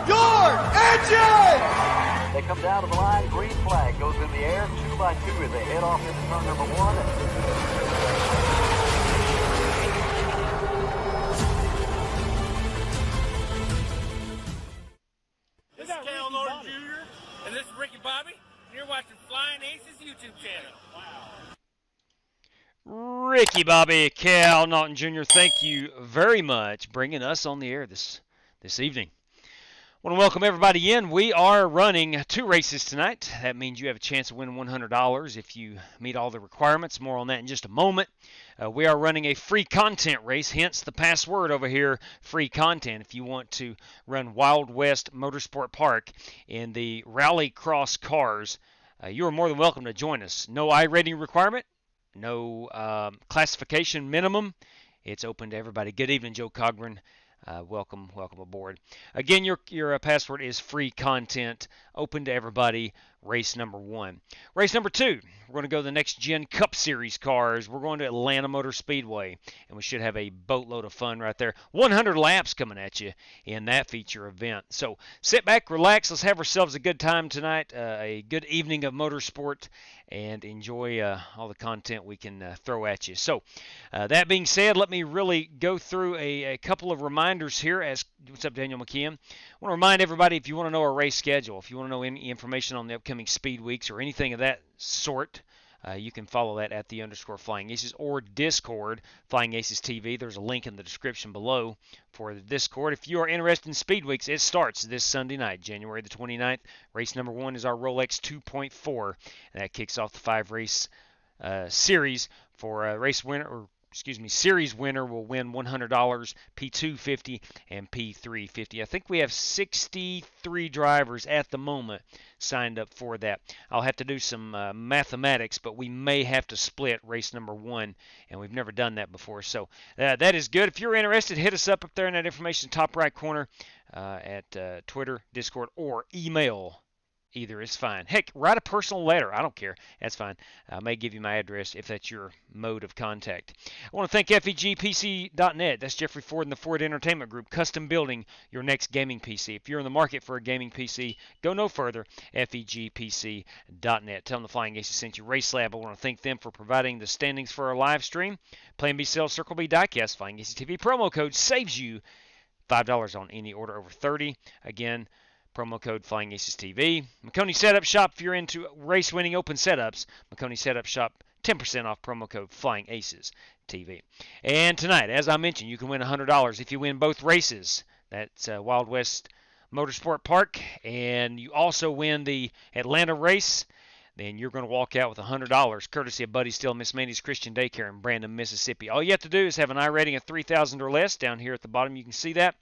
your engine! They come down to the line, green flag goes in the air, 2 by 2 as they head off into turn number 1. This is Cal Norton Jr. and this is Ricky Bobby. And you're watching Flying Aces YouTube channel. Wow. Ricky Bobby, Cal Norton Jr., thank you very much bringing us on the air this evening. I want to welcome everybody in. We are running 2 races tonight. That means you have a chance of winning $100 if you meet all the requirements. More on that in just a moment. We are running a free content race, hence the password over here, free content. If you want to run Wild West Motorsport Park in the Rally Cross cars, you are more than welcome to join us. No iRating requirement, no classification minimum. It's open to everybody. Good evening, Joe Cogburn. Welcome aboard. Again, your password is free content, open to everybody. Race number 1. Race number 2, we're going to go to the Next Gen Cup Series cars. We're going to Atlanta Motor Speedway, and we should have a boatload of fun right there. 100 laps coming at you in that feature event. So sit back, relax. Let's have ourselves a good time tonight, a good evening of motorsport, and enjoy all the content we can throw at you. So that being said, let me really go through a couple of reminders here. What's up, Daniel McKeon? I want to remind everybody, if you want to know our race schedule, if you want to know any information on the upcoming speed weeks or anything of that sort, you can follow that at _Flying Aces or Discord, Flying Aces TV. There's a link in the description below for the Discord. If you are interested in speed weeks, it starts this Sunday night, January the 29th. Race number 1 is our Rolex 2.4, and that kicks off the 5-race series for a race winner, series winner will win $100, P250 and P350. I think we have 63 drivers at the moment signed up for that. I'll have to do some mathematics, but we may have to split race number 1, and we've never done that before. So that is good. If you're interested, hit us up there in that information top right corner at Twitter, Discord, or email. Either is fine. Heck, write a personal letter. I don't care. That's fine. I may give you my address if that's your mode of contact. I want to thank FEGPC.net. That's Jeffrey Ford and the Ford Entertainment Group, custom building your next gaming PC. If you're in the market for a gaming PC, go no further. FEGPC.net. Tell them the Flying Aces sent you. RaceLab, I want to thank them for providing the standings for our live stream. Plan B sales, Circle B diecast, Flying Aces TV. Promo code saves you $5 on any order over 30. Again, promo code Flying Aces TV. McConey Setup Shop, if you're into race winning open setups, McConey Setup Shop, 10% off, promo code Flying Aces TV. And tonight, as I mentioned, you can win $100 if you win both races. That's Wild West Motorsport Park, and you also win the Atlanta race. Then you're going to walk out with $100, courtesy of Buddy Still, Miss Mandy's Christian Daycare in Brandon, Mississippi. All you have to do is have an iRating of 3,000 or less. Down here at the bottom, you can see that.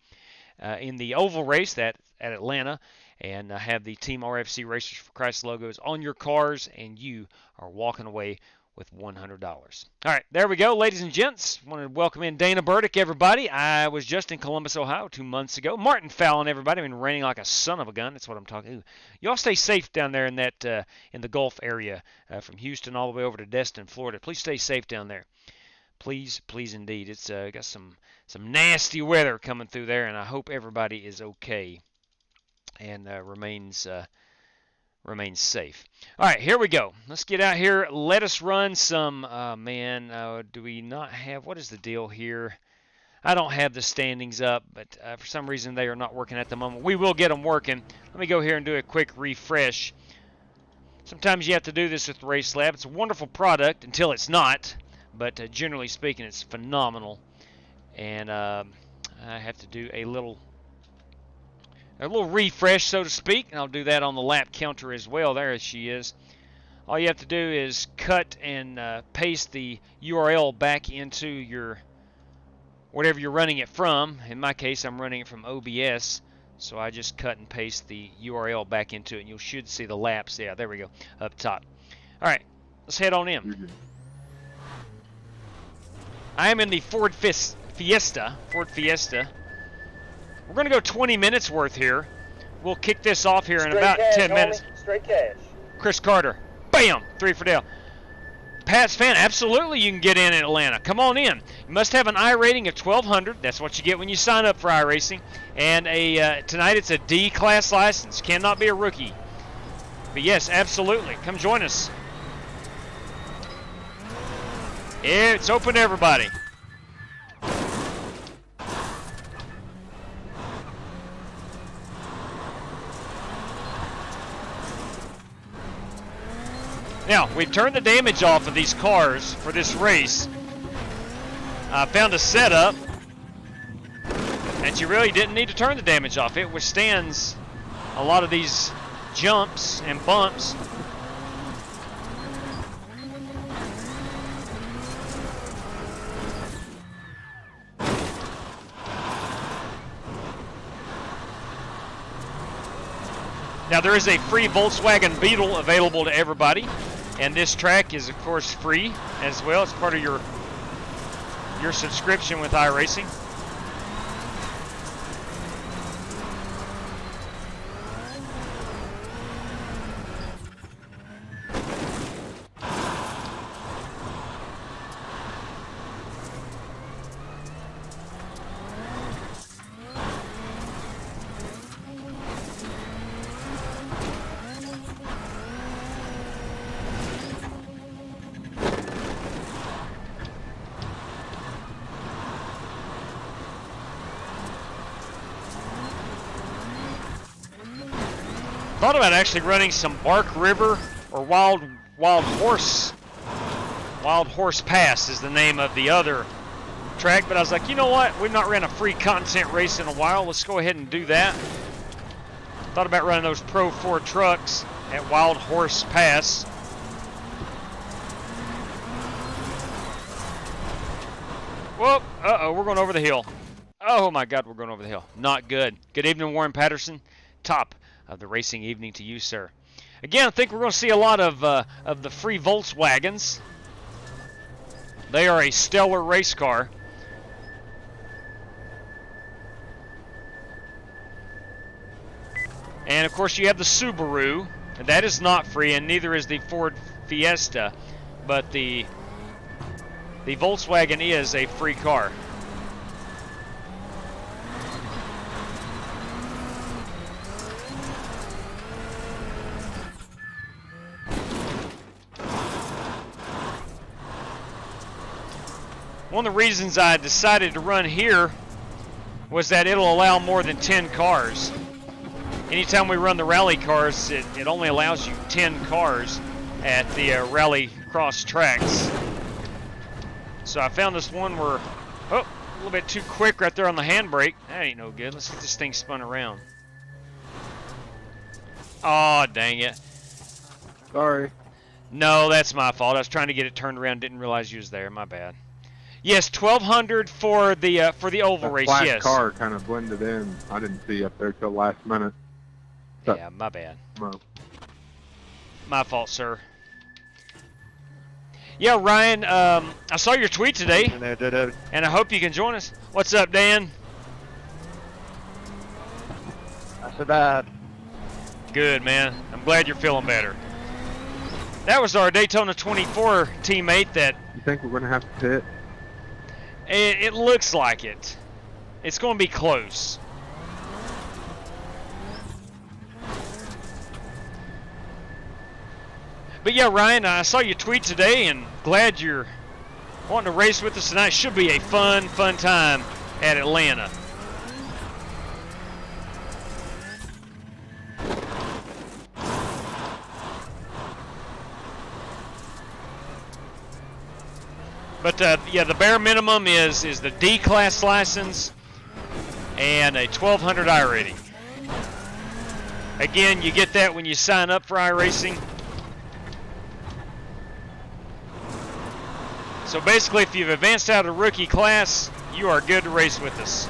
In the oval race that at Atlanta, and have the Team RFC Racers for Christ logos on your cars, and you are walking away with $100. All right, there we go, ladies and gents. I want to welcome in Dana Burdick, everybody. I was just in Columbus, Ohio 2 months ago. Martin Fallon, everybody. Been raining like a son of a gun. That's what I'm talking. Y'all stay safe down there in that in the Gulf area, from Houston all the way over to Destin, Florida. Please stay safe down there. Please indeed. It's got some nasty weather coming through there, and I hope everybody is okay and remains safe. All right, here we go. Let's get out here. Let us run some. Do we not have? What is the deal here? I don't have the standings up, but for some reason they are not working at the moment. We will get them working. Let me go here and do a quick refresh. Sometimes you have to do this with RaceLab. It's a wonderful product until it's not. But generally speaking, it's phenomenal, and I have to do a little refresh, so to speak, and I'll do that on the lap counter as well. There she is. All you have to do is cut and paste the URL back into your whatever you're running it from. In my case, I'm running it from OBS, so I just cut and paste the URL back into it, and you should see the laps. Yeah, there we go, up top. All right, let's head on in. I am in the Ford Fiesta. We're going to go 20 minutes worth here. We'll kick this off here in about 10 minutes. Straight cash. Chris Carter. Bam! 3 for Dale. Pat's fan, absolutely you can get in Atlanta. Come on in. You must have an I rating of 1200. That's what you get when you sign up for iRacing. And tonight it's a D class license. Cannot be a rookie. But yes, absolutely. Come join us. It's open to everybody. Now, we've turned the damage off of these cars for this race. I found a setup that you really didn't need to turn the damage off. It withstands a lot of these jumps and bumps. Now, there is a free Volkswagen Beetle available to everybody. And this track is, of course, free as well. It's part of your subscription with iRacing. Thought about actually running some Bark River or Wild Horse Pass is the name of the other track, but I was like, you know what? We've not ran a free content race in a while. Let's go ahead and do that. Thought about running those Pro 4 trucks at Wild Horse Pass. Whoop! Uh-oh, we're going over the hill. Oh my God, we're going over the hill. Not good. Good evening, Warren Patterson. Top of the racing evening to you, sir. Again, I think we're going to see a lot of the free Volkswagens. They are a stellar race car. And of course you have the Subaru, and that is not free, and neither is the Ford Fiesta, but the Volkswagen is a free car. One of the reasons I decided to run here was that it'll allow more than 10 cars. Anytime we run the rally cars, it only allows you 10 cars at the rally cross tracks. So I found this one where, oh, a little bit too quick right there on the handbrake. That ain't no good. Let's get this thing spun around. Oh, dang it. Sorry. No, that's my fault. I was trying to get it turned around. Didn't realize you was there. My bad. Yes, 1200 for the oval race. Flash yes. Car kind of blended in. I didn't see up there till last minute. So, yeah, my bad. No. My fault, sir. Yeah, Ryan, I saw your tweet today, and I hope you can join us. What's up, Dan? Not so bad. Good, man. I'm glad you're feeling better. That was our Daytona 24 teammate that... You think we're going to have to pit? It looks like it. It's going to be close. But yeah, Ryan, I saw your tweet today and glad you're wanting to race with us tonight. Should be a fun time at Atlanta. But yeah, the bare minimum is the D-class license and a 1200 I rating. Again, you get that when you sign up for iRacing. So basically, if you've advanced out of rookie class, you are good to race with us.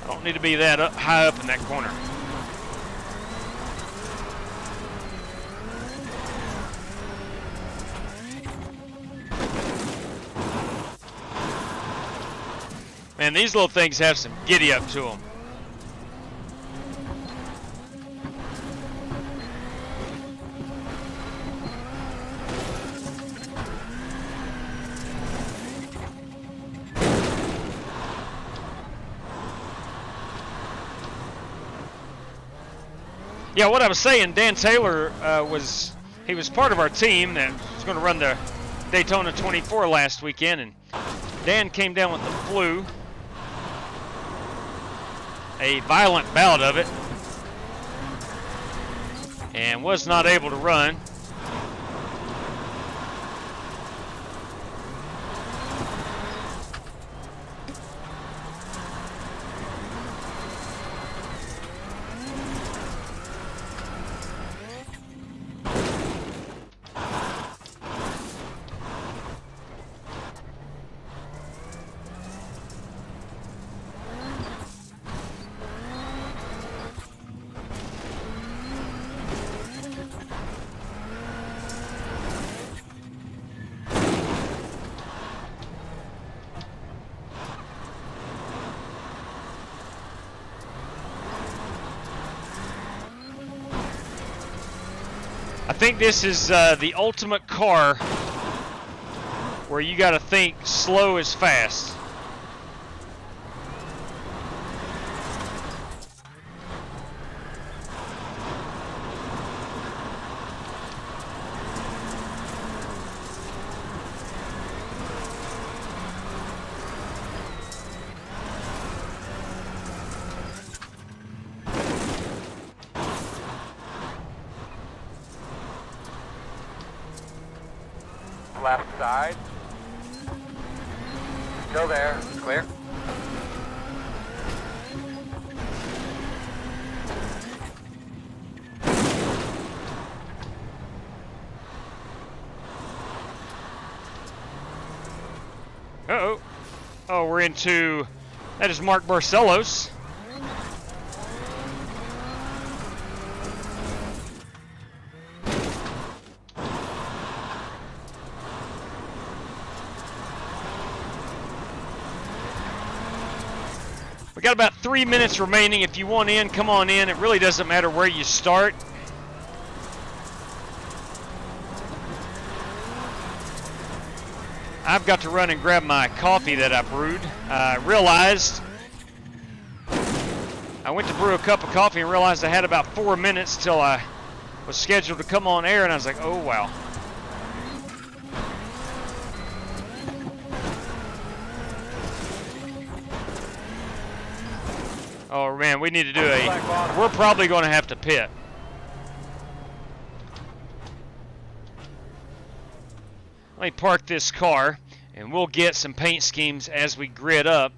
I don't need to be that high up in that corner. Man, these little things have some giddy up to them. Yeah, what I was saying, Dan Taylor was part of our team that was going to run the Daytona 24 last weekend, and Dan came down with the flu, a violent bout of it, and was not able to run. I think this is the ultimate car where you got to think slow is fast. Left side. Still there. Clear. Uh-oh. Oh, we're into... That is Mark Barcelos. We got about 3 minutes remaining. If you want in, come on in. It really doesn't matter where you start. I've got to run and grab my coffee that I brewed. I realized I went to brew a cup of coffee and realized I had about 4 minutes till I was scheduled to come on air, and I was like, oh wow. Oh man, we need to do we're probably going to have to pit. Let me park this car and we'll get some paint schemes as we grid up.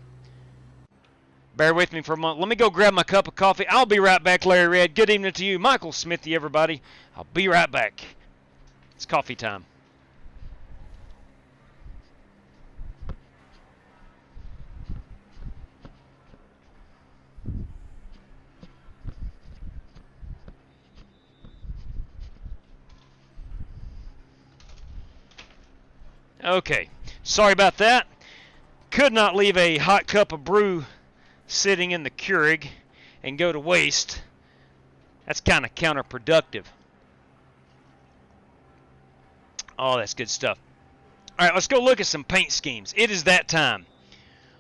Bear with me for a moment. Let me go grab my cup of coffee. I'll be right back, Larry Red. Good evening to you. Michael Smithy, everybody. I'll be right back. It's coffee time. Okay, sorry about that. Could not leave a hot cup of brew sitting in the Keurig and go to waste. That's kind of counterproductive. Oh, that's good stuff. All right, let's go look at some paint schemes. It is that time.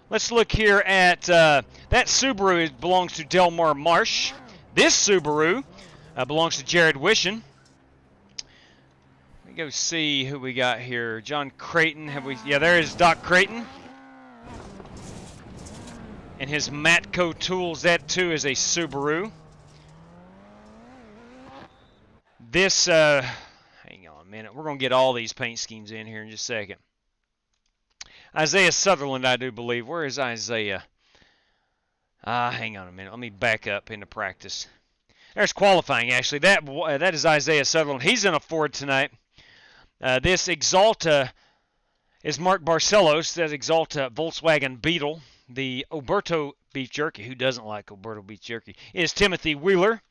Let's look here at that Subaru belongs to Delmar Marsh. This Subaru belongs to Jared Wishin. Go see who we got here. John Creighton. Yeah, there is Doc Creighton. And his Matco tools. That too is a Subaru. This, hang on a minute. We're going to get all these paint schemes in here in just a second. Isaiah Sutherland, I do believe. Where is Isaiah? Hang on a minute. Let me back up into practice. There's qualifying, actually. That is Isaiah Sutherland. He's in a Ford tonight. This Exalta is Mark Barcelos. That Exalta Volkswagen Beetle. The Oberto Beef Jerky. Who doesn't like Oberto Beef Jerky? Is Timothy Wheeler.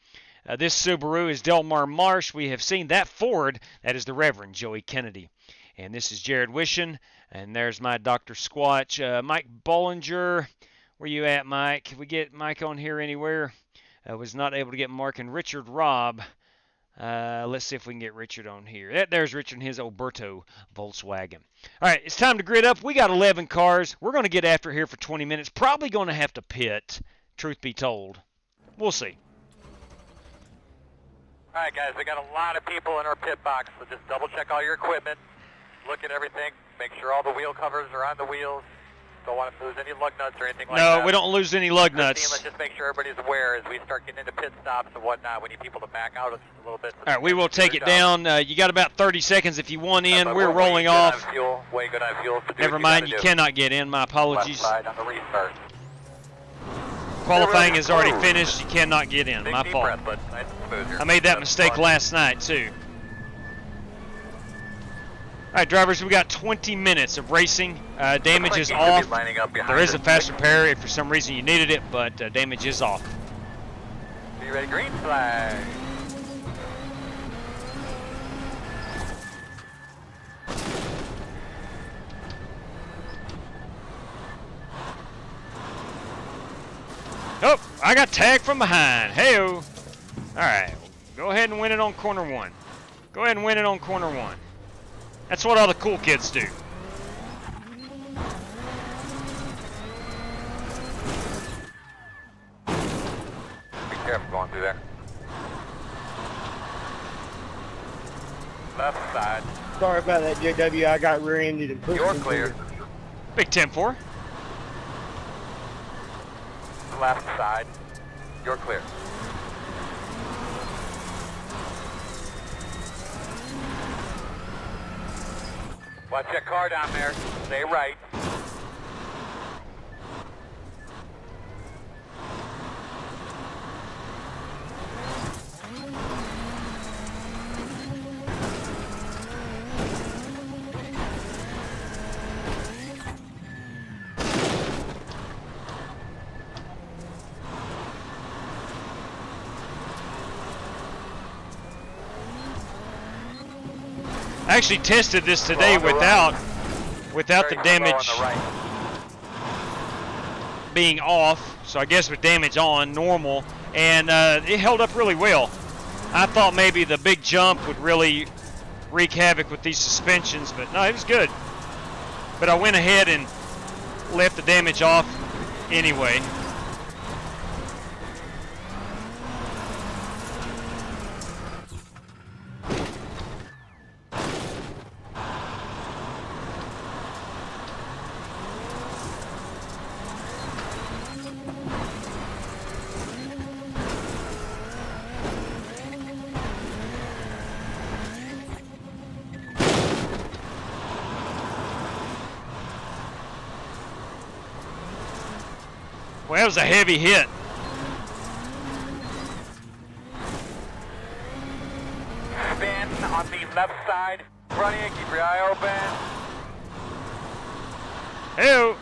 This Subaru is Delmar Marsh. We have seen that Ford. That is the Reverend Joey Kennedy. And this is Jared Wishon, and there's my Dr. Squatch, Mike Bollinger. Where you at, Mike? Can we get Mike on here anywhere? I was not able to get Mark and Richard Robb. Let's see if we can get Richard on here. There's Richard and his Alberto Volkswagen. All right, it's time to grid up. We got 11 cars. We're going to get after here for 20 minutes. Probably going to have to pit, truth be told. We'll see. All right, guys, we got a lot of people in our pit box, so just double check all your equipment, look at everything, make sure all the wheel covers are on the wheels. Don't want to lose any lug nuts or anything like that. No, we don't lose any lug nuts. Let's just make sure everybody's aware as we start getting into pit stops and whatnot. We need people to back out just a little bit. All right, we will take it down. You got about 30 seconds if you want in. We're rolling off. Way good on fuel. Never mind, you cannot get in. My apologies. Left side on the restart. Qualifying is already finished. You cannot get in. My fault. Breath, but nice and smooth here. I made that mistake last night, too. All right, drivers, we got 20 minutes of racing. Damage is off. There is a fast repair if for some reason you needed it, but damage is off. Be ready, green flag. Oh, I got tagged from behind. Hey-o. All right, go ahead and win it on corner one. Go ahead and win it on corner one. That's what all the cool kids do. Be careful going through there. Left side. Sorry about that, JW. I got rear-ended and pushed. You're clear. Big 10-4. Left side. You're clear. Watch that car down there. Stay right. I actually tested this today without the damage being off, so I guess with damage on, normal, and it held up really well. I thought maybe the big jump would really wreak havoc with these suspensions, but no, it was good. But I went ahead and left the damage off anyway. Well, that was a heavy hit. Spin on the left side. Front end, keep your eye open. Hey-o.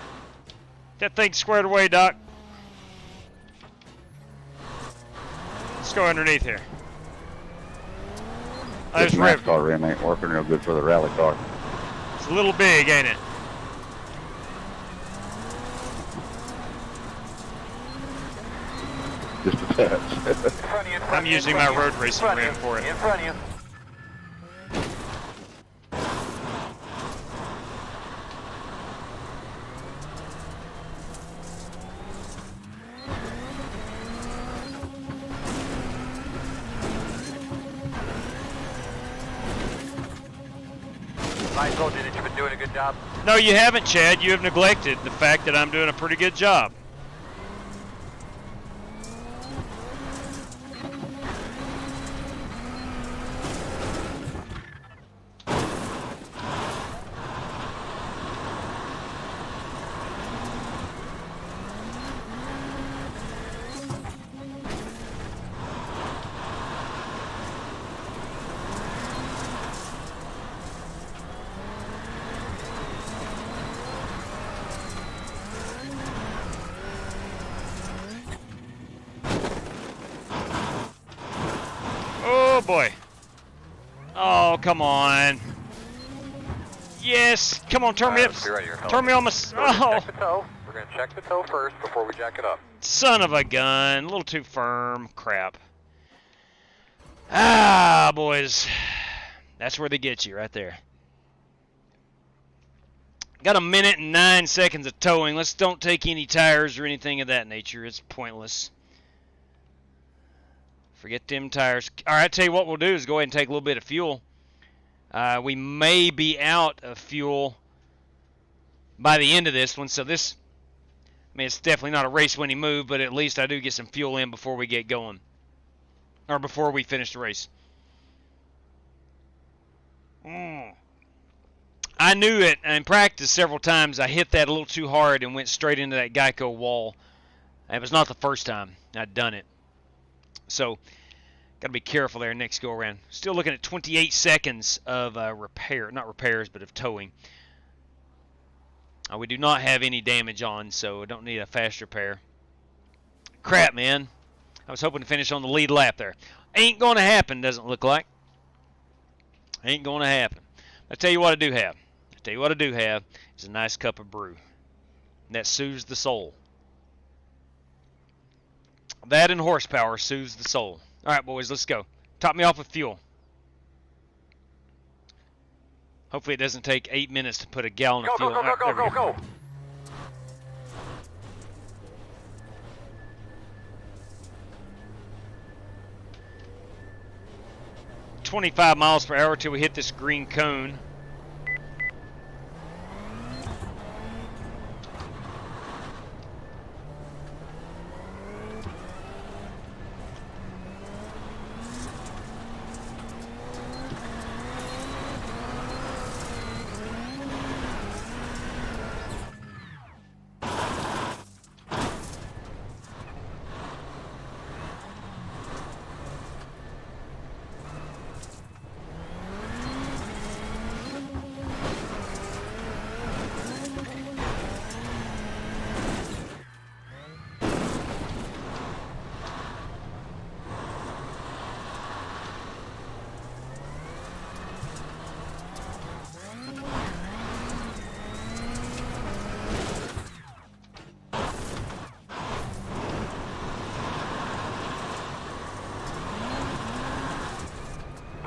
That thing squared away, Doc. Let's go underneath here. This NASCAR rim ain't working real good for the rally car. It's a little big, ain't it? Just a touch. I'm using my road racing rim for it. In front of you. I told you that you've been doing a good job. No, you haven't, Chad. You have neglected the fact that I'm doing a pretty good job. Oh boy. Oh, come on. Yes. Come on, turn me up. Be ready, your Turn me on my. Oh, Check the toe. We're going to check the toe first before we jack it up. son of a gun. A little too firm. Crap. Ah, boys. That's where they get you, right there. Got a minute and 9 seconds of towing. Let's don't take any tires or anything of that nature. It's pointless. Forget them tires. All right, tell you what we'll do is go ahead and take a little bit of fuel. We may be out of fuel by the end of this one. So this, I mean, it's definitely not a race-winning move, but at least I do get some fuel in before we get going. Or before we finish the race. I knew it in practice several times. I hit that a little too hard and went straight into that Geico wall. It was not the first time I'd done it. So, got to be careful there next go around. Still looking at 28 seconds of repair, not repairs, but of towing. We do not have any damage on, so we don't need a fast repair. Crap, man. I was hoping to finish on the lead lap there. Ain't going to happen, doesn't look like. Ain't going to happen. I'll tell you what I do have. Is a nice cup of brew. That soothes the soul. That and horsepower soothes the soul. All right, boys, let's go. Top me off with fuel. Hopefully it doesn't take 8 minutes to put a gallon of fuel. Go. 25 miles per hour till we hit this green cone.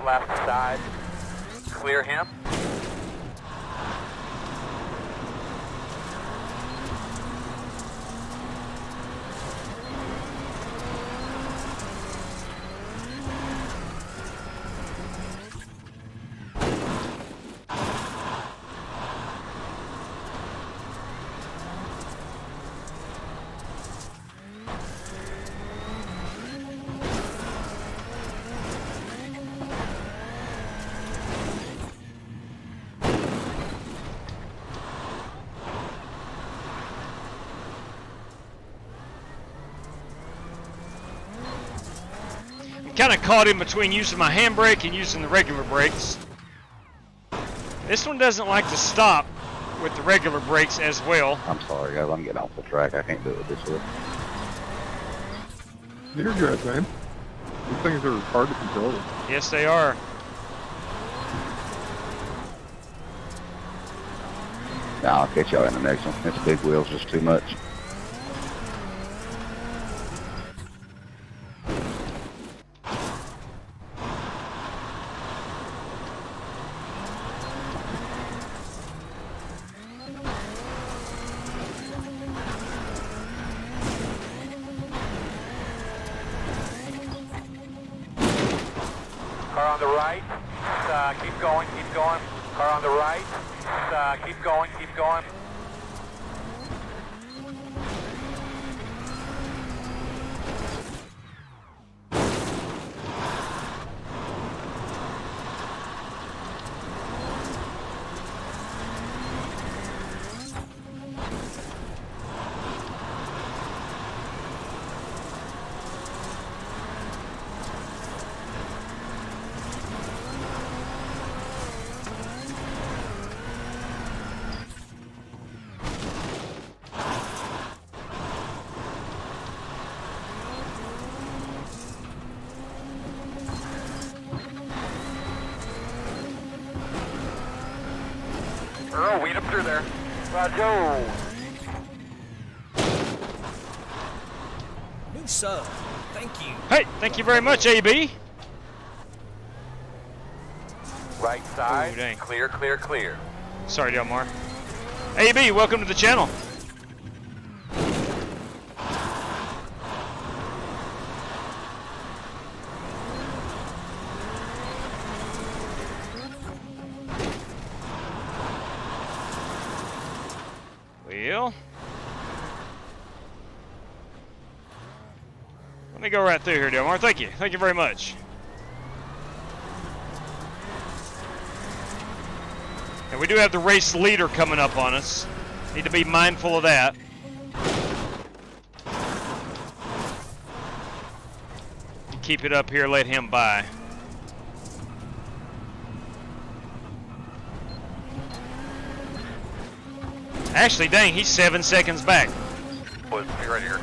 Left side. Clear him. Kind of caught in between using my handbrake and using the regular brakes. This one doesn't like to stop with the regular brakes as well. I'm sorry, guys. I'm getting off the track. I can't do it this way. You're good, man. These things are hard to control. Yes, they are. Nah, I'll catch y'all in the next one. This big wheel's just too much. Car on the right. Keep going. Car on the right. Keep going. Earl, weed him through there. Roger. New sub. Thank you. Hey, thank you very much, AB. Right side. Ooh, dang. Clear, clear, clear. Sorry, Delmar. AB, welcome to the channel. Well, let me go right through here, Delmar. Thank you. Thank you very much. And we do have the race leader coming up on us. Need to be mindful of that. Keep it up here, let him by. Actually, dang, he's 7 seconds back. Boys, be right here.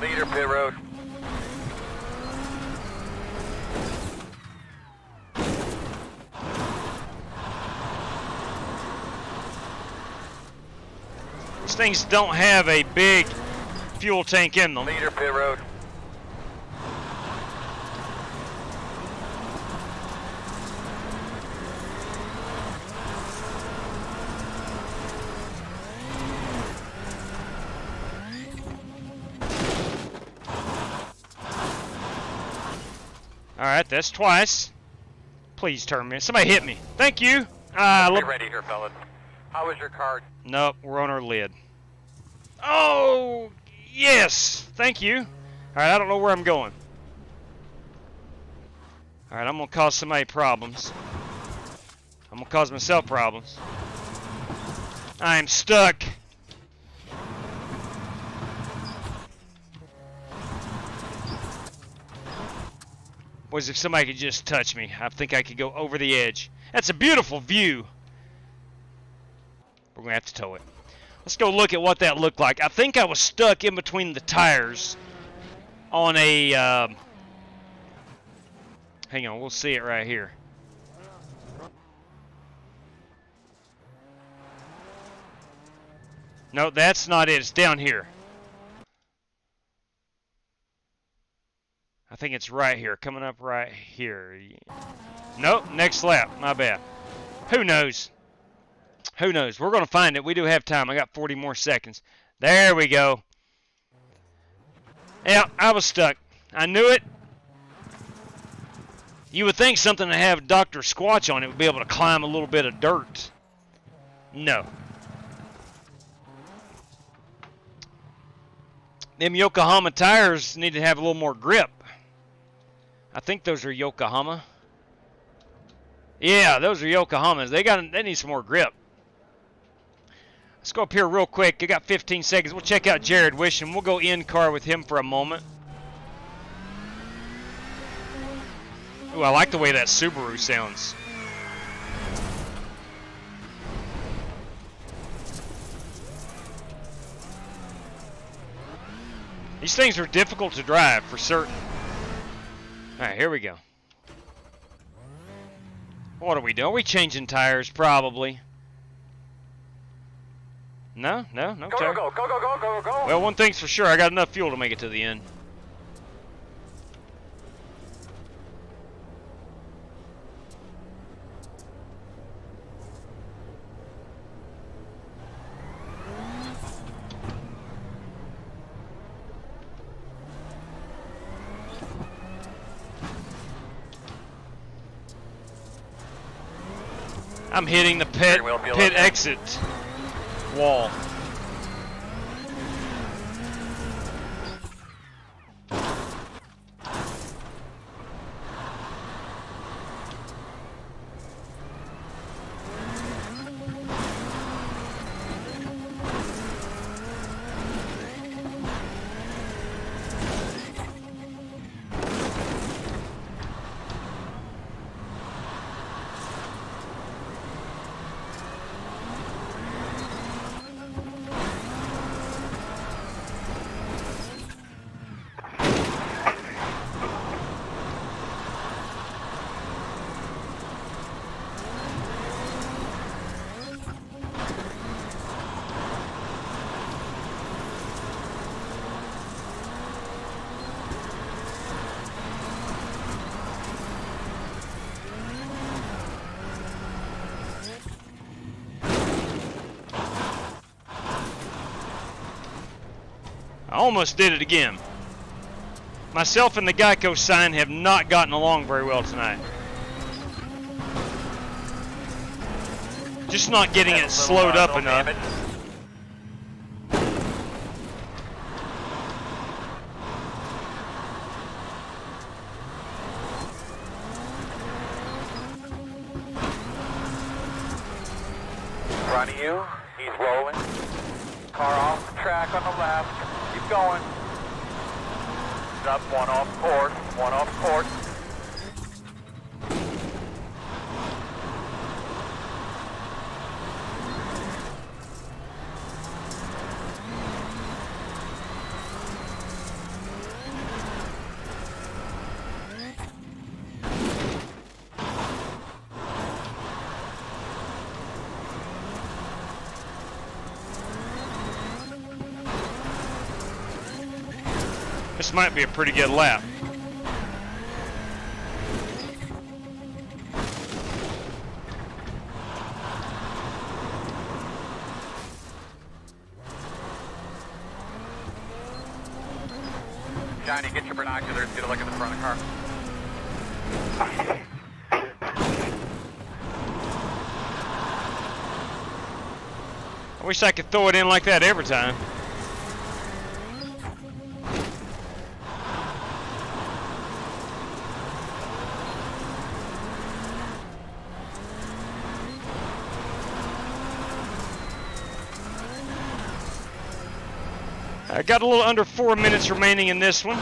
Leader, pit road. These things don't have a big fuel tank in them. Leader, pit road. All right, that's twice. Please turn me. Somebody hit me. Thank you. Be ready here, fellas. How was your card? Nope, we're on our lid. Oh, yes. Thank you. All right, I don't know where I'm going. All right, I'm going to cause somebody problems. I'm going to cause myself problems. I am stuck. Was if somebody could just touch me. I think I could go over the edge. That's a beautiful view. We're going to have to tow it. Let's go look at what that looked like. I think I was stuck in between the tires on a... hang on, we'll see it right here. No, that's not it. It's down here. I think it's right here, coming up right here. Nope, next lap, my bad. Who knows? Who knows? We're going to find it. We do have time. I got 40 more seconds. There we go. Yeah, I was stuck. I knew it. You would think something to have Dr. Squatch on it would be able to climb a little bit of dirt. No. Them Yokohama tires need to have a little more grip. I think those are Yokohama. Yeah, those are Yokohamas. They need some more grip. Let's go up here real quick. I got 15 seconds. We'll check out Jared Wishing. We'll go in car with him for a moment. Ooh, I like the way that Subaru sounds. These things are difficult to drive for certain. Alright, here we go. What are we doing? Are we changing tires? Probably. No tire. Go. Well, one thing's for sure. I got enough fuel to make it to the end. I'm hitting the pit exit wall. almost did it again. Myself and the Geico sign have not gotten along very well tonight. Just not getting it slowed up enough. In front of you, he's rolling. Car off the track on the left. Keep going. Up, one off course, one off course. This might be a pretty good lap. Johnny, get your binoculars, get a look at the front of the car. I wish I could throw it in like that every time. I got a little under 4 minutes remaining in this one.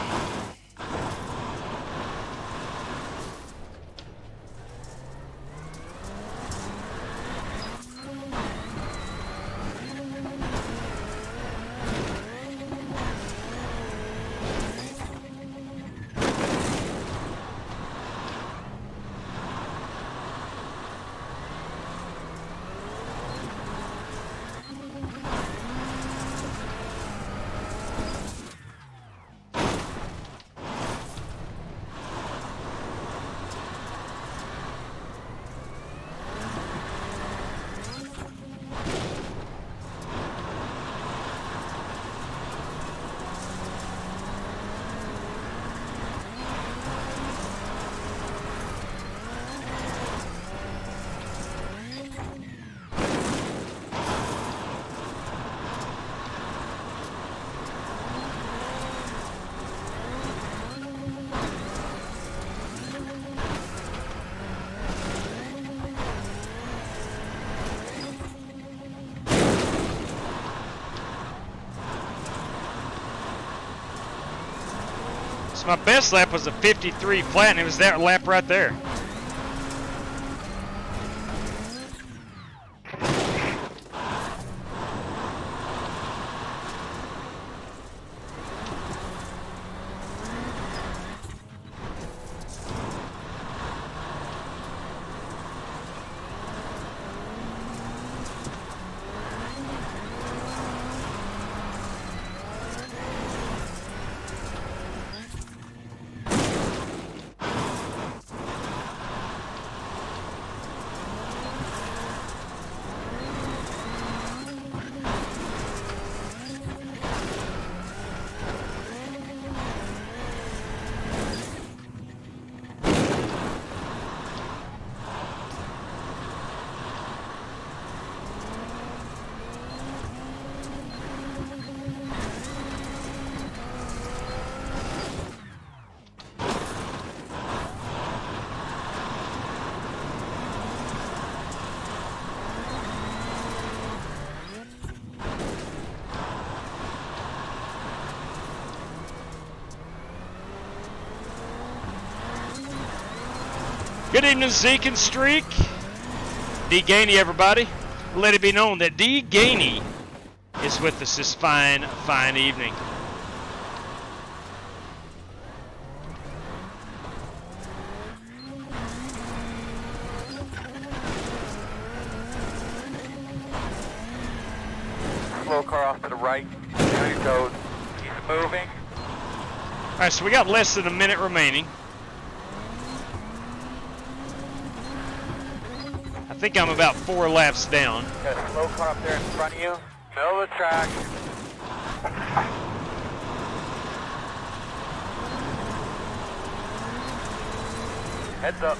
So my best lap was a 53 flat, and it was that lap right there. Good evening, Zeke and Streak. D. Gainey, everybody. Let it be known that D. Gainey is with us this fine, fine evening. Slow car off to the right. There he goes. He's moving. All right, so we got less than a minute remaining. I think I'm about 4 laps down. Got a slow car up there in front of you. Middle of the track. Heads up.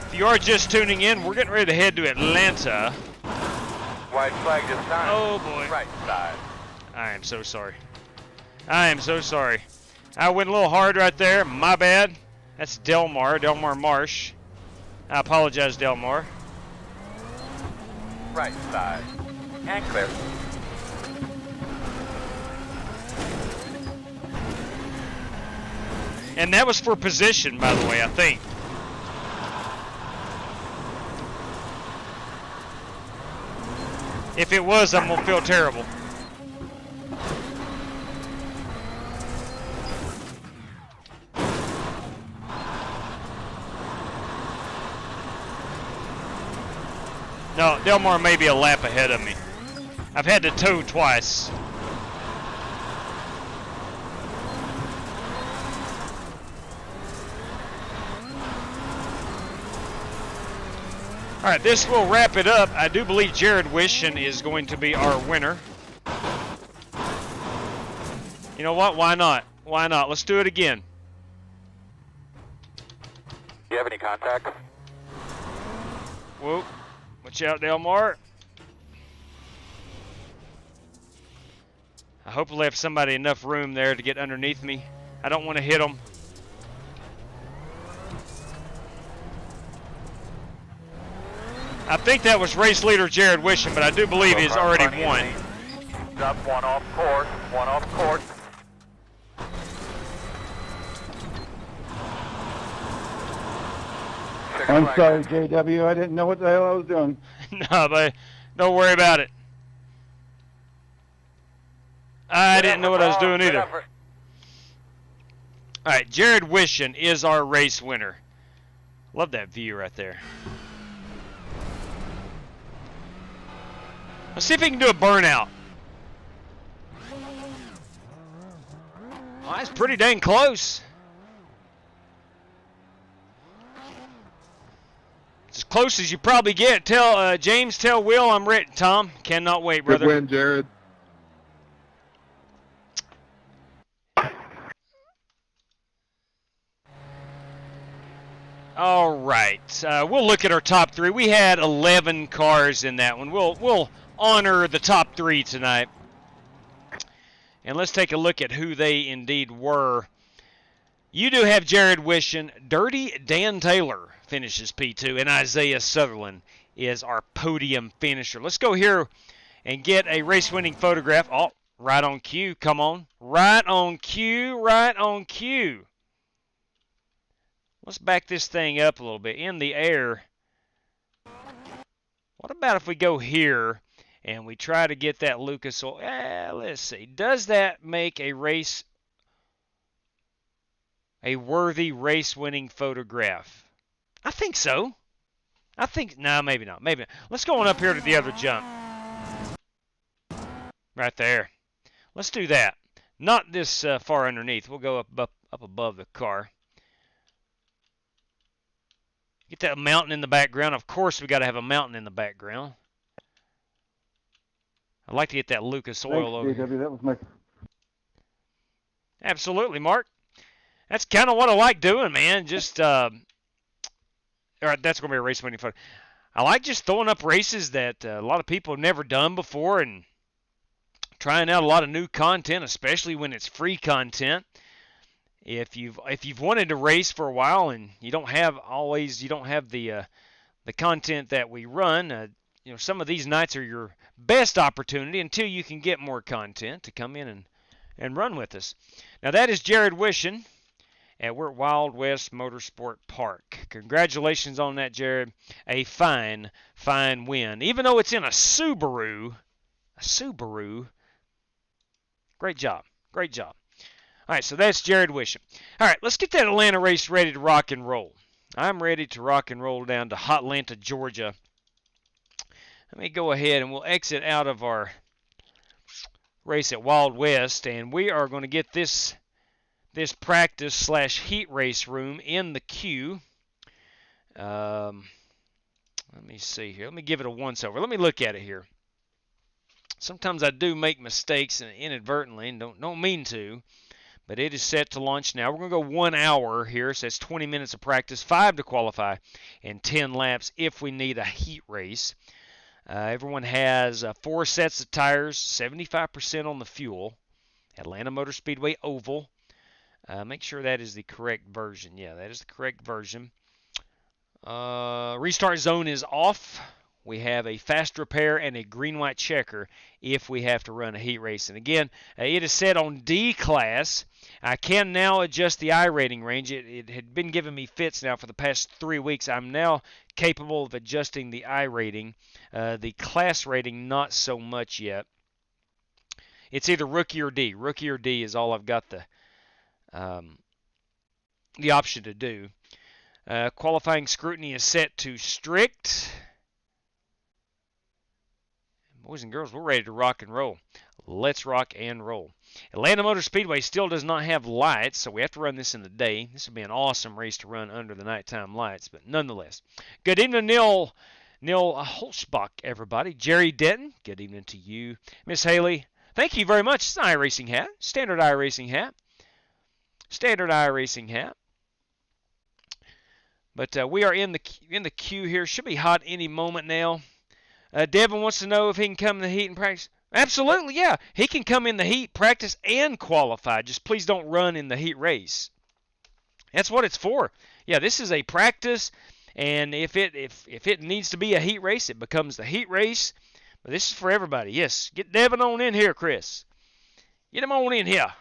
If you are just tuning in, we're getting ready to head to Atlanta. White flag this time. Oh boy. Right side. I am so sorry. I am so sorry. I went a little hard right there. My bad. That's Delmar Marsh. I apologize, Delmar. Right side. And clear. And that was for position, by the way, I think. If it was, I'm gonna feel terrible. No, Delmar may be a lap ahead of me. I've had to tow twice. All right, this will wrap it up. I do believe Jared Wishon is going to be our winner. You know what? Why not? Why not? Let's do it again. Do you have any contact? Whoop. Watch out, Delmar. I hope I left somebody enough room there to get underneath me. I don't want to hit them. I think that was race leader Jared Wishon, but I do believe he's already won. Up, one off course, one off course. I'm sorry, JW. I didn't know what the hell I was doing. No, but don't worry about it. I didn't know what I was doing either. All right, Jared Wishon is our race winner. Love that view right there. Let's see if he can do a burnout. Well, that's pretty dang close. It's as close as you probably get. Tell James, tell Will I'm ready. Tom, cannot wait, brother. Good win, Jared. All right, we'll look at our top three. We had 11 cars in that one. We'll honor the top three tonight. And let's take a look at who they indeed were. You do have Jared Wishon. Dirty Dan Taylor finishes P2, and Isaiah Sutherland is our podium finisher. Let's go here and get a race-winning photograph. Oh, right on cue. Come on. Right on cue. Right on cue. Let's back this thing up a little bit. In the air. What about if we go here and we try to get that Lucas oil? Let's see. Does that make a worthy race-winning photograph? I think so. No, maybe not. Maybe not. Let's go on up here to the other jump. Right there. Let's do that. Not this far underneath. We'll go up above the car. Get that mountain in the background. Of course, we got to have a mountain in the background. I'd like to get that Lucas oil over here. That was my... Absolutely, Mark. That's kind of what I like doing, man. Just, all right, that's going to be a race-winning photo. I like just throwing up races that a lot of people have never done before and trying out a lot of new content, especially when it's free content. If you've wanted to race for a while and you don't have the content that we run, some of these nights are your best opportunity until you can get more content to come in and run with us. Now that is Jared Wishon, and we're at Wild West Motorsport Park. Congratulations on that, Jared. A fine win. Even though it's in a Subaru. Great job. All right, so that's Jared Wishon. All right, let's get that Atlanta race ready to rock and roll. I'm ready to rock and roll down to Hotlanta, Georgia. Let me go ahead and we'll exit out of our race at Wild West, and we are going to get this practice / heat race room in the queue. Let's Let me see here. Let me give it a once-over. Let me look at it here. Sometimes I do make mistakes inadvertently and don't mean to, but it is set to launch now. We're going to go 1 hour here, so that's 20 minutes of practice, 5 to qualify, and 10 laps if we need a heat race. Everyone has 4 sets of tires, 75% on the fuel. Atlanta Motor Speedway Oval. Make sure that is the correct version. Yeah, that is the correct version. Restart zone is off. We have a fast repair and a green-white checker if we have to run a heat race. And again, it is set on D class. I can now adjust the iRating range. It had been giving me fits now for the past 3 weeks. I'm now capable of adjusting the iRating. The class rating, not so much yet. It's either rookie or D. Rookie or D is all I've got the option to do. Qualifying scrutiny is set to strict. Boys and girls, we're ready to rock and roll. Let's rock and roll. Atlanta Motor Speedway still does not have lights, so we have to run this in the day. This would be an awesome race to run under the nighttime lights, but nonetheless. Good evening, Neil Holzbach, everybody. Jerry Denton, good evening to you. Miss Haley, thank you very much. It's an iRacing hat. Standard iRacing hat. Standard iRacing hat. But we are in the queue here. Should be hot any moment now. Devin wants to know if he can come in the heat and practice. Absolutely, yeah. He can come in the heat, practice, and qualify. Just please don't run in the heat race. That's what it's for. Yeah, this is a practice, and if it needs to be a heat race, it becomes the heat race. But this is for everybody. Yes, get Devin on in here, Chris. Get him on in here.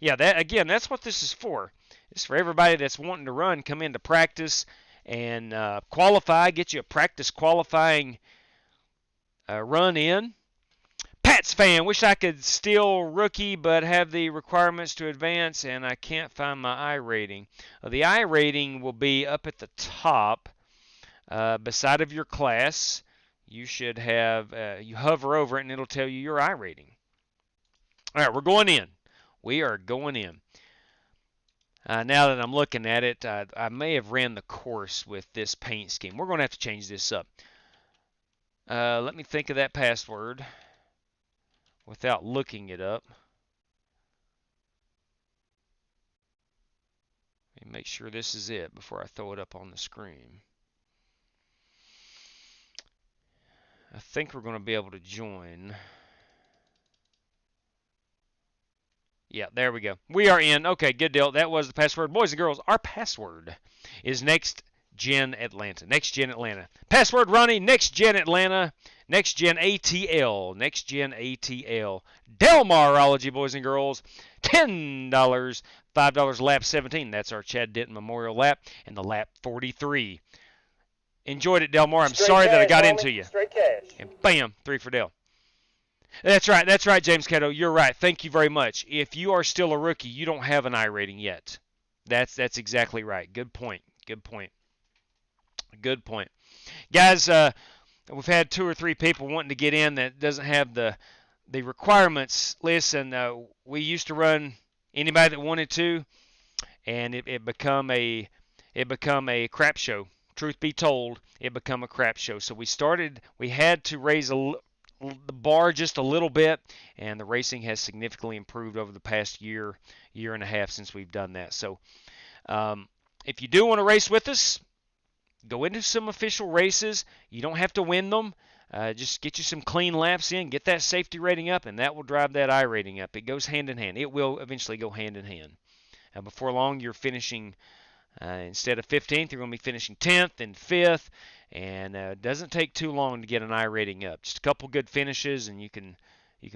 Yeah, that's what this is for. It's for everybody that's wanting to run, come into practice and qualify, get you a practice qualifying run in. Pat's fan, wish I could steal rookie but have the requirements to advance and I can't find my iRating. The iRating will be up at the top beside of your class. You should have, you hover over it and it'll tell you your iRating. All right, we're going in. We are going in. Now that I'm looking at it, I may have ran the course with this paint scheme. We're going to have to change this up. Let me think of that password without looking it up. Let me make sure this is it before I throw it up on the screen. I think we're going to be able to join. Yeah, there we go. We are in. Okay, good deal. That was the password. Boys and girls, our password is Next Gen Atlanta. Next Gen Atlanta. Password, Ronnie, Next Gen Atlanta. Next Gen ATL. Next Gen ATL. Delmarology, boys and girls. $10. $5 lap 17. That's our Chad Denton Memorial lap. And the lap 43. Enjoyed it, Delmar. I'm sorry that I got into you. Straight cash. And bam, 3 for Del. That's right, James Cato. You're right. Thank you very much. If you are still a rookie, you don't have an iRating yet. That's exactly right. Good point. Good point. Good point. Guys, we've had 2 or 3 people wanting to get in that doesn't have the requirements. Listen, we used to run anybody that wanted to, and it become a crap show. Truth be told, it become a crap show. So we had to raise the bar just a little bit, and the racing has significantly improved over the past year and a half since we've done that. So if you do want to race with us, go into some official races. You don't have to win them. Just get you some clean laps in, get that safety rating up, and that will drive that iRating up. It goes hand in hand. It will eventually go hand in hand. Before long, you're finishing, instead of 15th, you're going to be finishing 10th and 5th. And it doesn't take too long to get an iRating up. Just a couple good finishes, and you can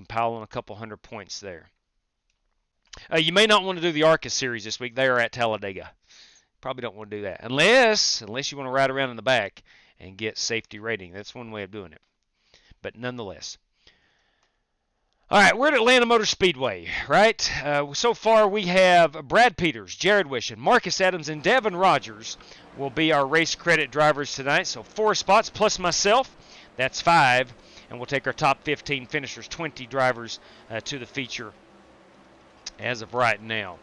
pile on a couple 100 points there. You may not want to do the ARCA series this week. They are at Talladega. Probably don't want to do that unless you want to ride around in the back and get safety rating. That's one way of doing it. But nonetheless. All right, we're at Atlanta Motor Speedway, right? So far we have Brad Peters, Jared Wishon, Marcus Adams, and Devin Rogers will be our race credit drivers tonight. So 4 spots plus myself, that's 5. And we'll take our top 15 finishers, 20 drivers to the feature as of right now.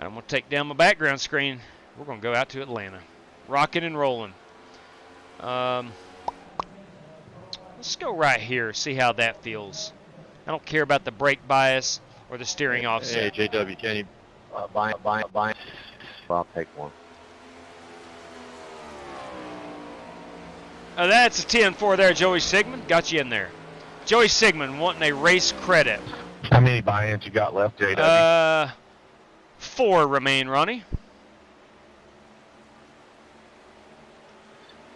I'm going to take down my background screen. We're going to go out to Atlanta. Rocking and rolling. Let's go right here, see how that feels. I don't care about the brake bias or the steering offset. Hey, JW, can you buy? I'll take one. That's a 10-4 there, Joey Sigmund. Got you in there. Joey Sigmund wanting a race credit. How many buy-ins you got left, JW? 4 remain, Ronnie.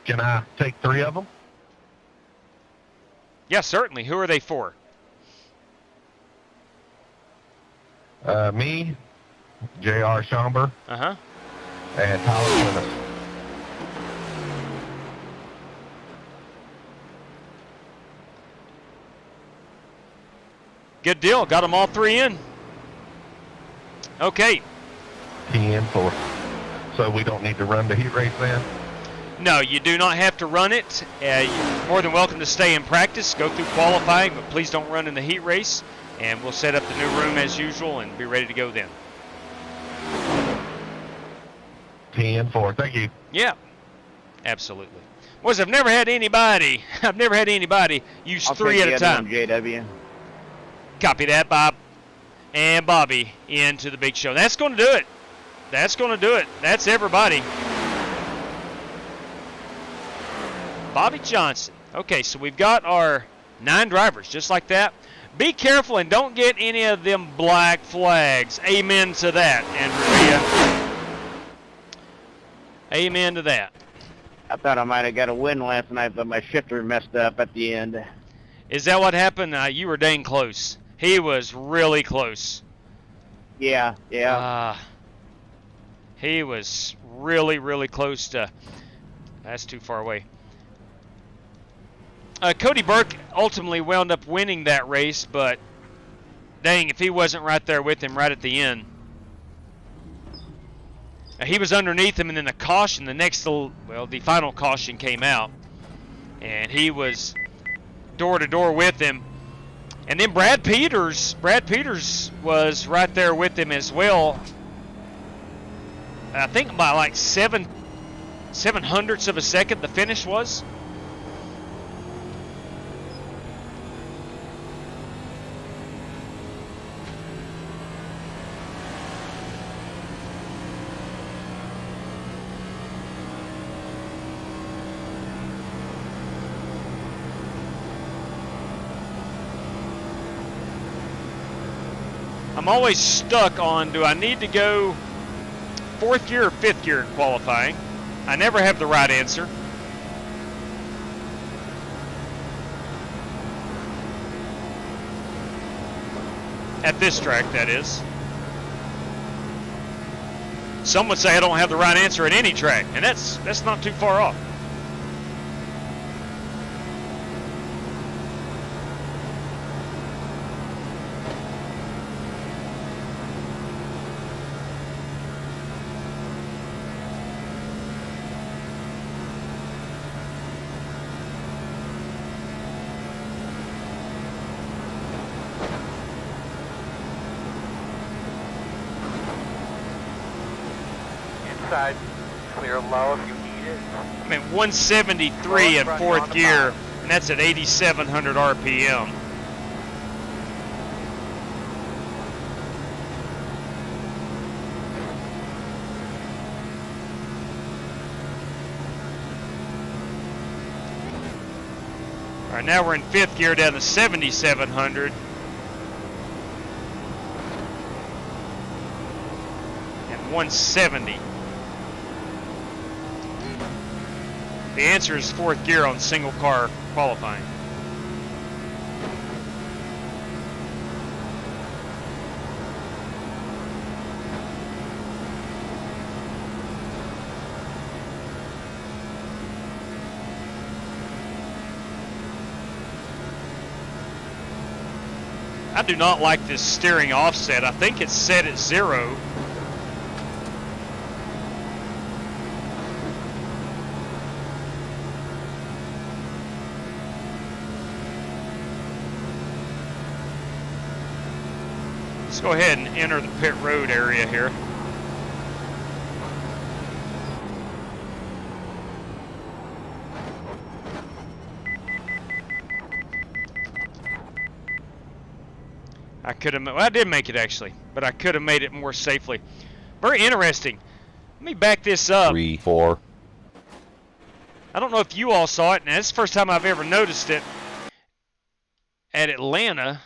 Can I take 3 of them? Yeah, certainly. Who are they for? Me, J.R. Schomburg, Uh-huh. and Tyler Plymouth. Good deal. Got them all 3 in. Okay. 10-4. So we don't need to run the heat race then? No, you do not have to run it. You're more than welcome to stay in practice, go through qualifying, but please don't run in the heat race. And we'll set up the new room as usual and be ready to go then. 10-4. Thank you. Yeah, absolutely. Boys, I've never had anybody use I'll 3 take at the a other time. one, JW. Copy that, Bob. And Bobby into the big show. That's going to do it. That's going to do it. That's everybody. Bobby Johnson. Okay, so we've got our 9 drivers, just like that. Be careful and don't get any of them black flags. Amen to that, Andrea. Amen to that. I thought I might have got a win last night, but my shifter messed up at the end. Is that what happened? You were dang close. He was really close. Yeah. He was really, really close to... That's too far away. Cody Burke ultimately wound up winning that race, but dang, if he wasn't right there with him right at the end. He was underneath him, and then the caution, the final caution came out, and he was door to door with him. And then Brad Peters was right there with him as well. I think by like 7/700ths of a second the finish was. I'm always stuck on, do I need to go 4th gear or 5th gear in qualifying? I never have the right answer. At this track, that is. Some would say I don't have the right answer at any track, and that's not too far off. Inside, clear low if you need it. I'm at 173 in 4th gear, and that's at 8,700 RPM. All right, now we're in 5th gear down to 7,700. And 170. The answer is 4th gear on single car qualifying. I do not like this steering offset. I think it's set at 0. Let's go ahead and enter the pit road area here. I could have. Well, I did make it actually, but I could have made it more safely. Very interesting. Let me back this up. 3, 4. I don't know if you all saw it, and it's the first time I've ever noticed it at Atlanta.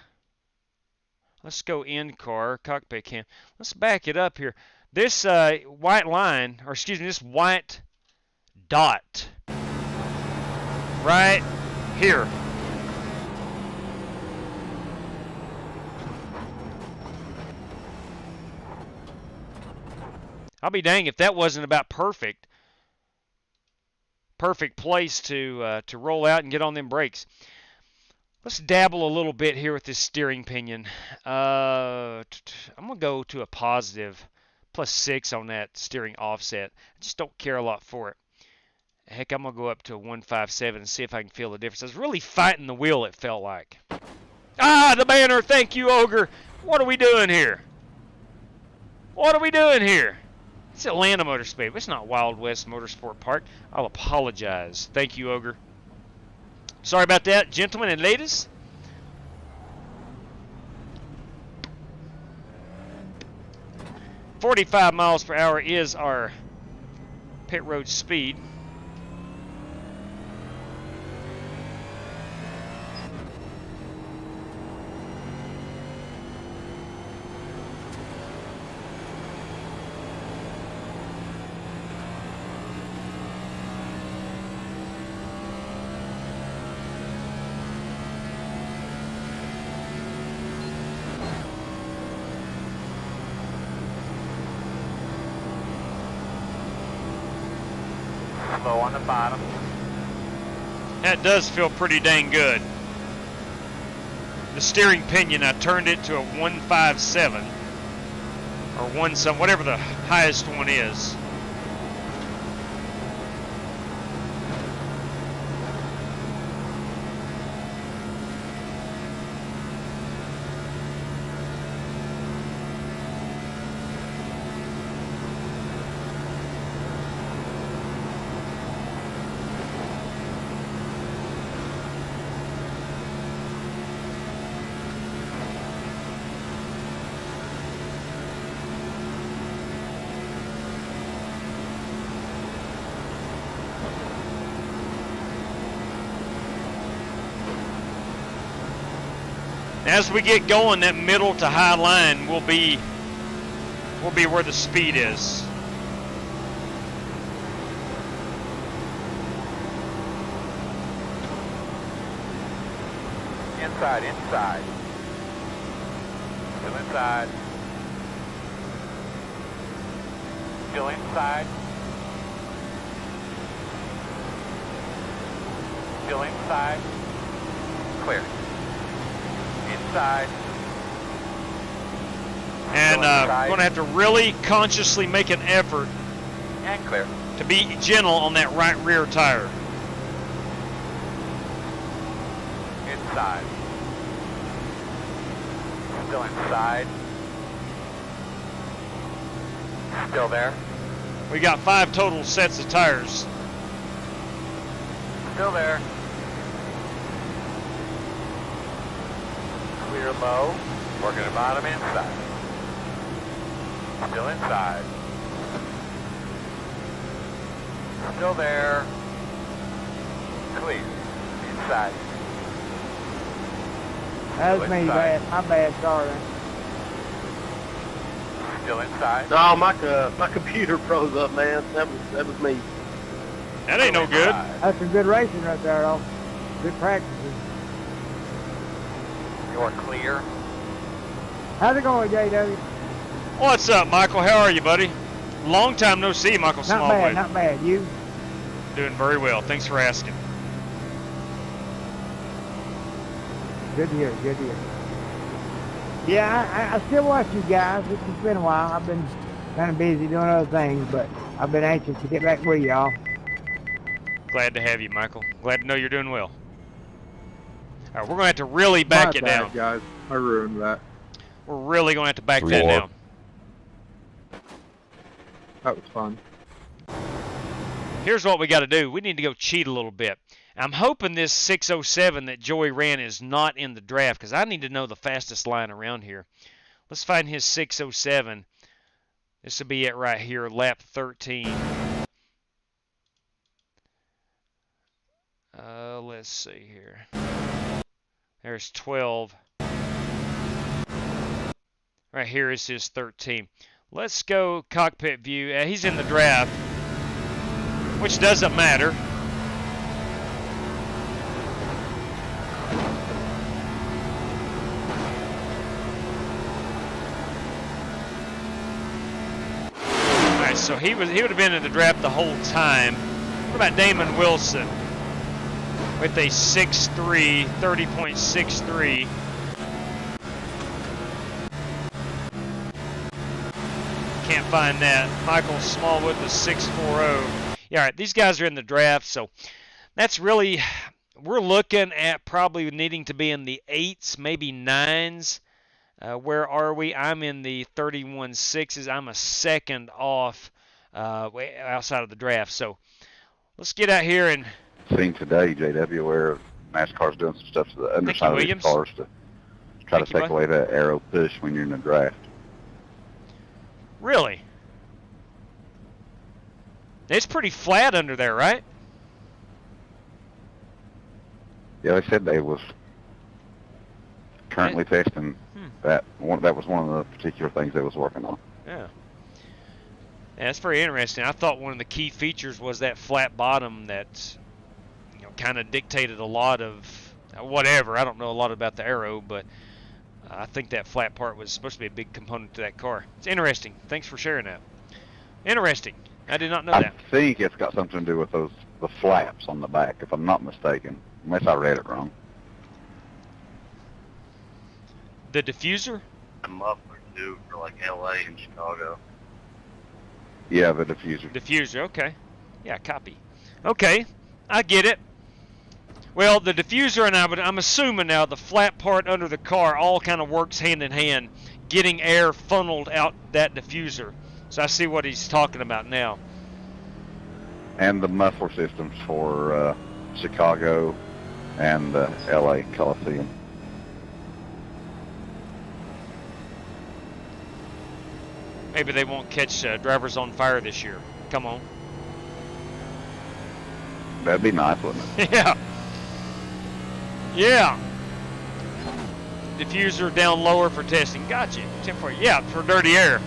Let's go in car, cockpit cam. Let's back it up here. This white line, or excuse me, this white dot right here. I'll be dang if that wasn't about perfect place to roll out and get on them brakes. Let's dabble a little bit here with this steering pinion. I'm going to go to a positive +6 on that steering offset. I just don't care a lot for it. Heck, I'm going to go up to a 157 and see if I can feel the difference. I was really fighting the wheel, it felt like. Ah, the banner. Thank you, Ogre. What are we doing here? What are we doing here? It's Atlanta Motor Speedway. It's not Wild West Motorsport Park. I'll apologize. Thank you, Ogre. Sorry about that, gentlemen and ladies. .45 miles per hour is our pit road speed. Low on the bottom. That does feel pretty dang good. The steering pinion, I turned it to a 157 or whatever the highest one is. As we get going, that middle to high line will be where the speed is. Inside. Still inside. Still inside. Still inside. Clear. Inside. And we're going to have to really consciously make an effort And clear. to be gentle on that right rear tire. Inside. Still inside. Still there. We got 5 total sets of tires. Still there. Clear low. Working the bottom inside. Still inside. Still there. Clear. Inside. That was me, inside. bad. My bad, sorry. Still inside. No, my computer froze up, man. That was me. That ain't no good. That's some good racing right there, though. Good practices. You're clear. How's it going, JW? What's up, Michael? How are you, buddy? Long time no see, Michael Not Smallwood. bad, not bad. You? Doing very well. Thanks for asking. Good to hear, good to hear. Yeah, I still watch you guys. It's been a while. I've been kind of busy doing other things, but I've been anxious to get back with y'all. Glad to have you, Michael. Glad to know you're doing well. All right, we're going to have to really back My it bad, down. guys. I ruined that. We're really going to have to back that down. That was fun. here's what we got to do. We need to go cheat a little bit. I'm hoping this 607 that Joey ran is not in the draft because I need to know the fastest line around here. Let's find his 607. This will be it right here, lap 13. Let's see here. There's 12. Right here is his 13. Let's go cockpit view. He's in the draft, which doesn't matter. All right, so he would have been in the draft the whole time. What about Damon Wilson with a 6'3", 30.63? Can't find that. Michael Smallwood was 6'4". Yeah, all right, these guys are in the draft, so that's really, we're looking at probably needing to be in the 8s, maybe 9s. Where are we? I'm in the 31.6s. I'm a second off way outside of the draft. So let's get out here and... Seen today, JW, where NASCAR's doing some stuff to the underside of these cars to try to take away that arrow push when you're in the draft. Really? It's pretty flat under there, right? Yeah, they said they was currently testing that. That was one of the particular things they was working on. Yeah. Yeah, that's very interesting. I thought one of the key features was that flat bottom that, you know, kind of dictated a lot of whatever. I don't know a lot about the arrow, but I think that flat part was supposed to be a big component to that car. It's interesting. Thanks for sharing that. Interesting. I did not know that. I think it's got something to do with the flaps on the back, if I'm not mistaken, unless I read it wrong. The diffuser? A muffler too for like LA and Chicago. Yeah, the diffuser. Diffuser, okay. Yeah, copy. Okay, I get it. Well, the diffuser and I'm assuming now the flat part under the car all kind of works hand in hand, getting air funneled out that diffuser. So I see what he's talking about now. And the muffler systems for Chicago and LA Coliseum. Maybe they won't catch drivers on fire this year. Come on. That'd be nice, wouldn't it? Yeah. Yeah. Diffuser down lower for testing. Gotcha. Temporary. Yeah, for dirty air.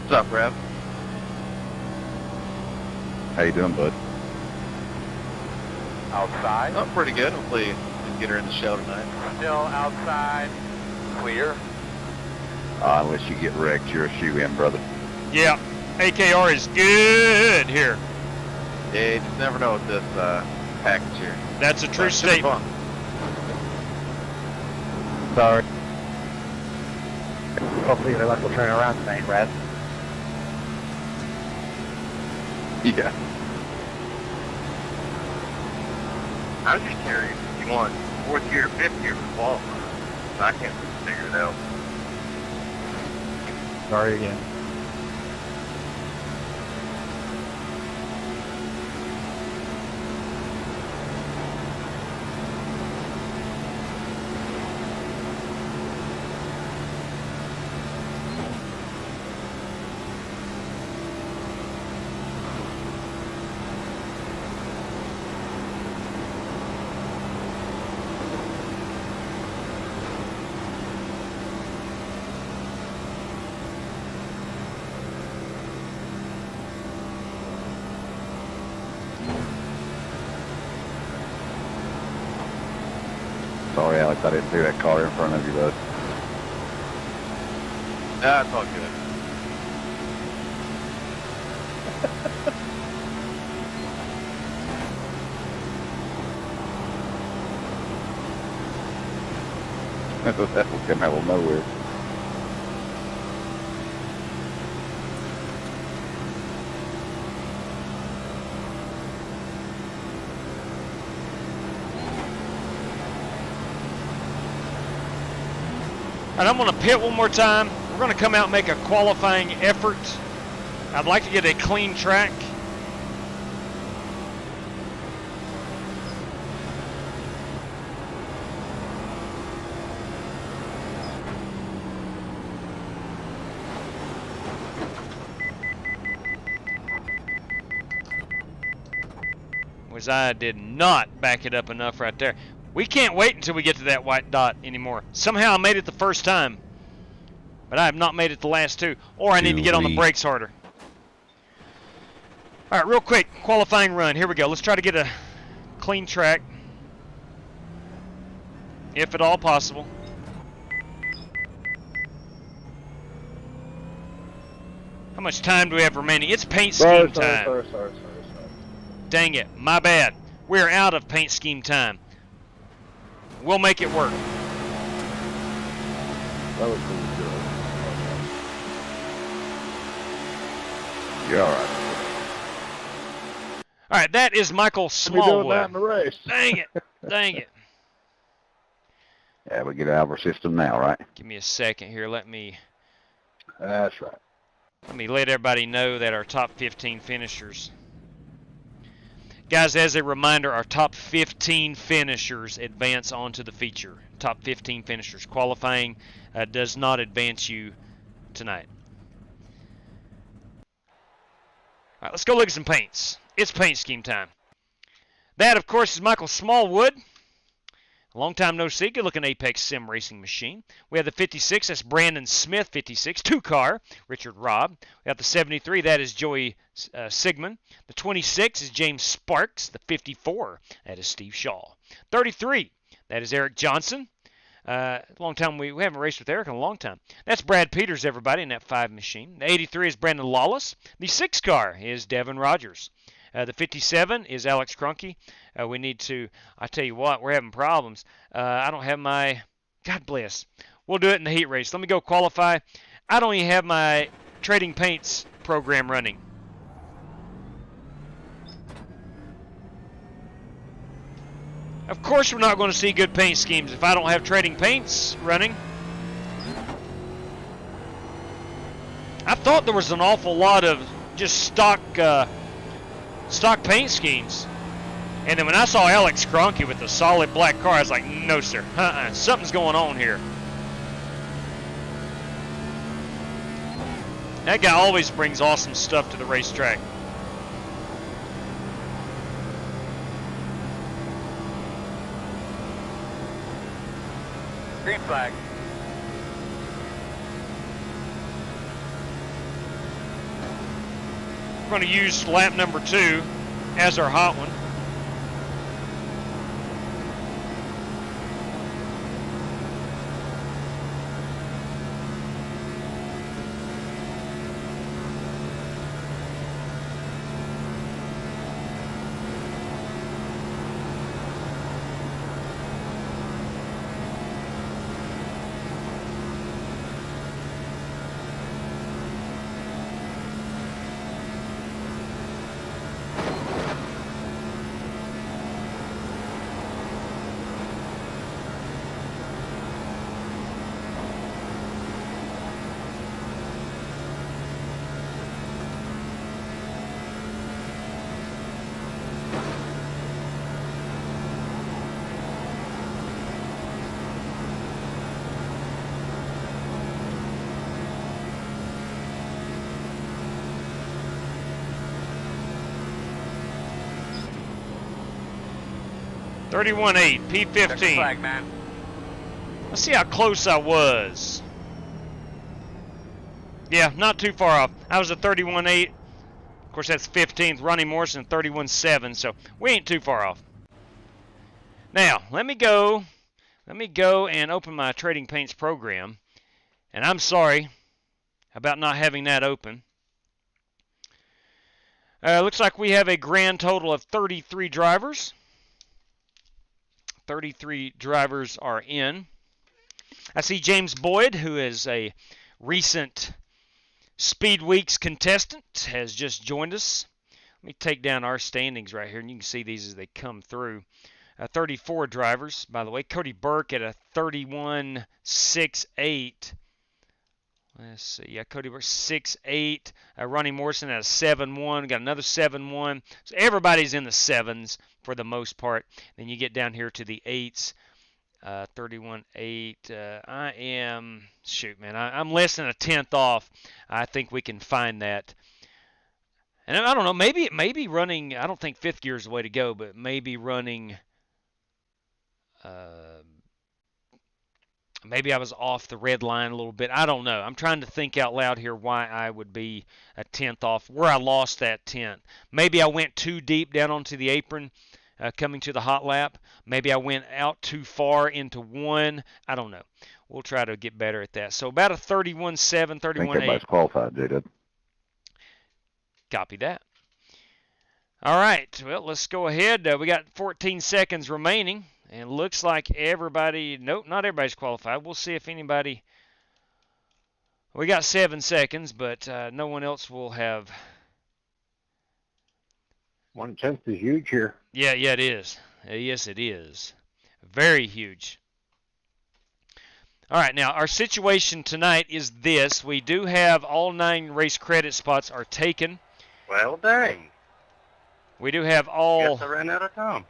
What's up, Rev? How you doing, bud? Outside. Oh, pretty good. Hopefully you can get her in the show tonight. Still outside. Clear. Unless you get wrecked, you're a shoe-in, brother. Yeah. AKR is good here. Yeah, you just never know with this package here. That's a true statement. Sorry. Hopefully your luck will turn around tonight, Brad. Yeah. I was just curious. You want 4th gear or 5th gear for qualifying? I can't figure it out. Sorry again. Sorry, Alex, I didn't see that car in front of you, bud. Nah, it's all good. That came out of nowhere. And I'm going to pit one more time. We're going to come out and make a qualifying effort. I'd like to get a clean track. was I did not back it up enough right there. We can't wait until we get to that white dot anymore. Somehow I made it the first time, but I have not made it the last two, or I need to get on the brakes harder. All right, real quick, qualifying run. Here we go. Let's try to get a clean track, if at all possible. How much time do we have remaining? It's paint scheme time. Sorry. Dang it, my bad. We're out of paint scheme time. We'll make it work. That was pretty good. You're all right. All right, that is Michael We're doing that in Smallwood. the race. Dang it, dang it. Yeah, we get out of our system now, right? Give me a second here. Let me That's right. let everybody know that our top 15 finishers. Guys, as a reminder, our top 15 finishers advance onto the feature. Top 15 finishers. Qualifying does not advance you tonight. All right, let's go look at some paints. It's paint scheme time. That, of course, is Michael Smallwood. A long time no see. Good looking Apex Sim racing machine. We have the 56. That's Brandon Smith, 56. 2-car, Richard Robb. We have the 73. That is Joey Sigmund. The 26 is James Sparks. The 54. That is Steve Shaw. 33. That is Eric Johnson. Long time we haven't raced with Eric in a long time. That's Brad Peters, everybody, in that 5 machine. The 83 is Brandon Lawless. The 6-car is Devin Rogers. The 57 is Alex Cronky. We need to, I tell you what, we're having problems. I don't have my, God bless. We'll do it in the heat race. Let me go qualify. I don't even have my Trading Paints program running. Of course we're not going to see good paint schemes if I don't have Trading Paints running. I thought there was an awful lot of just stock paint schemes. And then when I saw Alex Cronky with the solid black car, I was like, no, sir. Something's going on here. That guy always brings awesome stuff to the racetrack. Green flag. We're going to use lap number 2 as our hot one. .31.8, P15. Flag, man. Let's see how close I was. Yeah, not too far off. I was at 31.8. Of course, that's 15th. Ronnie Morrison, 31.7. So we ain't too far off. Now, let me go and open my Trading Paints program. And I'm sorry about not having that open. Looks like we have a grand total of 33 drivers. 33 drivers are in. I see James Boyd, who is a recent Speed Weeks contestant, has just joined us. Let me take down our standings right here, and you can see these as they come through. 34 drivers, by the way. Cody Burke at a 31.68. Let's see. Yeah, Cody Burke 6.8. Ronnie Morrison at a 7.1. Got another 7.1. So everybody's in the 7s for the most part. Then you get down here to the 8s. 31.8. I am, shoot, man, I'm less than a tenth off. I think we can find that. And I don't know, maybe running, I don't think fifth gear is the way to go, but maybe running, maybe I was off the red line a little bit. I don't know. I'm trying to think out loud here why I would be a tenth off, where I lost that tenth. Maybe I went too deep down onto the apron coming to the hot lap. Maybe I went out too far into one. I don't know. We'll try to get better at that. So about a 31.7, 31.8. I think everybody's qualified, J-Dub. Copy that. All right. Well, let's go ahead. We got 14 seconds remaining. And looks like everybody, nope, not everybody's qualified. We'll see if anybody, we got 7 seconds, but no one else will have. 1 tenth is huge here. Yeah, it is. Yes, it is. Very huge. All right, now our situation tonight is this. We do have all 9 race credit spots are taken. Well, dang. We do have all. Guess I ran out of time.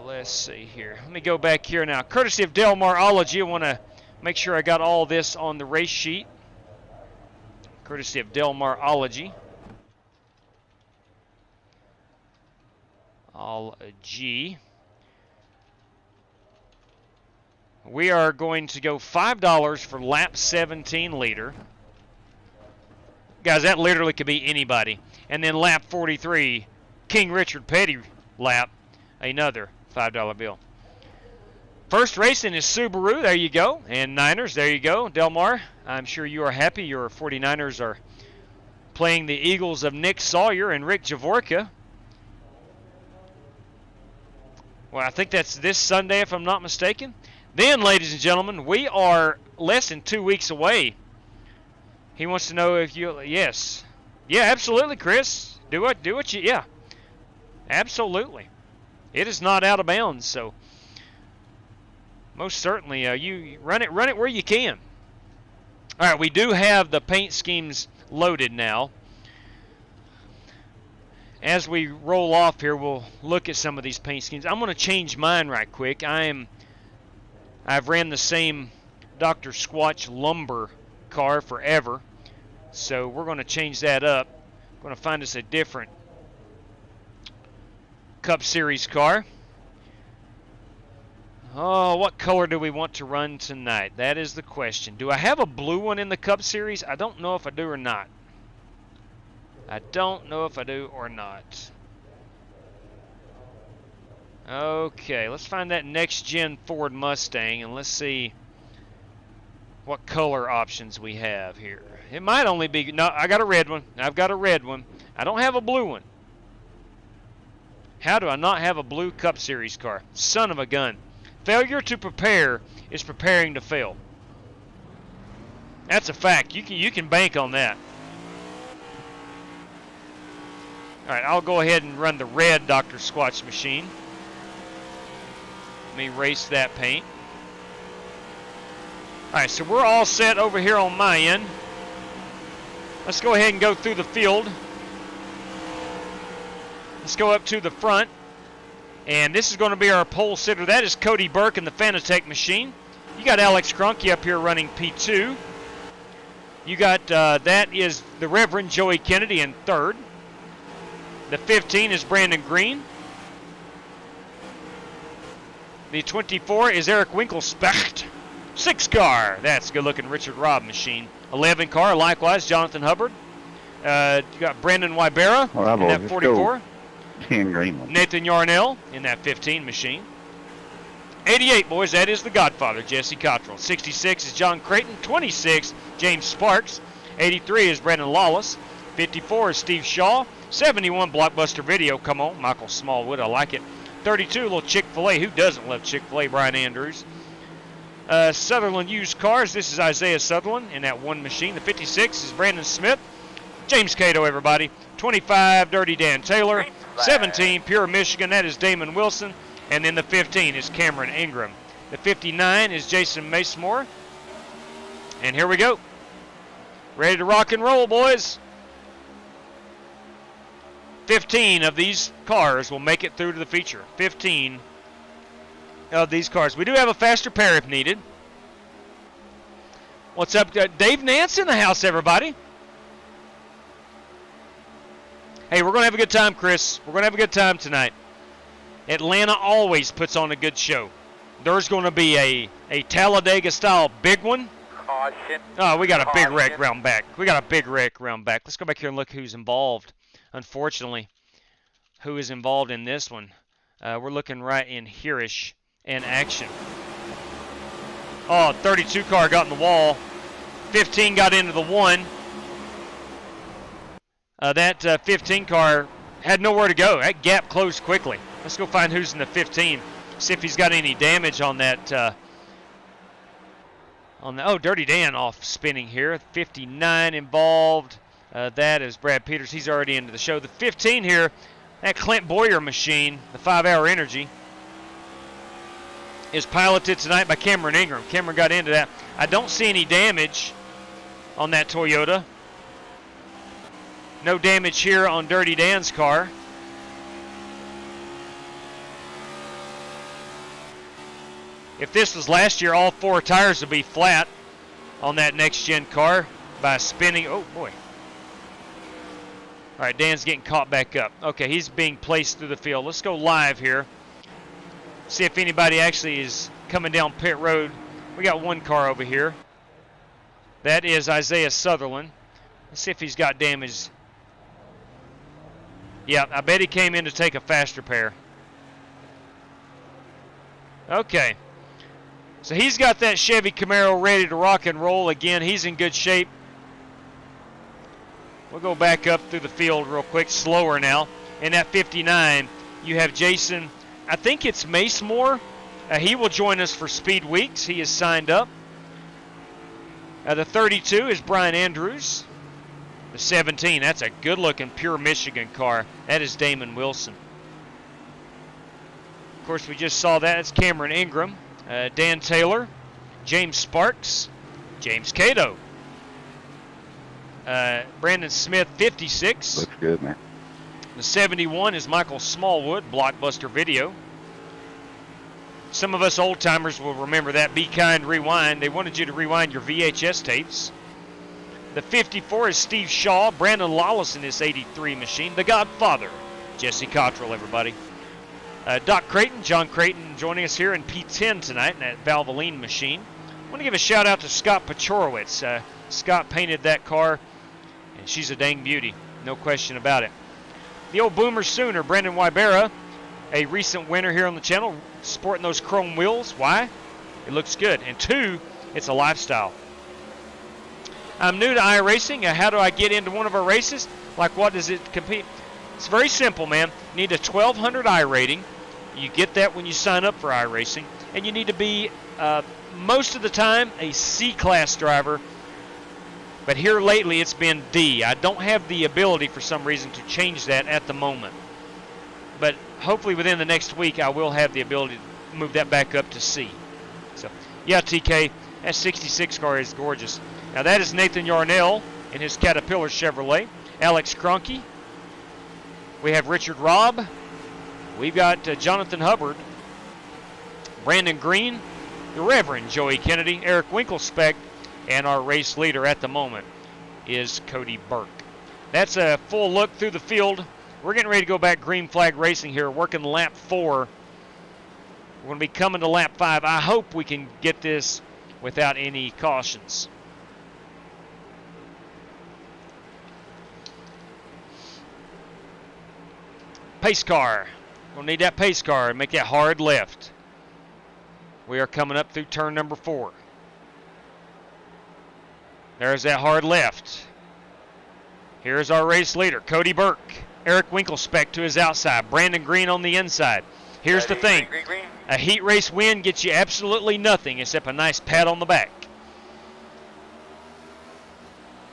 Let's see here. Let me go back here now. Courtesy of Delmarology, I want to make sure I got all this on the race sheet. Courtesy of Delmarology. All G. We are going to go $5 for lap 17 leader. Guys, that literally could be anybody. And then lap 43, King Richard Petty lap, another $5 bill. First racing is Subaru, there you go. And Niners, there you go. Delmar, I'm sure you are happy your 49ers are playing the Eagles of Nick Sawyer and Rick Javorka. Well, I think that's this Sunday if I'm not mistaken. Then, ladies and gentlemen, we are less than 2 weeks away. He wants to know if you, yes. Yeah, absolutely, Chris. Do what you, yeah. Absolutely. It is not out of bounds, so most certainly you run it where you can. All right, we do have the paint schemes loaded now. As we roll off here, we'll look at some of these paint schemes. I'm going to change mine right quick. I've ran the same Dr. Squatch lumber car forever, so we're going to change that up. We're going to find us a different Cup Series car. Oh, what color do we want to run tonight? That is the question. Do I have a blue one in the Cup Series? I don't know if I do or not. I don't know if I do or not. Okay, let's find that next-gen Ford Mustang, and let's see what color options we have here. It might only be... No, I got a red one. I've got a red one. I don't have a blue one. How do I not have a blue Cup Series car? Son of a gun. Failure to prepare is preparing to fail. That's a fact. You can bank on that. All right, I'll go ahead and run the red Dr. Squatch machine. Let me erase that paint. All right, so we're all set over here on my end. Let's go ahead and go through the field. Let's go up to the front. And this is going to be our pole sitter. That is Cody Burke in the Fanatec machine. You got Alex Cronky up here running P2. You got, that is the Reverend Joey Kennedy in third. The 15 is Brandon Green. The 24 is Eric Winkelspecht. 6 car, that's good-looking Richard Robb machine. 11 car, likewise, Jonathan Hubbard. You got Brandon Wybera in that 44. 10 green one. Nathan Yarnell in that 15 machine. 88, boys, that is the Godfather, Jesse Cottrell. 66 is John Creighton. 26, James Sparks. 83 is Brandon Lawless. 54 is Steve Shaw. 71, Blockbuster Video. Come on, Michael Smallwood, I like it. 32, little Chick-fil-A. Who doesn't love Chick-fil-A? Brian Andrews. Sutherland Used Cars. This is Isaiah Sutherland in that one machine. The 56 is Brandon Smith. James Cato, everybody. 25, Dirty Dan Taylor. 17, Pure Michigan. That is Damon Wilson. And then the 15 is Cameron Ingram. The 59 is Jason Macemore. And here we go. Ready to rock and roll, boys. 15 of these cars will make it through to the feature. 15 of these cars. We do have a faster pair if needed. What's up? Dave Nance in the house, everybody. Hey, we're going to have a good time, Chris. We're going to have a good time tonight. Atlanta always puts on a good show. There's going to be a Talladega-style big one. Caution. Oh, we got a big wreck round back. Let's go back here and look who's involved. Unfortunately, who is involved in this one? We're looking right in here-ish in action. Oh, 32 car got in the wall. 15 got into the 1. That 15 car had nowhere to go. That gap closed quickly. Let's go find who's in the 15. See if he's got any damage on that. Dirty Dan off spinning here. 59 involved. That is Brad Peters. He's already into the show. The 15 here, that Clint Boyer machine, the 5-hour energy, is piloted tonight by Cameron Ingram. Cameron got into that. I don't see any damage on that Toyota. No damage here on Dirty Dan's car. If this was last year, all 4 tires would be flat on that next-gen car by spinning. Oh, boy. All right, Dan's getting caught back up. Okay, he's being placed through the field. Let's go live here. See if anybody actually is coming down pit road. We got one car over here. That is Isaiah Sutherland. Let's see if he's got damage. Yeah, I bet he came in to take a fast repair. Okay. So he's got that Chevy Camaro ready to rock and roll again. He's in good shape. We'll go back up through the field real quick, slower now. In that 59, you have Jason, I think it's Mace Moore. He will join us for Speed Weeks. He is signed up. The 32 is Brian Andrews. The 17, that's a good-looking pure Michigan car. That is Damon Wilson. Of course, we just saw that. It's Cameron Ingram, Dan Taylor, James Sparks, James Cato, Brandon Smith, 56. Looks good, man. The 71 is Michael Smallwood, Blockbuster Video. Some of us old-timers will remember that Be Kind Rewind. They wanted you to rewind your VHS tapes. The 54 is Steve Shaw, Brandon Lawless in this 83 machine. The Godfather, Jesse Cottrell, everybody. Doc Creighton, John Creighton joining us here in P10 tonight in that Valvoline machine. I want to give a shout out to Scott Pachorowitz. Scott painted that car, and she's a dang beauty, no question about it. The old Boomer Sooner, Brendan Wybera, a recent winner here on the channel, sporting those chrome wheels. Why? It looks good. And 2, it's a lifestyle. I'm new to iRacing. How do I get into one of our races? Like, what does it compete? It's very simple, man. You need a 1200 I rating. You get that when you sign up for iRacing. And you need to be, most of the time, a C-class driver. But here lately, it's been D. I don't have the ability, for some reason, to change that at the moment. But hopefully within the next week, I will have the ability to move that back up to C. So, yeah, TK, that 66 car is gorgeous. Now that is Nathan Yarnell in his Caterpillar Chevrolet. Alex Cronky. We have Richard Robb. We've got Jonathan Hubbard. Brandon Green. The Reverend Joey Kennedy. Eric Winkelspect. And our race leader at the moment is Cody Burke. That's a full look through the field. We're getting ready to go back green flag racing here, working lap 4. We're going to be coming to lap 5. I hope we can get this without any cautions. Pace car. We'll need that pace car and make that hard left. We are coming up through turn number 4. There's that hard left. Here's our race leader, Cody Burke. Eric Winkelspect to his outside. Brandon Green on the inside. Here's the thing. Green. A heat race win gets you absolutely nothing except a nice pat on the back.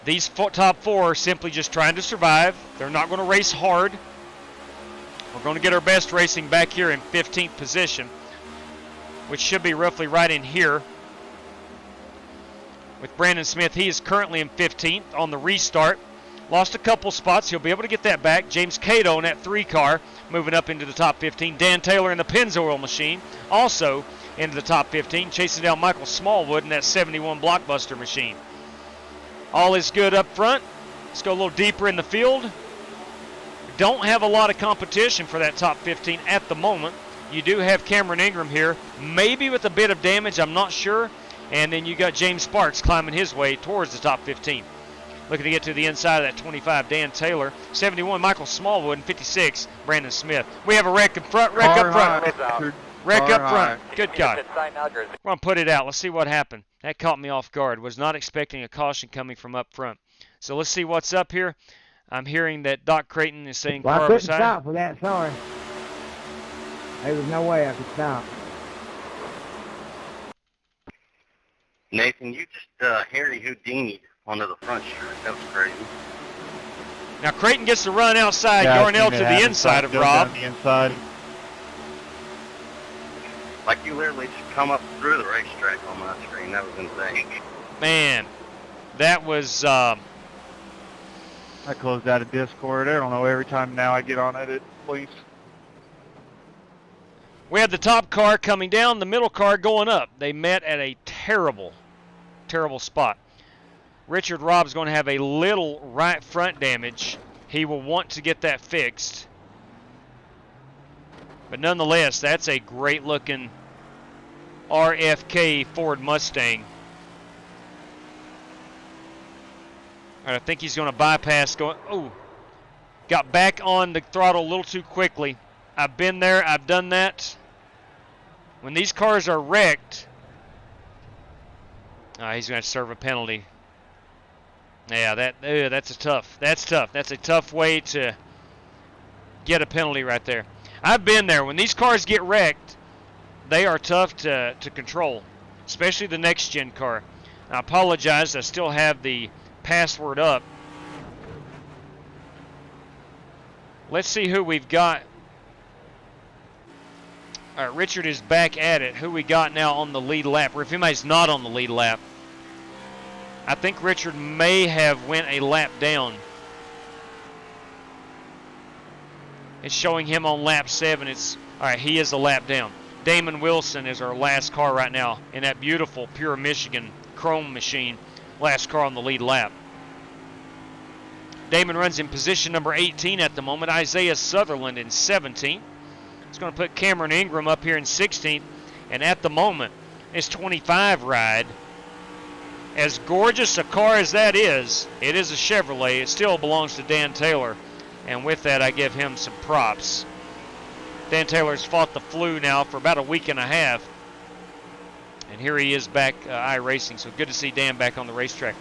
These top 4 are simply just trying to survive. They're not going to race hard. We're going to get our best racing back here in 15th position, which should be roughly right in here. With Brandon Smith, he is currently in 15th on the restart. Lost a couple spots. He'll be able to get that back. James Cato in that 3 car moving up into the top 15. Dan Taylor in the Pennzoil machine also into the top 15, chasing down Michael Smallwood in that 71 Blockbuster machine. All is good up front. Let's go a little deeper in the field. don't have a lot of competition for that top 15 at the moment. You do have Cameron Ingram here, maybe with a bit of damage, I'm not sure. And then you got James Sparks climbing his way towards the top 15. Looking to get to the inside of that 25, Dan Taylor. 71, Michael Smallwood. And 56, Brandon Smith. We have a wreck up front. Wreck up front. Wreck up front. Good God. We're going to put it out. Let's see what happened. That caught me off guard. Was not expecting a caution coming from up front. So let's see what's up here. I'm hearing that Doc Creighton is saying well, car I couldn't beside. stop for that, sorry. There was no way I could stop. Nathan, you just Harry Houdini'd onto the front shirt. That was crazy. Now Creighton gets to run outside, Yarnell to the inside of Rob. The inside. Like you literally just come up through the racetrack on my screen. That was insane. Man, that was... I closed out of Discord. I don't know, every time now I get on it leaves. We had the top car coming down, the middle car going up. They met at a terrible, terrible spot. Richard Robb's going to have a little right front damage. He will want to get that fixed. But nonetheless, that's a great looking RFK Ford Mustang. All right, I think he's going to bypass going. Oh, got back on the throttle a little too quickly. I've been there, I've done that. When these cars are wrecked, he's going to serve a penalty. Yeah, that's tough. That's a tough way to get a penalty right there. I've been there. When these cars get wrecked, they are tough to control, especially the next gen car. I apologize. I still have the password up. Let's see who we've got. All right, Richard is back at it. Who we got now on the lead lap? Or if anybody's not on the lead lap, I think Richard may have went a lap down. It's showing him on lap 7. All right, he is a lap down. Damon Wilson is our last car right now in that beautiful Pure Michigan chrome machine. Last car on the lead lap. Damon runs in position number 18 at the moment. Isaiah Sutherland in 17th. It's going to put Cameron Ingram up here in 16th. And at the moment, it's 25 ride. As gorgeous a car as that is, it is a Chevrolet. It still belongs to Dan Taylor. And with that, I give him some props. Dan Taylor's fought the flu now for about a week and a half. And here he is back iRacing. So good to see Dan back on the racetrack.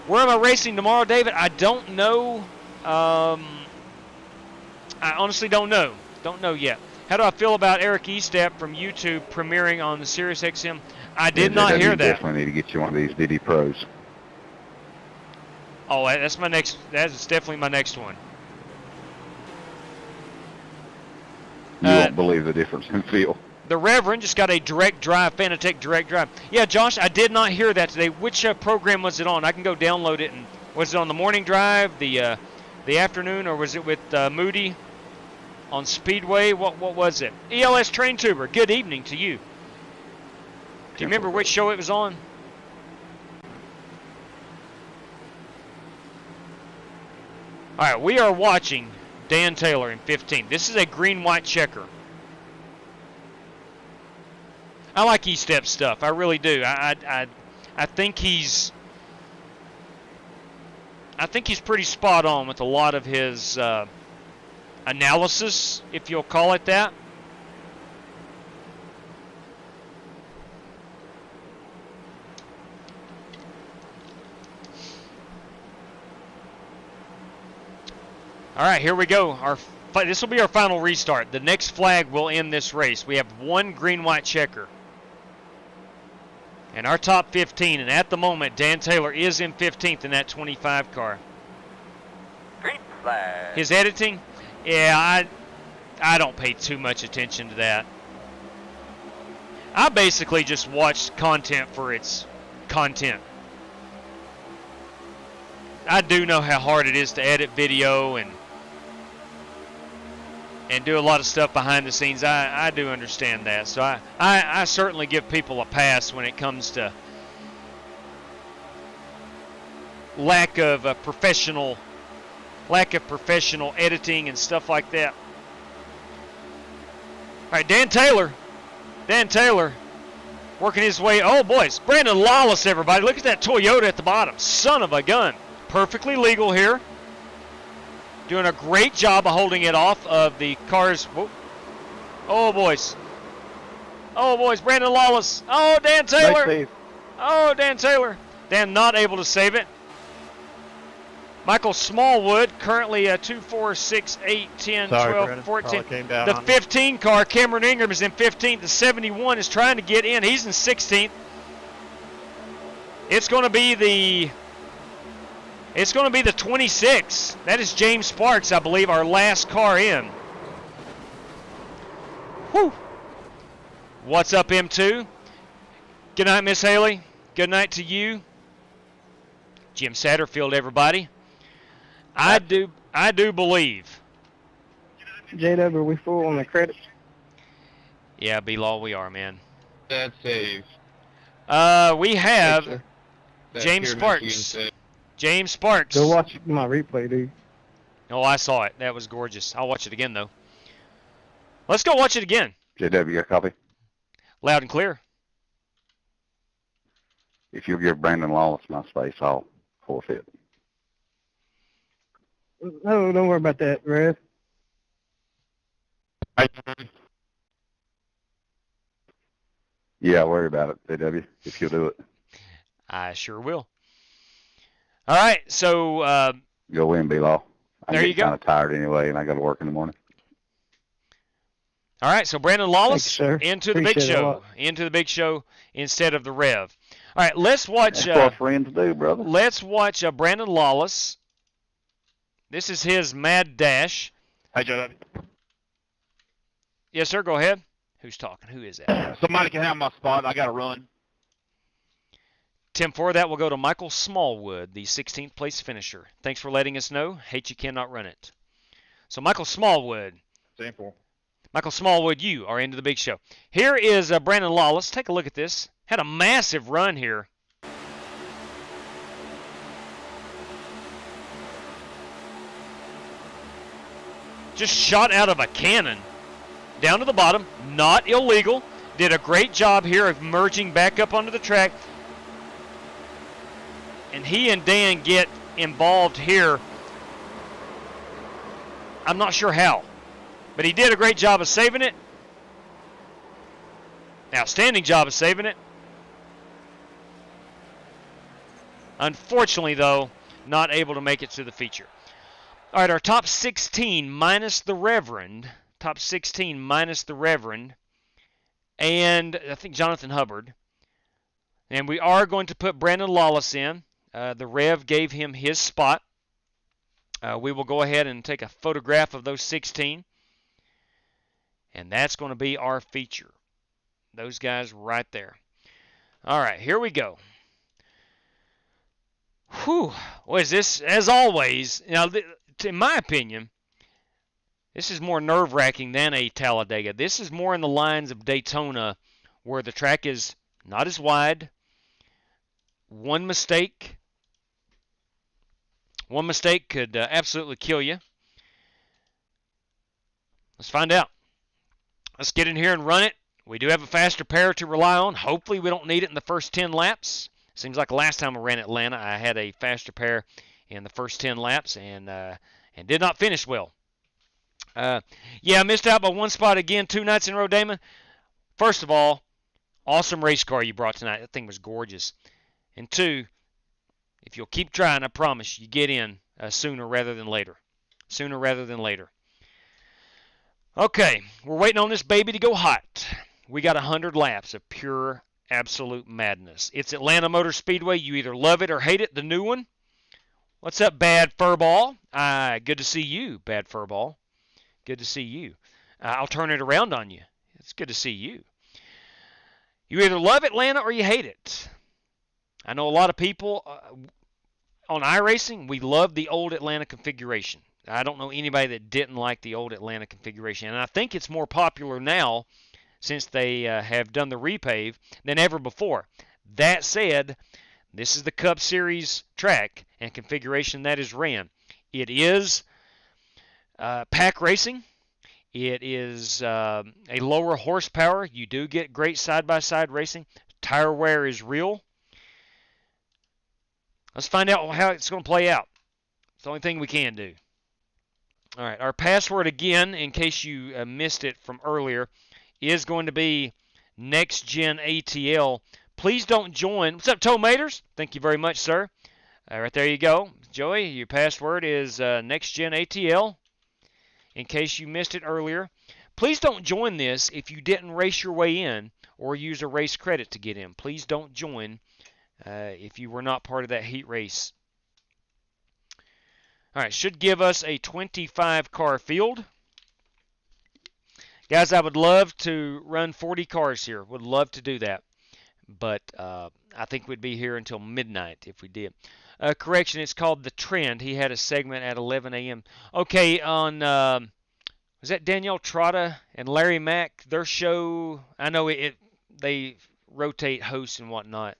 Where am I racing tomorrow, David? I don't know. I honestly don't know. Don't know yet. How do I feel about Eric Estep from YouTube premiering on the Sirius XM? I did not hear that. Definitely need to get you one of these DD Pros. Oh, that's my next. That's definitely my next one. You won't believe the difference in feel. The Reverend just got a direct drive, Fanatec direct drive. Yeah, Josh, I did not hear that today. Which program was it on? I can go download it. And was it on the morning drive, the afternoon, or was it with Moody on Speedway? What was it? ELS Train Tuber. Good evening to you. Do you remember which show it was on? All right, we are watching Dan Taylor in 15. This is a green-white checker. I like E-Step stuff. I really do. I think he's pretty spot on with a lot of his analysis, if you'll call it that. All right, here we go. This will be our final restart. The next flag will end this race. We have one green-white checker. And our top 15, and at the moment, Dan Taylor is in 15th in that 25 car. Green flag. His editing? Yeah, I don't pay too much attention to that. I basically just watch content for its content. I do know how hard it is to edit video and do a lot of stuff behind the scenes. I do understand that. So I certainly give people a pass when it comes to lack of professional lack of professional editing and stuff like that. All right, Dan Taylor working his way. Oh, boys, Brandon Lawless, everybody. Look at that Toyota at the bottom. Son of a gun. Perfectly legal here. Doing a great job of holding it off of the cars. Whoa. Oh, boys. Oh, boys, Brandon Lawless. Oh, Dan Taylor. Nice. Oh, Dan Taylor. Dan not able to save it. Michael Smallwood, currently 2, 4, 6, 8, 10, Sorry, 12, Brandon. 14. Came down The on 15 car, Cameron Ingram, is in 15th. The 71 is trying to get in. He's in 16th. It's going to be the 26. That is James Sparks, I believe, our last car in. Whew. What's up, M2? Good night, Miss Haley. Good night to you. Jim Satterfield, everybody. I do believe. JW, are we full on the credits? Yeah, B-Law, we are, man. That save. We have James Sparks. James Sparks. Go watch my replay, dude. Oh, I saw it. That was gorgeous. I'll watch it again, though. Let's go watch it again. JW, got a copy? Loud and clear. If you'll give Brandon Lawless my space, I'll forfeit. No, don't worry about that, Rev. Yeah, worry about it, JW, if you'll do it. I sure will. All right, so Go in, B-Law. There you go. I'm kind of tired anyway, and I got to work in the morning. All right, so Brandon Lawless into the big Appreciate it a show. lot. Into the big show instead of the Rev. All right, let's watch. That's what friends do, brother. Let's watch Brandon Lawless. This is his mad dash. Hey, JW. Yes, sir. Go ahead. Who's talking? Who is that? Somebody can have my spot. I got to run. 10-4, that will go to Michael Smallwood, the 16th place finisher. Thanks for letting us know. Hate you cannot run it. So Michael Smallwood. 10-4. Michael Smallwood, you are into the big show. Here is Brandon Lawless. Take a look at this. Had a massive run here. Just shot out of a cannon. Down to the bottom. Not illegal. Did a great job here of merging back up onto the track. And he and Dan get involved here. I'm not sure how. But he did a great job of saving it. Outstanding job of saving it. Unfortunately, though, not able to make it to the feature. All right, our top 16 minus the Reverend. Top 16 minus the Reverend. And I think Jonathan Hubbard. And we are going to put Brandon Lawless in. The Rev gave him his spot. We will go ahead and take a photograph of those 16. And that's going to be our feature. Those guys right there. All right, here we go. Whew. What is this? As always, now, in my opinion, this is more nerve-wracking than a Talladega. This is more in the lines of Daytona, where the track is not as wide. One mistake could absolutely kill you. Let's find out. Let's get in here and run it. We do have a faster pair to rely on. Hopefully we don't need it in the first 10 laps. Seems like last time I ran Atlanta, I had a faster pair in the first 10 laps and did not finish well. Yeah, I missed out by one spot again 2 nights in a row, Damon. First of all, awesome race car you brought tonight. That thing was gorgeous. And 2, if you'll keep trying, I promise you get in sooner rather than later. Sooner rather than later. Okay, we're waiting on this baby to go hot. We got 100 laps of pure, absolute madness. It's Atlanta Motor Speedway. You either love it or hate it, the new one. What's up, Bad Furball? Good to see you, Bad Furball. Good to see you. I'll turn it around on you. It's good to see you. You either love Atlanta or you hate it. I know a lot of people on iRacing, we love the old Atlanta configuration. I don't know anybody that didn't like the old Atlanta configuration. And I think it's more popular now since they have done the repave than ever before. That said, this is the Cup Series track and configuration that is ran. It is pack racing. It is a lower horsepower. You do get great side-by-side racing. Tire wear is real. Let's find out how it's going to play out. It's the only thing we can do. All right, our password again, in case you missed it from earlier, is going to be Next Gen ATL. Please don't join. What's up, Tomaters? Thank you very much, sir. Right there you go. Joey, your password is Next Gen ATL, in case you missed it earlier. Please don't join this if you didn't race your way in or use a race credit to get in. Please don't join if you were not part of that heat race. All right, should give us a 25-car field. Guys, I would love to run 40 cars here. Would love to do that. But I think we'd be here until midnight if we did. Correction, it's called The Trend. He had a segment at 11 a.m. Okay, on, was that Danielle Trotta and Larry Mack? Their show, I know they rotate hosts and whatnot.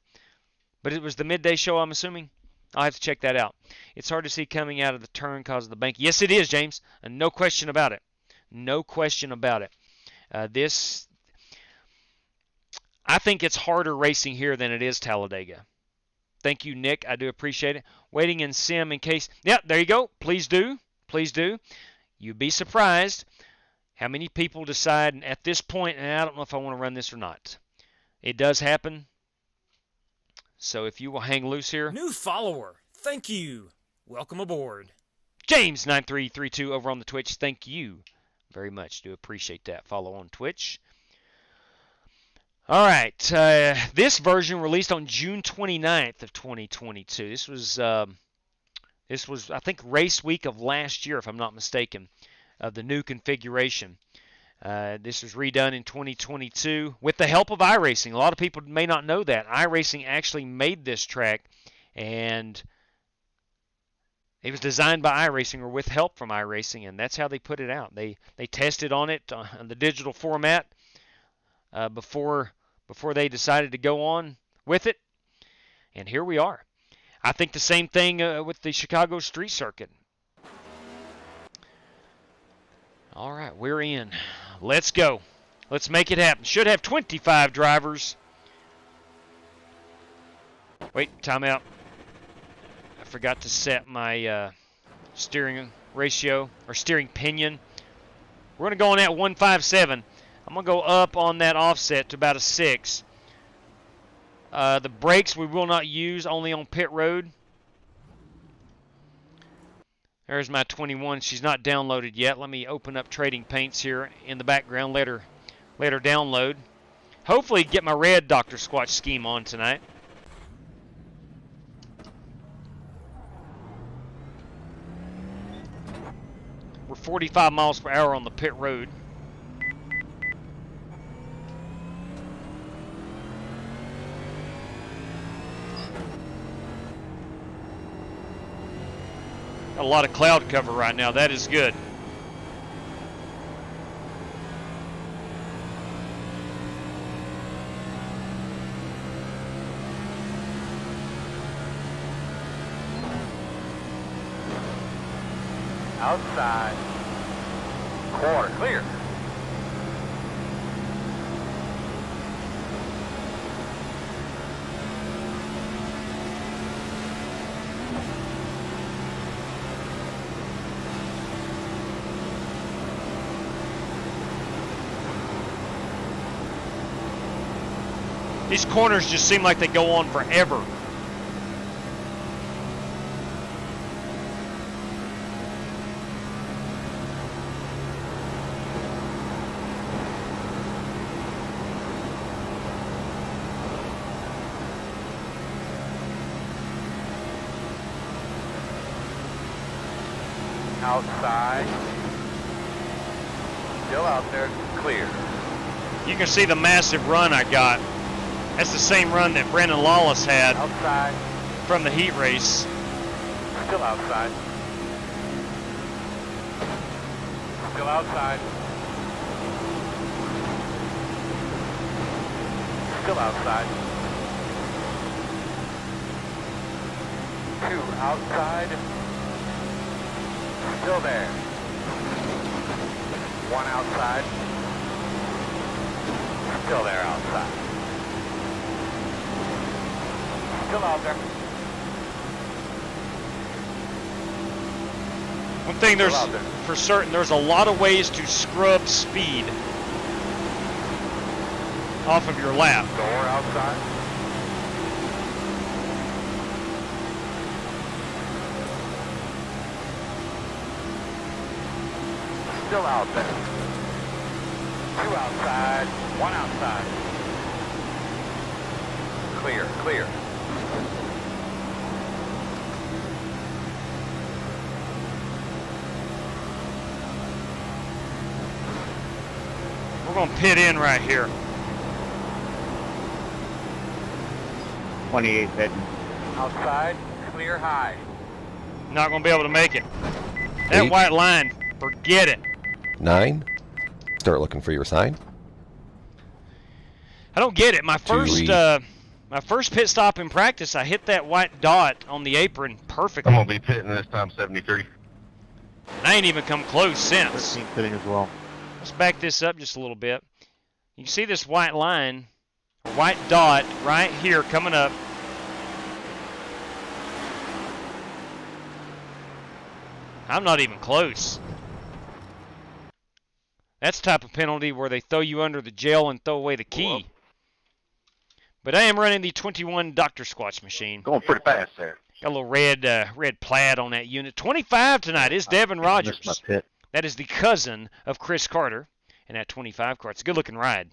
But it was the midday show, I'm assuming? I'll have to check that out. It's hard to see coming out of the turn because of the bank. Yes, it is, James. And no question about it. No question about it. I think it's harder racing here than it is Talladega. Thank you, Nick. I do appreciate it. Waiting in sim in case. Yeah, there you go. Please do. Please do. You'd be surprised how many people decide at this point, I don't know if I want to run this or not. It does happen. So if you will hang loose here. New follower. Thank you. Welcome aboard. James9332 over on the Twitch. Thank you very much. Do appreciate that. Follow on Twitch. All right. This version released on June 29th of 2022. This was I think race week of last year, if I'm not mistaken, of the new configuration. This was redone in 2022 with the help of iRacing. A lot of people may not know that. iRacing actually made this track, and it was designed by iRacing or with help from iRacing, and that's how they put it out. They tested on it on the digital format before they decided to go on with it, and here we are. I think the same thing with the Chicago Street Circuit. All right, we're in. Let's go. Let's make it happen. Should have 25 drivers. Wait, timeout. I forgot to set my steering ratio or steering pinion. We're going to go on at 157. I'm going to go up on that offset to about a 6. The brakes we will not use, only on pit road. There's my 21. She's not downloaded yet. Let me open up Trading Paints here in the background. Let her download. Hopefully get my red Dr. Squatch scheme on tonight. We're 45 miles per hour on the pit road. Got a lot of cloud cover right now. That is good. Outside. Quarter clear. These corners just seem like they go on forever. Outside. Still out there, clear. You can see the massive run I got. That's the same run that Brandon Lawless had outside from the heat race. Still outside. Still outside. Still outside. 2 outside. Still there. One outside. Still there outside. Still out there. One thing there's for certain, there's a lot of ways to scrub speed off of your lap. Door outside. Still out there. Two outside, one outside. Clear, clear. We're going to pit in right here. 28 heading. Outside, clear high. Not going to be able to make it. That 8. white line, forget it. 9. Start looking for your sign. I don't get it. My first pit stop in practice, I hit that white dot on the apron perfectly. I'm going to be pitting this time 73. I ain't even come close since. 13 pitting as well. Let's back this up just a little bit. You can see this white line, or white dot right here coming up. I'm not even close. That's the type of penalty where they throw you under the jail and throw away the key. But I am running the 21 Dr. Squatch machine. Going pretty fast there. Got a little red plaid on that unit. 25 tonight is Devin Rogers. Missed my pit. That is the cousin of Chris Carter in that 25 car. It's a good-looking ride.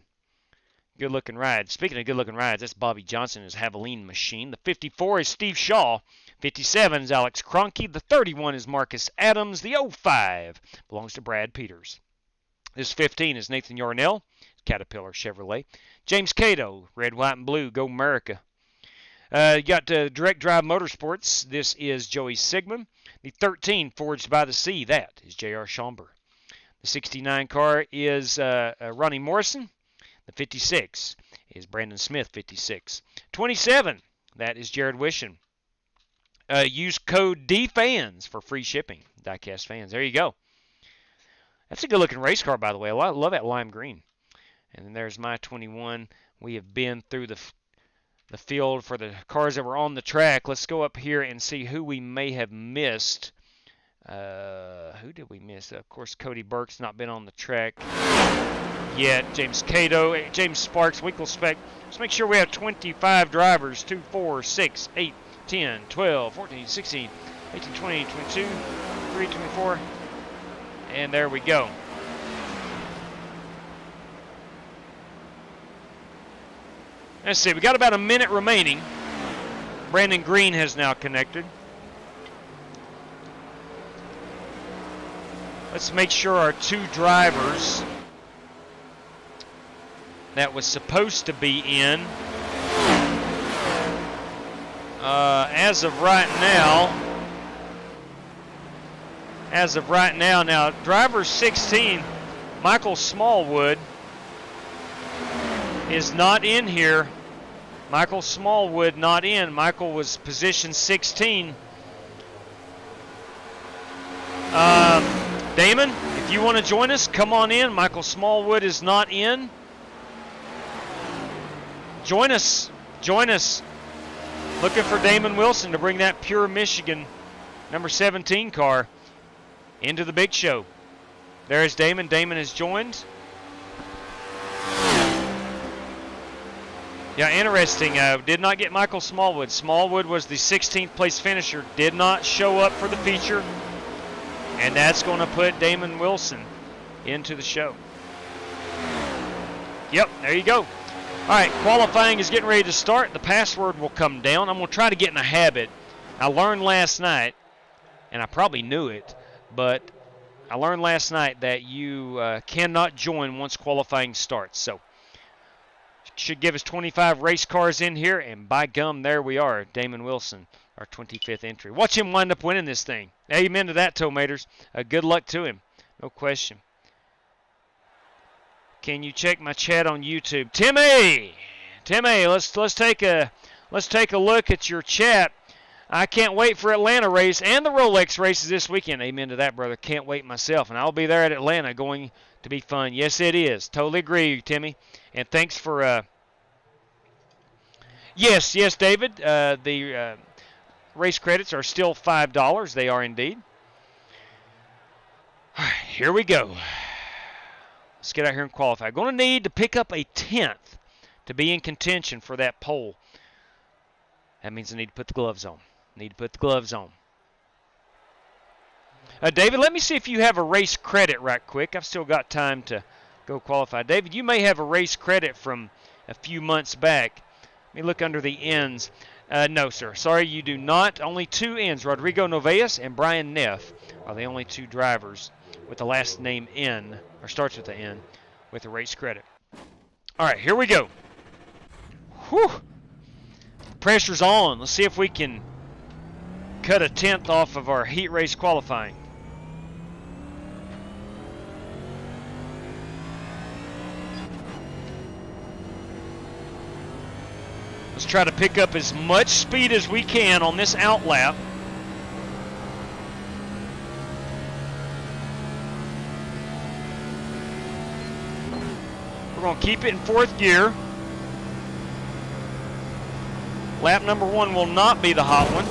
Good-looking ride. Speaking of good-looking rides, that's Bobby Johnson, his Haviline machine. The 54 is Steve Shaw. 57 is Alex Kroenke. The 31 is Marcus Adams. The 05 belongs to Brad Peters. This 15 is Nathan Yarnell, Caterpillar Chevrolet. James Cato, red, white, and blue, go America. You got Direct Drive Motorsports. This is Joey Sigmund. The 13, Forged by the Sea, that is J.R. Schomburg. The 69 car is Ronnie Morrison. The 56 is Brandon Smith, 56. 27, that is Jared Wishon. Use code DFANS for free shipping. Diecast fans. There you go. That's a good-looking race car, by the way. I love that lime green. And then there's my 21. We have been through the field for the cars that were on the track. Let's go up here and see who we may have missed. Who did we miss? Of course, Cody Burke's not been on the track yet. James Cato, James Sparks, Winklespec. Let's make sure we have 25 drivers. 2, 4, 6, 8, 10, 12, 14, 16, 18, 20, 22, 23, 24. And there we go. Let's see, we got about a minute remaining. Brandon Green has now connected. Let's make sure our two drivers that was supposed to be in, as of right now, driver 16, Michael Smallwood, is not in here. Michael Smallwood not in. Michael was position 16. Damon, if you want to join us, come on in. Michael Smallwood is not in. Join us. Join us. Looking for Damon Wilson to bring that pure Michigan number 17 car into the big show. There's Damon. Damon has joined. Yeah, interesting. Did not get Michael Smallwood. Smallwood was the 16th place finisher. Did not show up for the feature. And that's going to put Damon Wilson into the show. Yep, there you go. All right, qualifying is getting ready to start. The password will come down. I'm going to try to get in a habit. I learned last night, and I probably knew it, but I learned last night that you cannot join once qualifying starts. So should give us 25 race cars in here, and by gum, there we are, Damon Wilson, our 25th entry. Watch him wind up winning this thing. Amen to that, Tomaters. Good luck to him, no question. Can you check my chat on YouTube, Timmy? Let's take a look at your chat. I can't wait for Atlanta race and the Rolex races this weekend. Amen to that, brother. Can't wait myself. And I'll be there at Atlanta, going to be fun. Yes, it is. Totally agree, Timmy. And thanks for... Yes, David. The race credits are still $5. They are indeed. All right, here we go. Let's get out here and qualify. Going to need to pick up a 10th to be in contention for that pole. That means I need to put the gloves on. David, let me see if you have a race credit right quick. I've still got time to go qualify. David, you may have a race credit from a few months back. Let me look under the ends. No, sir. Sorry, you do not. Only 2 ends. Rodrigo Noveas and Brian Neff are the only 2 drivers with the last name N, or starts with the N, with a race credit. All right, here we go. Whew. Pressure's on. Let's see if we can cut a 10th off of our heat race qualifying. Let's try to pick up as much speed as we can on this out lap. We're going to keep it in 4th gear. Lap number 1 will not be the hot one.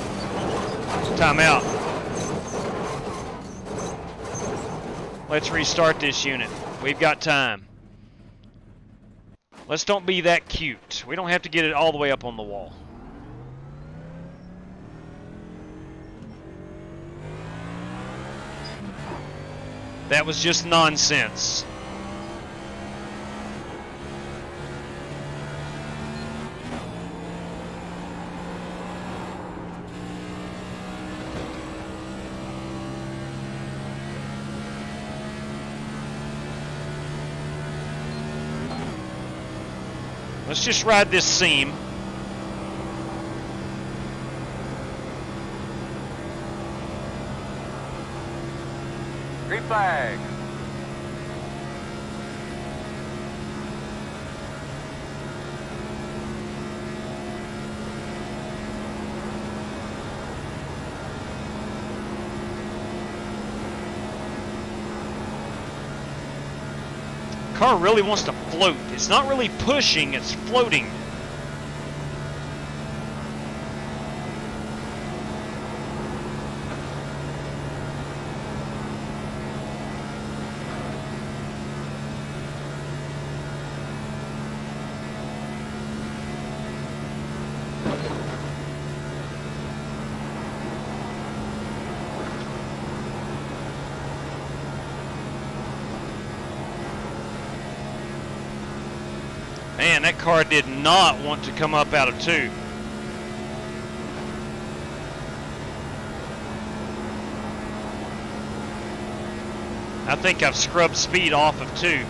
Timeout. Let's restart this unit. We've got time. Let's don't be that cute. We don't have to get it all the way up on the wall. That was just nonsense. Let's just ride this seam. Green flag. Car really wants to float. It's not really pushing, it's floating. Man, that car did not want to come up out of 2. I think I've scrubbed speed off of 2.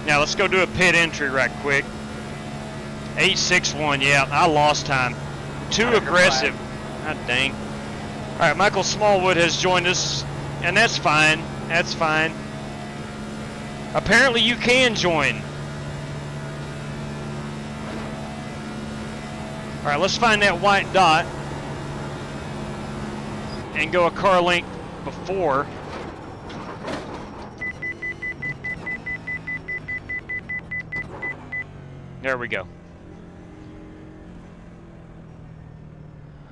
Now let's go do a pit entry right quick. 861, yeah, I lost time. Too aggressive. God dang. All right, Michael Smallwood has joined us, and that's fine. That's fine. Apparently you can join. All right, let's find that white dot and go a car length before. There we go.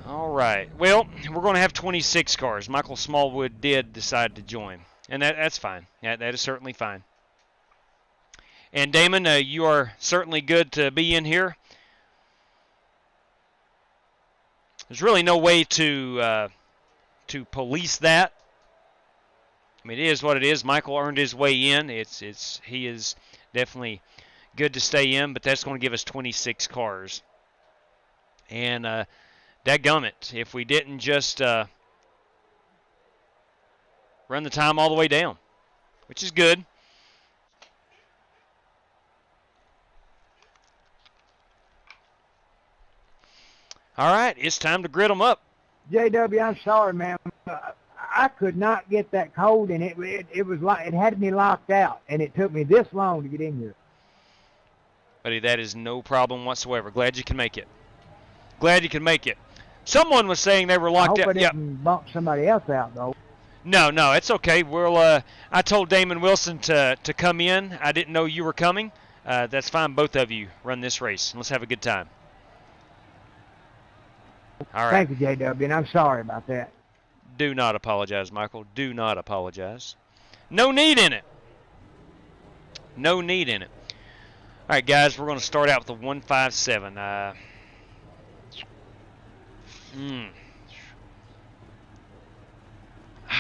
All right. Well, we're going to have 26 cars. Michael Smallwood did decide to join. And that's fine. Yeah, that is certainly fine. And Damon, you are certainly good to be in here. There's really no way to police that. I mean, it is what it is. Michael earned his way in. He is definitely good to stay in, but that's going to give us 26 cars. And dadgummit, if we didn't just run the time all the way down, which is good. All right, it's time to grid them up. JW, I'm sorry, man. I could not get that code, and it was like it had me locked out, and it took me this long to get in here. Buddy, that is no problem whatsoever. Glad you can make it. Glad you can make it. Someone was saying they were locked I hope out. I didn't bump somebody else out, though. No, it's okay. We'll. I told Damon Wilson to come in. I didn't know you were coming. That's fine. Both of you run this race. Let's have a good time. All right. Thank you, JW, and I'm sorry about that. Do not apologize, Michael. Do not apologize. No need in it. No need in it. All right, guys, we're going to start out with the 157.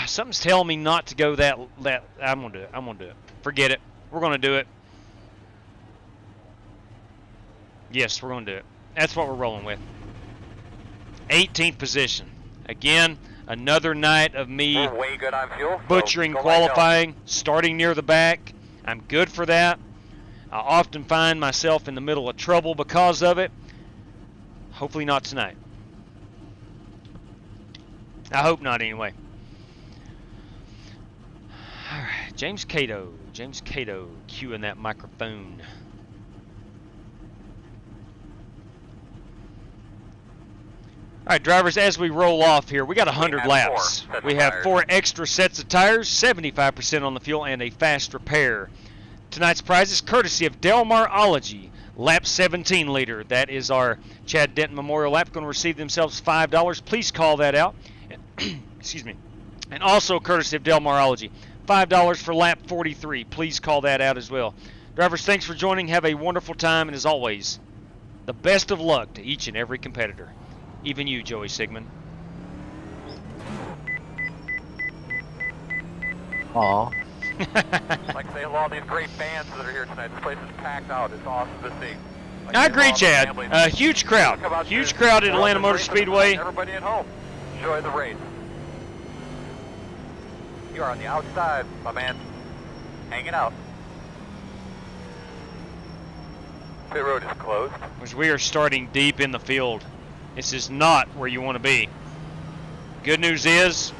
Something's telling me not to go that. I'm going to do it. I'm going to do it. Forget it. We're going to do it. Yes, we're going to do it. That's what we're rolling with. 18th position. Again, another night of me way good on fuel, butchering qualifying, starting near the back. I'm good for that. I often find myself in the middle of trouble because of it. Hopefully not tonight. I hope not anyway. All right, James Cato. James Cato cueing that microphone. All right, drivers, as we roll off here, we got 100 laps. We have 4 extra sets of tires, 75% on the fuel, and a fast repair. Tonight's prize is courtesy of Delmarology, lap 17 leader. That is our Chad Denton Memorial Lap. Going to receive themselves $5. Please call that out. Excuse me. And also courtesy of Delmarology, $5 for lap 43. Please call that out as well. Drivers, thanks for joining. Have a wonderful time, and as always, the best of luck to each and every competitor. Even you, Joey Sigmund. Aw. Like I say, hello, all these great bands that are here tonight. This place is packed out. It's awesome to see. Like I agree, Chad. Huge crowd. Huge crowd at Atlanta Motor Speedway. Everybody at home, enjoy the race. You are on the outside, my man. Hanging out. Pit road is closed. Which we are starting deep in the field. This is not where you want to be. Good news is,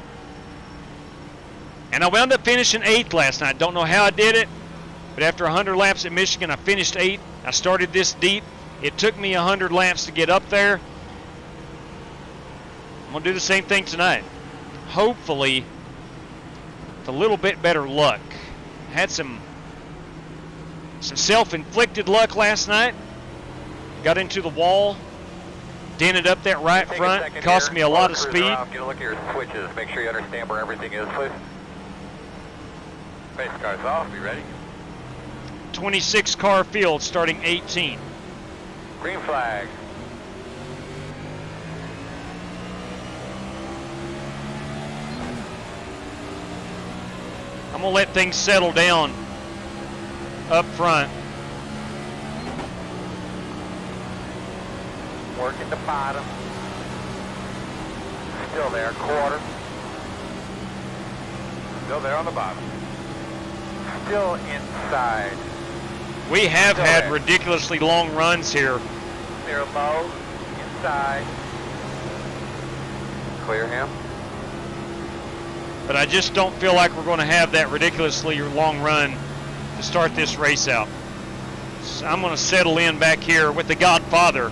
and I wound up finishing 8th last night. Don't know how I did it, but after 100 laps at Michigan, I finished 8th. I started this deep. It took me 100 laps to get up there. I'm going to do the same thing tonight. Hopefully, with a little bit better luck. Had some self-inflicted luck last night. Got into the wall. Dented up that right front, cost me a lot of speed. Get a look at your switches, make sure you understand where everything is, please. Base car's off, be ready. 26 car field starting 18. Green flag. I'm going to let things settle down up front. Working the bottom. Still there, quarter. Still there on the bottom. Still inside. We have had ridiculously long runs here. Near low, inside. Clear him. But I just don't feel like we're going to have that ridiculously long run to start this race out. So I'm going to settle in back here with the Godfather.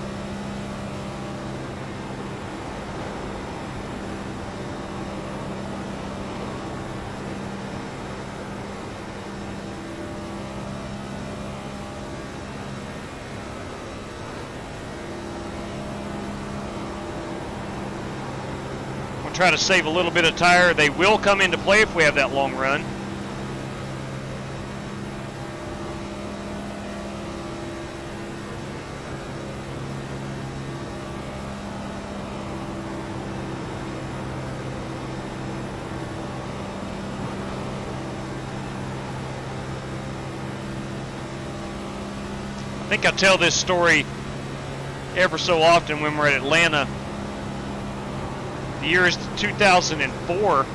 Try to save a little bit of tire. They will come into play if we have that long run. I think I tell this story ever so often when we're at Atlanta. The year is 2004.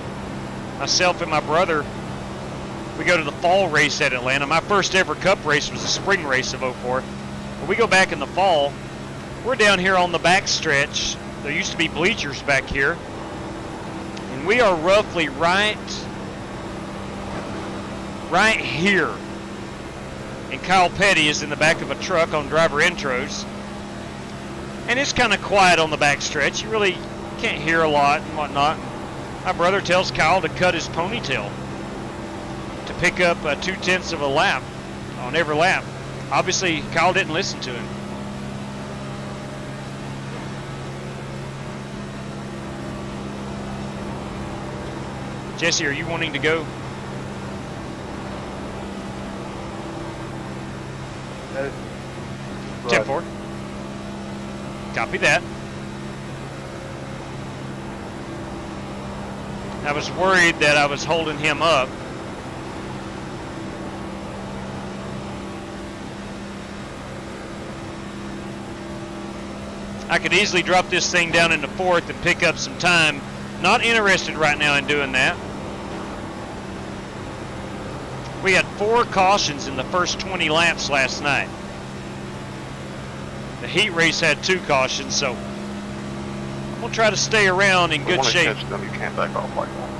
Myself and my brother, we go to the fall race at Atlanta. My first ever cup race was the spring race of 04. But we go back in the fall. We're down here on the back stretch. There used to be bleachers back here. And we are roughly right here and Kyle Petty is in the back of a truck on driver intros. And it's kind of quiet on the back stretch. You really can't hear a lot and whatnot. My brother tells Kyle to cut his ponytail to pick up 2/10 of a lap on every lap. Obviously, Kyle didn't listen to him. Jesse, are you wanting to go? 10-4. Copy that. I was worried that I was holding him up. I could easily drop this thing down into 4th and pick up some time. Not interested right now in doing that. We had 4 cautions in the first 20 laps last night. The heat race had 2 cautions, so I'm going to try to stay around in good shape. Catch them, you can't back off like that.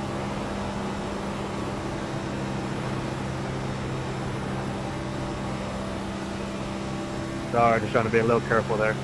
Sorry, just trying to be a little careful there.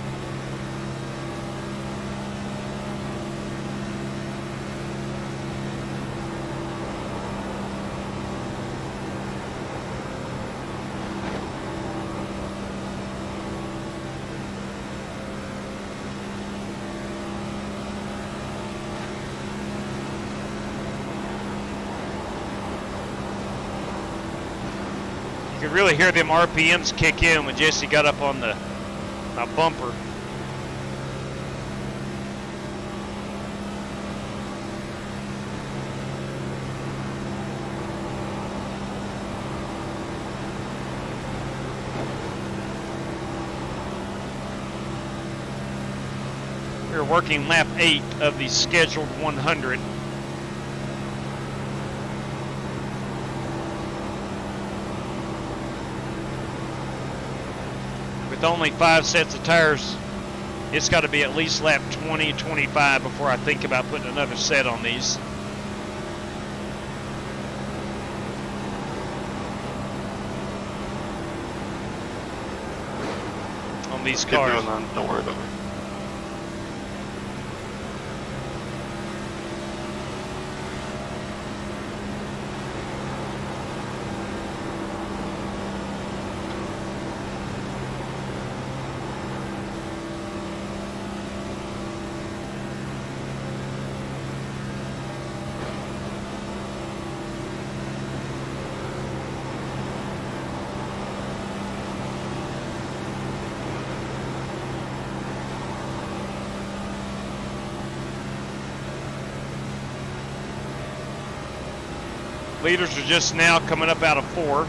You could really hear them RPMs kick in when Jesse got up on the bumper. We're working lap 8 of the scheduled 100. With only 5 sets of tires, it's got to be at least lap 20, 25 before I think about putting another set on these. On these cars. Keep doing that. Don't worry about it. Leaders are just now coming up out of 4.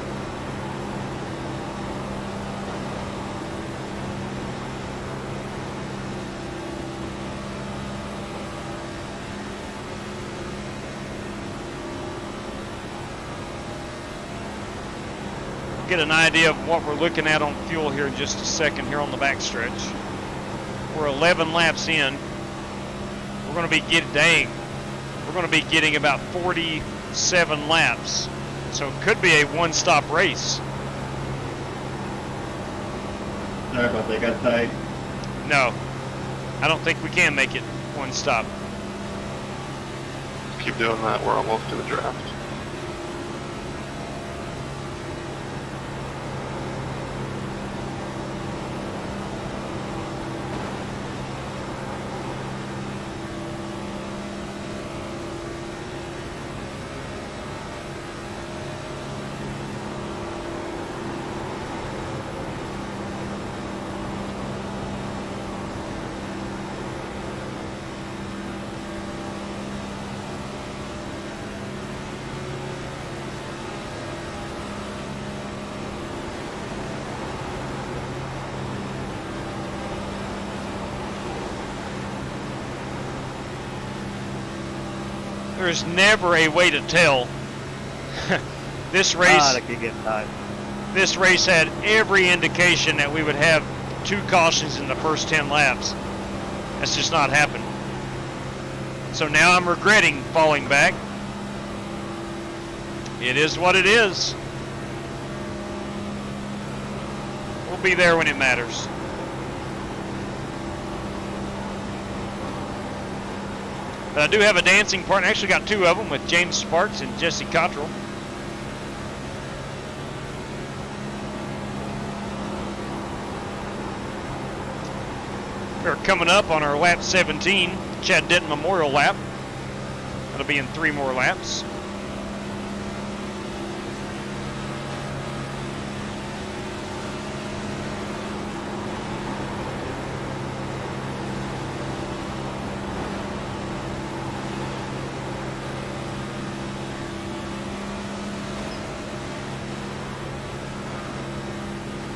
Get an idea of what we're looking at on fuel here in just a second here on the backstretch. We're 11 laps in. We're going to be getting about 47 laps, so it could be a one-stop race. Sorry about that, got tight. No, I don't think we can make it one stop. Keep doing that. We're almost to the draft. There's never a way to tell. This race This race had every indication that we would have 2 cautions in the first 10 laps. That's just not happened. So now I'm regretting falling back. It is what it is. be there when it matters. But I do have a dancing partner. I actually got two of them with James Sparks and Jesse Cottrell. We're coming up on our lap 17, Chad Denton Memorial Lap. That'll be in 3 more laps.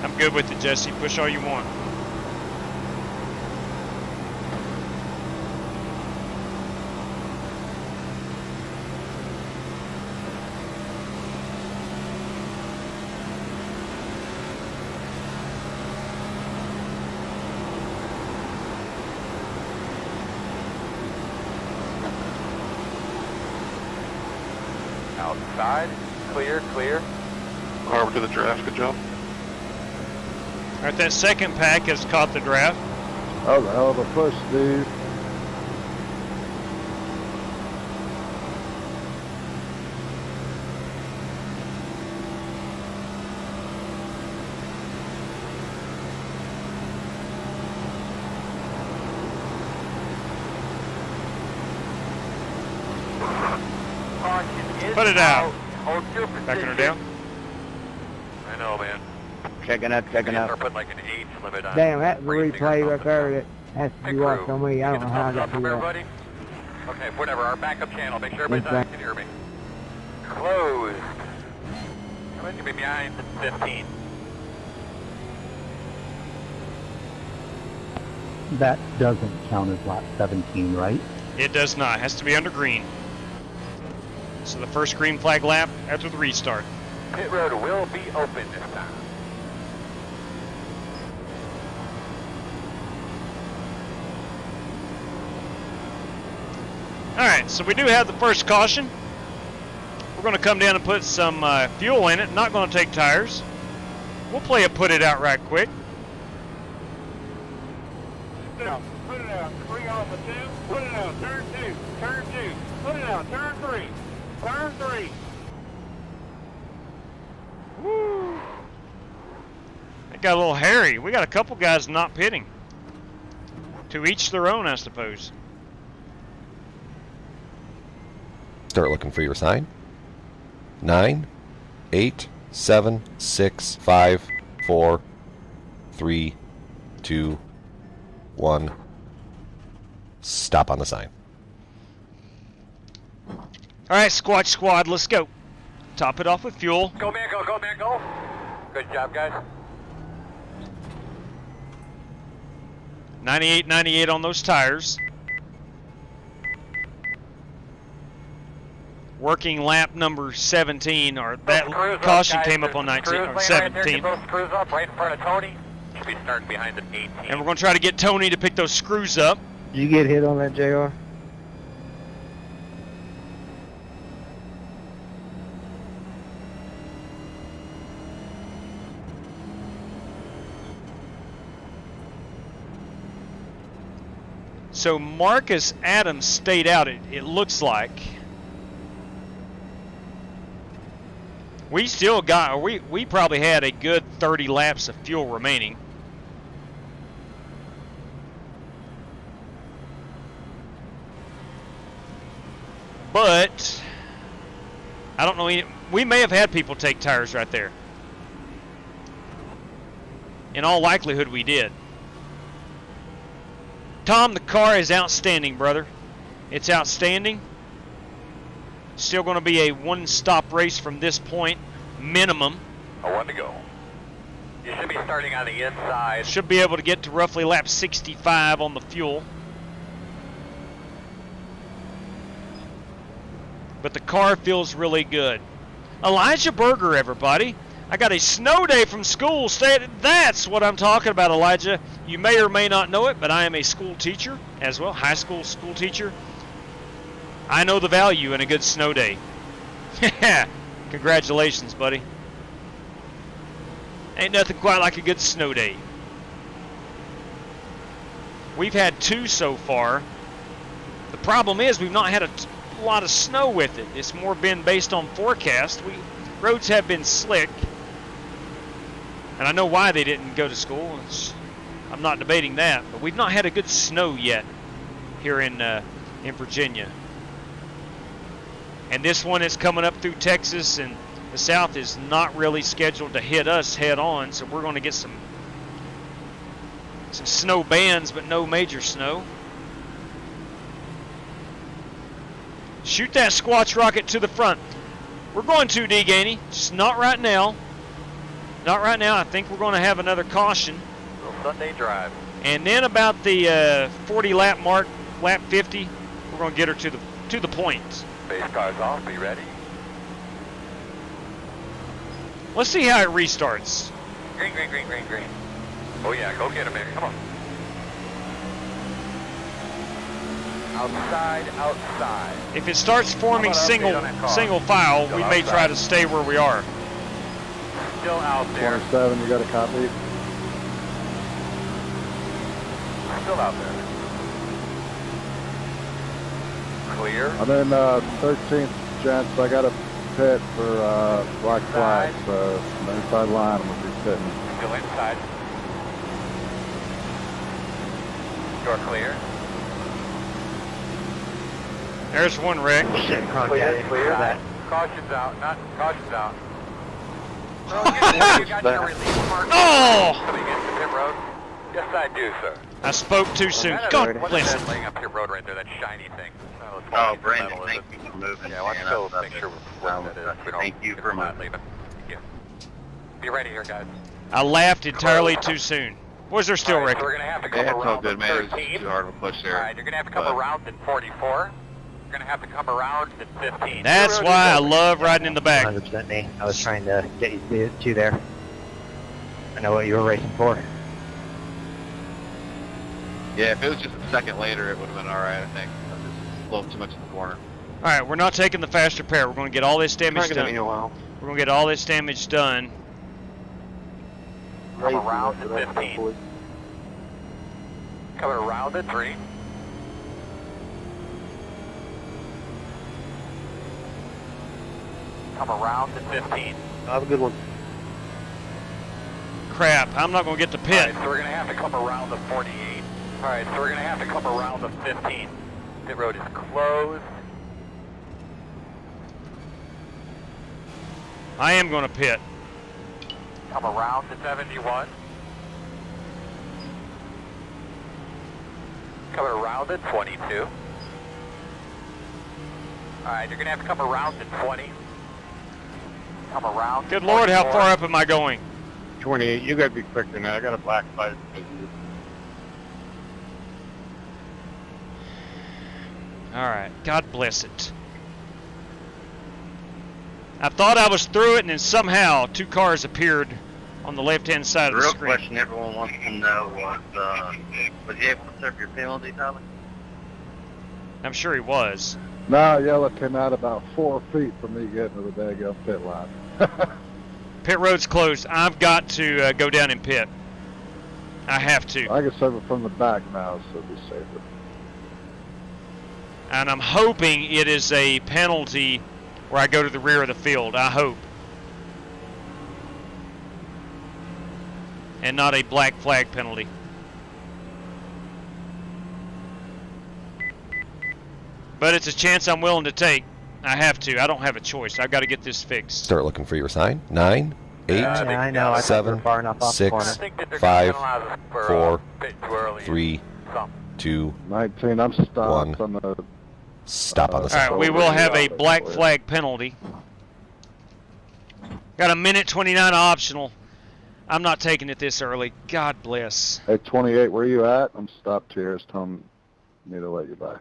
I'm good with it, Jesse. Push all you want. Outside, clear, clear. Car over to the draft, good job. All right, that second pack has caught the draft. Oh, the hell of a push, dude. Put it out. Hold your Backing her down. I know, man. Checking up, checking up. Start putting like an age limit on. Damn, that's a replay right there that has to be watched on me. I don't know how I got to do that. Everybody? Okay, whatever. Our backup channel. Make sure everybody's on. Can you hear me? Closed. Come in, be behind 15. That doesn't count as lap 17, right? It does not. It has to be under green. So the first green flag lap after the restart. Pit road will be open this time. Alright, so we do have the first caution. We're going to come down and put some fuel in it. Not going to take tires. We'll play a put it out right quick. Put it out. 3 off the 2. Put it out. Turn 2. Turn 2. Put it out. Turn 3. Turn 3. Woo! It got a little hairy. We got a couple guys not pitting. To each their own, I suppose. Start looking for your sign. 9, 8, 7, 6, 5, 4, 3, 2, 1. Stop on the sign. All right, squad, let's go. Top it off with fuel. Go, man, go, go, man, go. Good job, guys. 98 on those tires. Working lap number 17, or that caution came up on 19 or 17. Get those screws up right in front of Tony. Should be starting behind the 18. And we're going to try to get Tony to pick those screws up. Did you get hit on that, JR? So Marcus Adams stayed out, it looks like. We still got, we probably had a good 30 laps of fuel remaining. But I don't know, we may have had people take tires right there. In all likelihood, we did. Tom, the car is outstanding, brother. It's outstanding. Still going to be a one-stop race from this point, minimum. 1 to go. You should be starting on the inside. Should be able to get to roughly lap 65 on the fuel. But the car feels really good. Elijah Berger, everybody. I got a snow day from school. That's what I'm talking about, Elijah. You may or may not know it, but I am a school teacher as well, high school teacher. I know the value in a good snow day. Congratulations, buddy. Ain't nothing quite like a good snow day. We've had 2 so far. The problem is we've not had a lot of snow with it. It's more been based on forecast. Roads have been slick. And I know why they didn't go to school. I'm not debating that. But we've not had a good snow yet here in Virginia. And this one is coming up through Texas and the south is not really scheduled to hit us head on, so we're going to get some snow bands, but no major snow. Shoot that squatch rocket to the front. We're going to, D. Gainey, just not right now. Not right now. I think we're going to have another caution. Sunday drive. And then about the 40 lap mark, lap 50, we're going to get her to the point. Base cars off. Be ready. Let's see how it restarts. Green, green, green, green, green. Oh yeah, go get him, man. Come on. Outside, outside. If it starts forming single file, we may try to stay where we are. Still out there. 27, you got a copy? Still out there. Clear. I'm in 13th, gents. I got a pit for black flag, so I'm inside line. I'm going to be pitting. Still inside. Door clear. There's one wreck. Clear. Caution's out. Not caution's out. You got your release mark coming into pit road? Yes, I do, sir. I spoke too soon. God bless it. What's that laying up pit road right there, that shiny thing? Oh, Brandon, thank you for moving. Yeah, let's go make sure what that is. Thank you for moving. Yeah. Be ready here, guys. I laughed entirely too soon. Was there still wrecking? So we're going to have to come around the 13. Too hard of a push there. All right, you're going to have to come around in 44. You're going to have to come around in 15. That's why I love riding in the back. 100% me. I was trying to get you two there. I know what you were racing for. Yeah, if it was just a second later, it would have been alright, I think. I was just a little too much in the corner. Alright, we're not taking the faster pair. We're going to get all this damage done. We're going to get all this damage done. Come around to 15. Coming around to 3. Come around to 15. Have a good one. Crap, I'm not going to get the pit. Alright, so we're going to have to come around to 48. Alright, so we're going to have to come around to 15. Pit road is closed. I am going to pit. Come around to 71. Coming around to 22. Alright, you're going to have to come around to 20. Come around. Good Lord, how far up am I going? 28. You got to be quicker than that. I got a black flag. Alright, God bless it. I thought I was through it, and then somehow 2 cars appeared on the left-hand side of the screen. The real question everyone wants to know was you able to serve your penalty, Tyler? I'm sure he was. No, yellow came out about 4 feet from me getting to the daggone pit line. Pit road's closed. I've got to go down and pit. I have to. I can serve it from the back now, so it'll be safer. And I'm hoping it is a penalty where I go to the rear of the field. I hope. And not a black flag penalty. But it's a chance I'm willing to take. I have to. I don't have a choice. I've got to get this fixed. Start looking for your sign. 9, 8, I know. 7, 6, 5, 4, 3, 2, 19. I'm stopped 1. on the. Stop on the All right, we will have a black flag penalty. Got a minute 29 optional. I'm not taking it this early. God bless. Hey, 28, where are you at? I'm stopped here. It's telling me to let you by.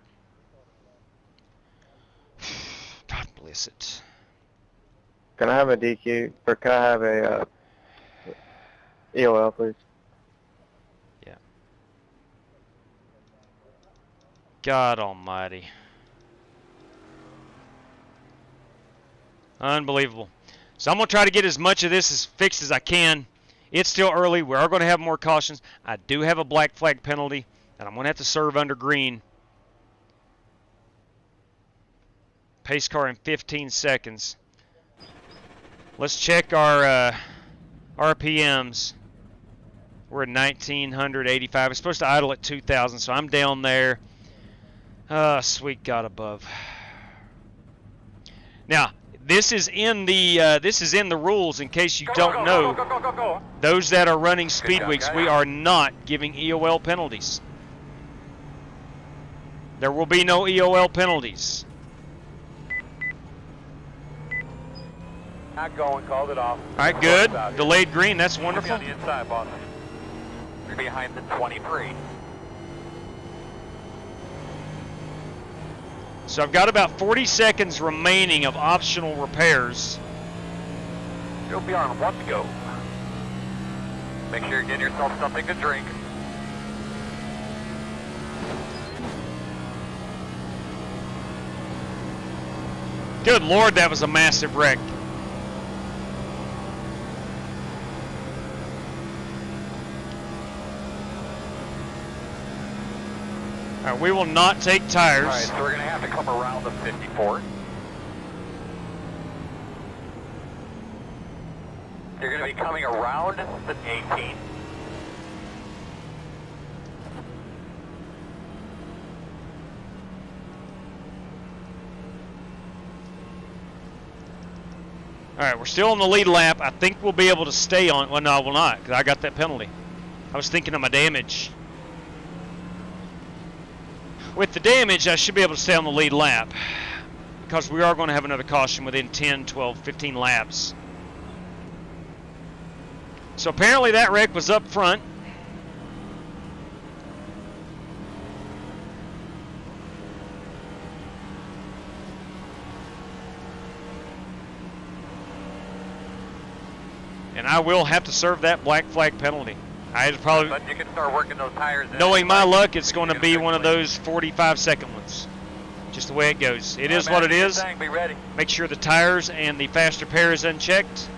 God bless it. Can I have a DQ, or can I have a EOL, please? Yeah. God almighty. Unbelievable. So I'm going to try to get as much of this as fixed as I can. It's still early. We are going to have more cautions. I do have a black flag penalty, and I'm going to have to serve under green. Pace car in 15 seconds. Let's check our RPMs. We're at 1985. It's supposed to idle at 2,000, so I'm down there. Sweet God above. Now, this is in the rules. In case you don't know, those that are running speed weeks, we are not giving EOL penalties. There will be no EOL penalties. Not going, called it off. All right, good. Delayed green, that's wonderful. On the inside, boss. You're behind the 23. So I've got about 40 seconds remaining of optional repairs. You'll be on one to go. Make sure you're getting yourself something to drink. Good Lord, that was a massive wreck. All right, we will not take tires. All right, so we're going to have to come around the 54. You're going to be coming around the 18. All right, we're still on the lead lap. I think we'll be able to stay on. Well, no, I will not, because I got that penalty. I was thinking of my damage. With the damage, I should be able to stay on the lead lap, because we are going to have another caution within 10, 12, 15 laps. So apparently that wreck was up front. And I will have to serve that black flag penalty. I had probably, but you can start working those tires in. Knowing my luck, it's going to be one of those 45-second ones. Just the way it goes. It is what it is. Be ready. Make sure the tires and the fast repair is unchecked.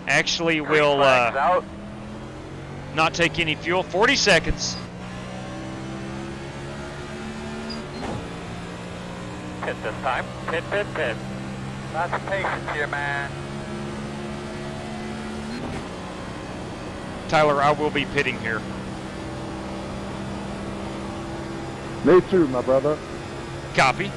Actually, we'll not take any fuel. 40 seconds. Pit this time. Pit, pit, pit. Lots of patience here, man. Tyler, I will be pitting here. Me too, my brother. Copy.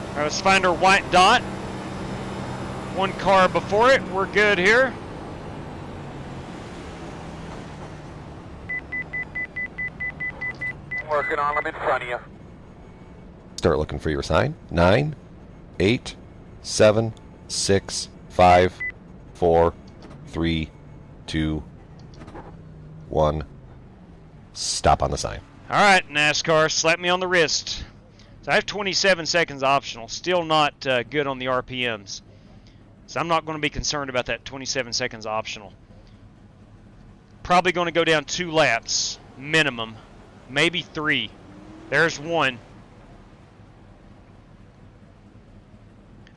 All right, let's find our white dot. One car before it. We're good here. Working on them in front of you. Start looking for your sign. 9, 8, 7, 6, 5, 4, 3, 2, 1. Stop on the sign. All right, NASCAR, slap me on the wrist. So I have 27 seconds optional. Still not good on the RPMs. So I'm not going to be concerned about that 27 seconds optional. Probably going to go down 2 laps, minimum. Maybe 3. There's 1.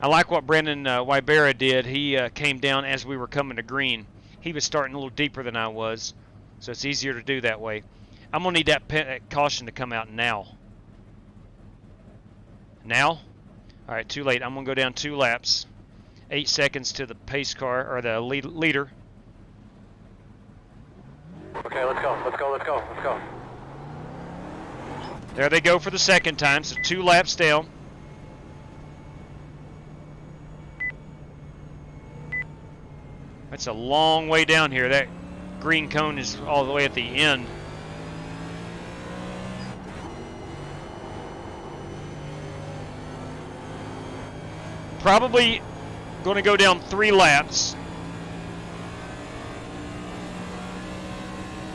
I like what Brendan Wybera did. He came down as we were coming to green. He was starting a little deeper than I was, so it's easier to do that way. I'm going to need that caution to come out now. Now? All right, too late. I'm going to go down 2 laps. 8 seconds to the pace car, or the leader. Okay, let's go, let's go, let's go, let's go. There they go for the second time, so 2 laps down. That's a long way down here. That green cone is all the way at the end. Probably going to go down 3 laps.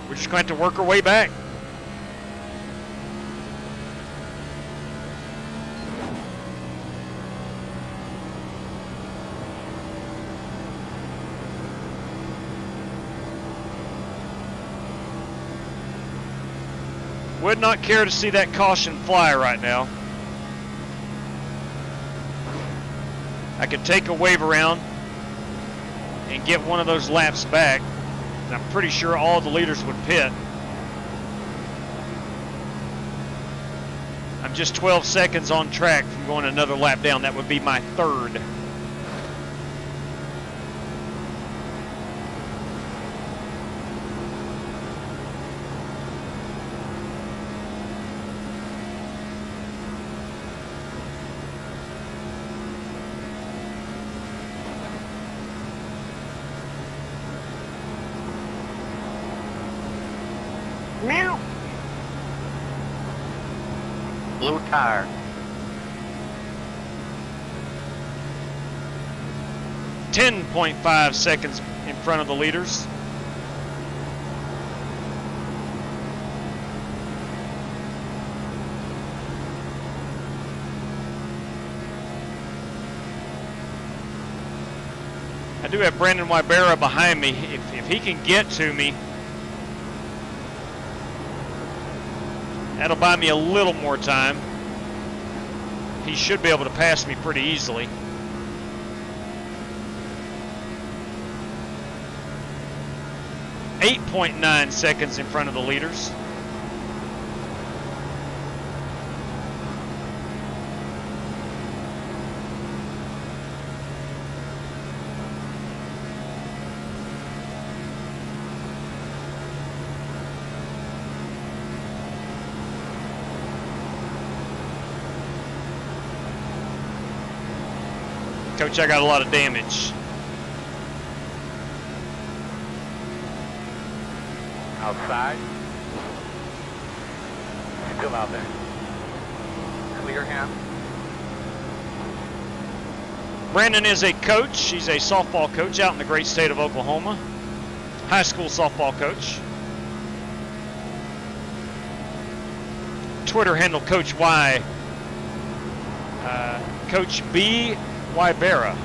We're just going to have to work our way back. Would not care to see that caution fly right now. I could take a wave around and get one of those laps back. And I'm pretty sure all the leaders would pit. I'm just 12 seconds on track from going another lap down. That would be my third. Meow. Blue tire. 10.5 seconds in front of the leaders. I do have Brandon Wybera behind me. If he can get to me, that'll buy me a little more time. He should be able to pass me pretty easily. .9 seconds in front of the leaders. Coach, I got a lot of damage. Outside. Still out there. Clear him. Brandon is a coach. He's a softball coach out in the great state of Oklahoma. High school softball coach. Twitter handle Coach Y. Coach B. Wybera.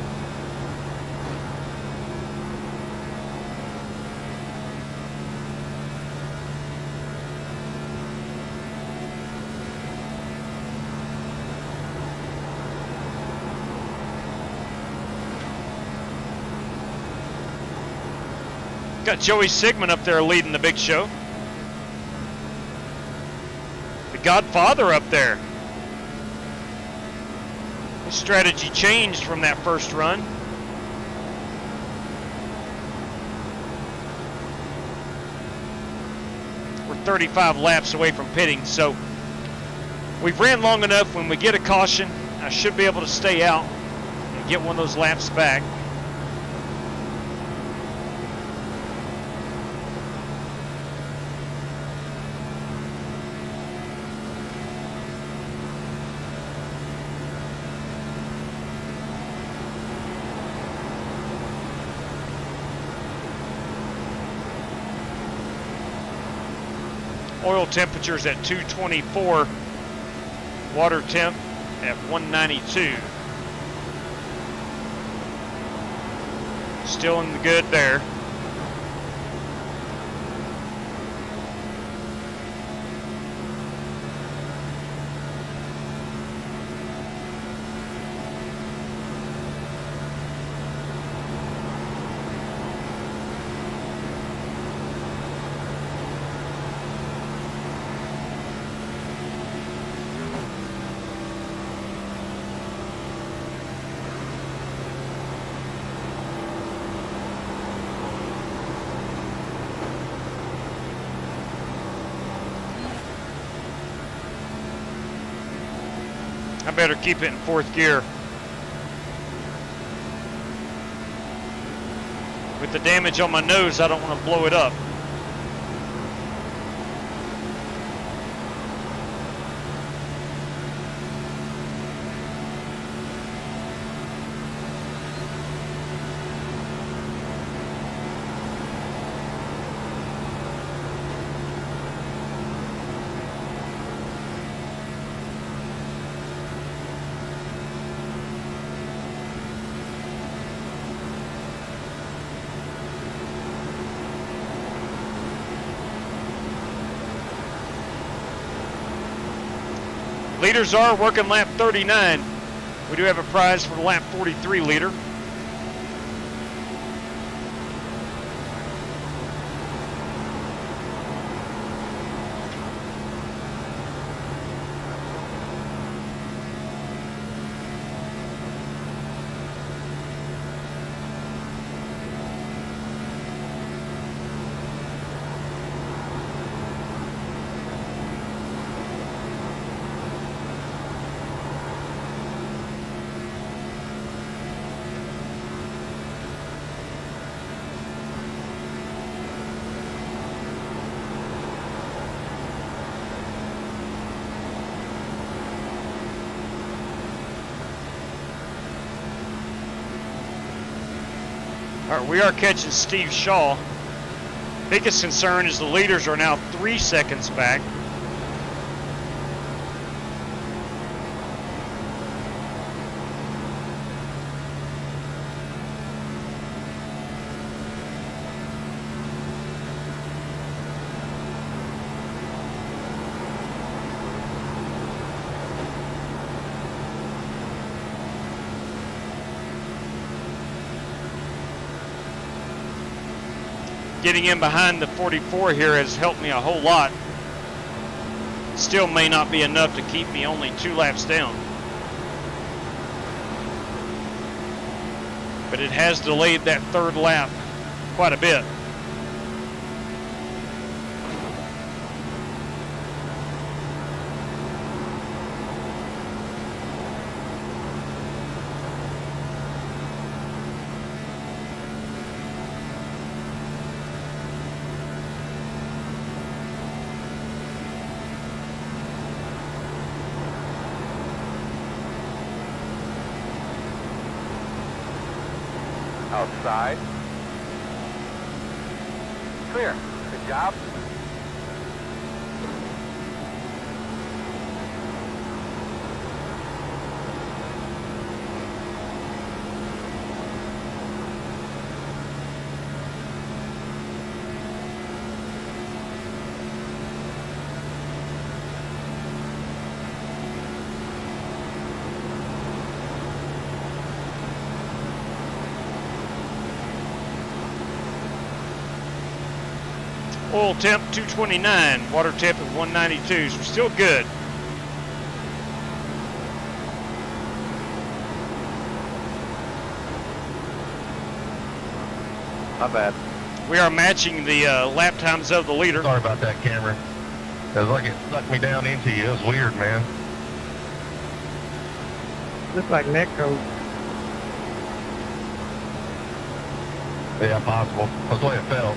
Got Joey Sigmund up there leading the big show. The Godfather up there. His strategy changed from that first run. We're 35 laps away from pitting, so we've ran long enough. When we get a caution, I should be able to stay out and get one of those laps back. Oil temperatures at 224, water temp at 192. Still in the good there. I better keep it in fourth gear. With the damage on my nose, I don't want to blow it up. Leaders are working lap 39. We do have a prize for the lap 43 leader. All right, we are catching Steve Shaw. Biggest concern is the leaders are now 3 seconds back. Getting in behind the 44 here has helped me a whole lot. Still may not be enough to keep me only 2 laps down. But it has delayed that 3rd lap quite a bit. Outside. Clear. Good job. Oil temp 229, water temp at 192, so we're still good. Not bad. We are matching the lap times of the leader. Sorry about that, Cameron. It was like it sucked me down into you. It was weird, man. Looks like neck code. Yeah, possible. That's the way it felt.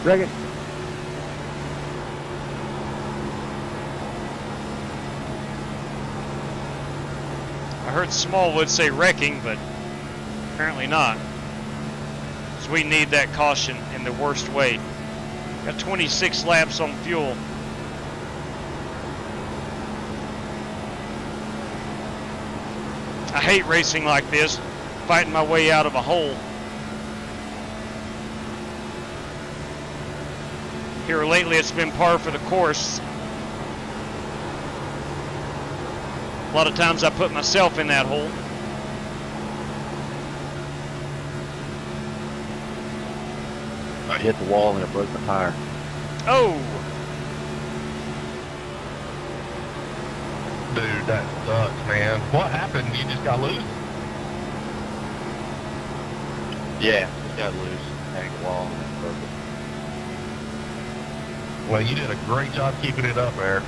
Wreck it. I heard Smallwood say wrecking, but apparently not. So we need that caution in the worst way. Got 26 laps on fuel. I hate racing like this, fighting my way out of a hole. Here lately it's been par for the course. A lot of times I put myself in that hole. I hit the wall and it broke my tire. Oh! Dude, that sucks, man. What happened? You just got loose? Yeah, it got loose. Hang the wall and it broke it. Well, you did a great job keeping it up there.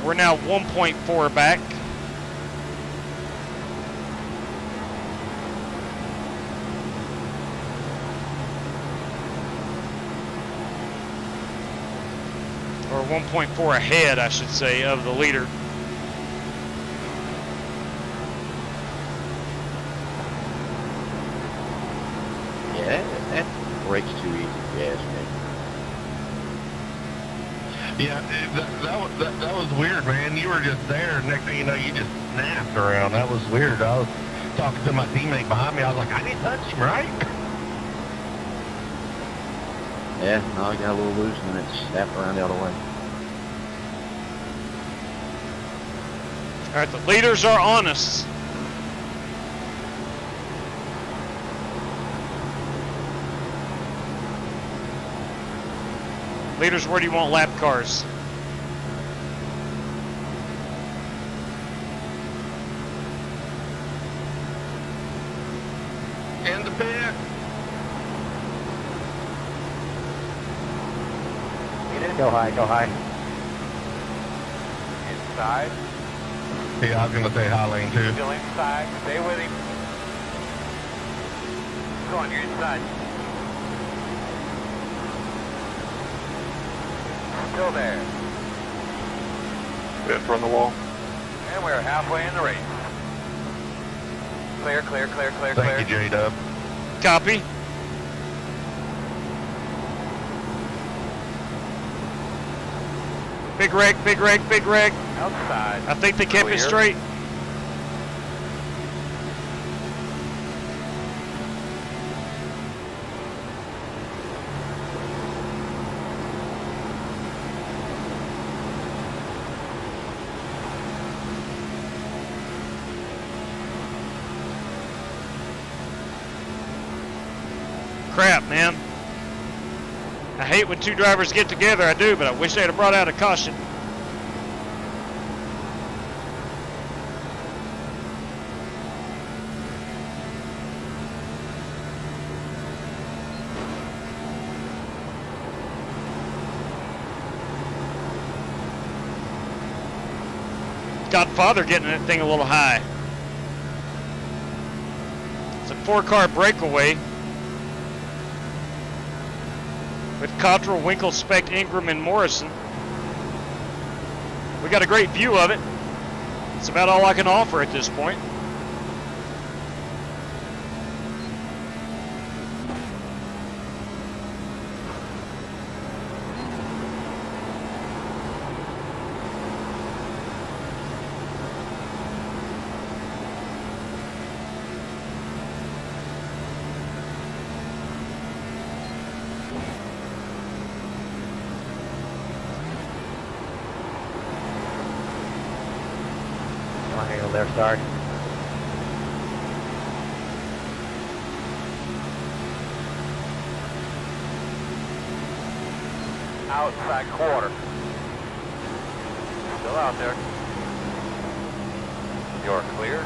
We're now 1.4 back. Or 1.4 ahead, I should say, of the leader. Yeah, that breaks too easy, yes, man. Yeah, that was weird, man. You were just there. Next thing you know, you just snapped around. That was weird. I was talking to my teammate behind me. I was like, I didn't touch him, right? Yeah, no, I got a little loose and it snapped around the other way. All right, the leaders are on us. Leaders, where do you want lap cars? In the pit. Go high, go high. Inside. Yeah, I was going to say high lane, too. Still inside. Stay with him. Go on, you're inside. Still there. Pit from the wall. And we're halfway in the race. Clear, clear, clear, clear, clear. Thank you, J-Dub. Copy. Big wreck, big wreck, big wreck. Outside. I think they kept it straight. Crap, man. I hate when two drivers get together, I do, but I wish they'd have brought out a caution. Godfather getting that thing a little high. It's a 4-car breakaway with Cottrell, Winkle, Speck, Ingram, and Morrison. We got a great view of it. It's about all I can offer at this point. There, sorry. Outside quarter. Still out there. You're clear.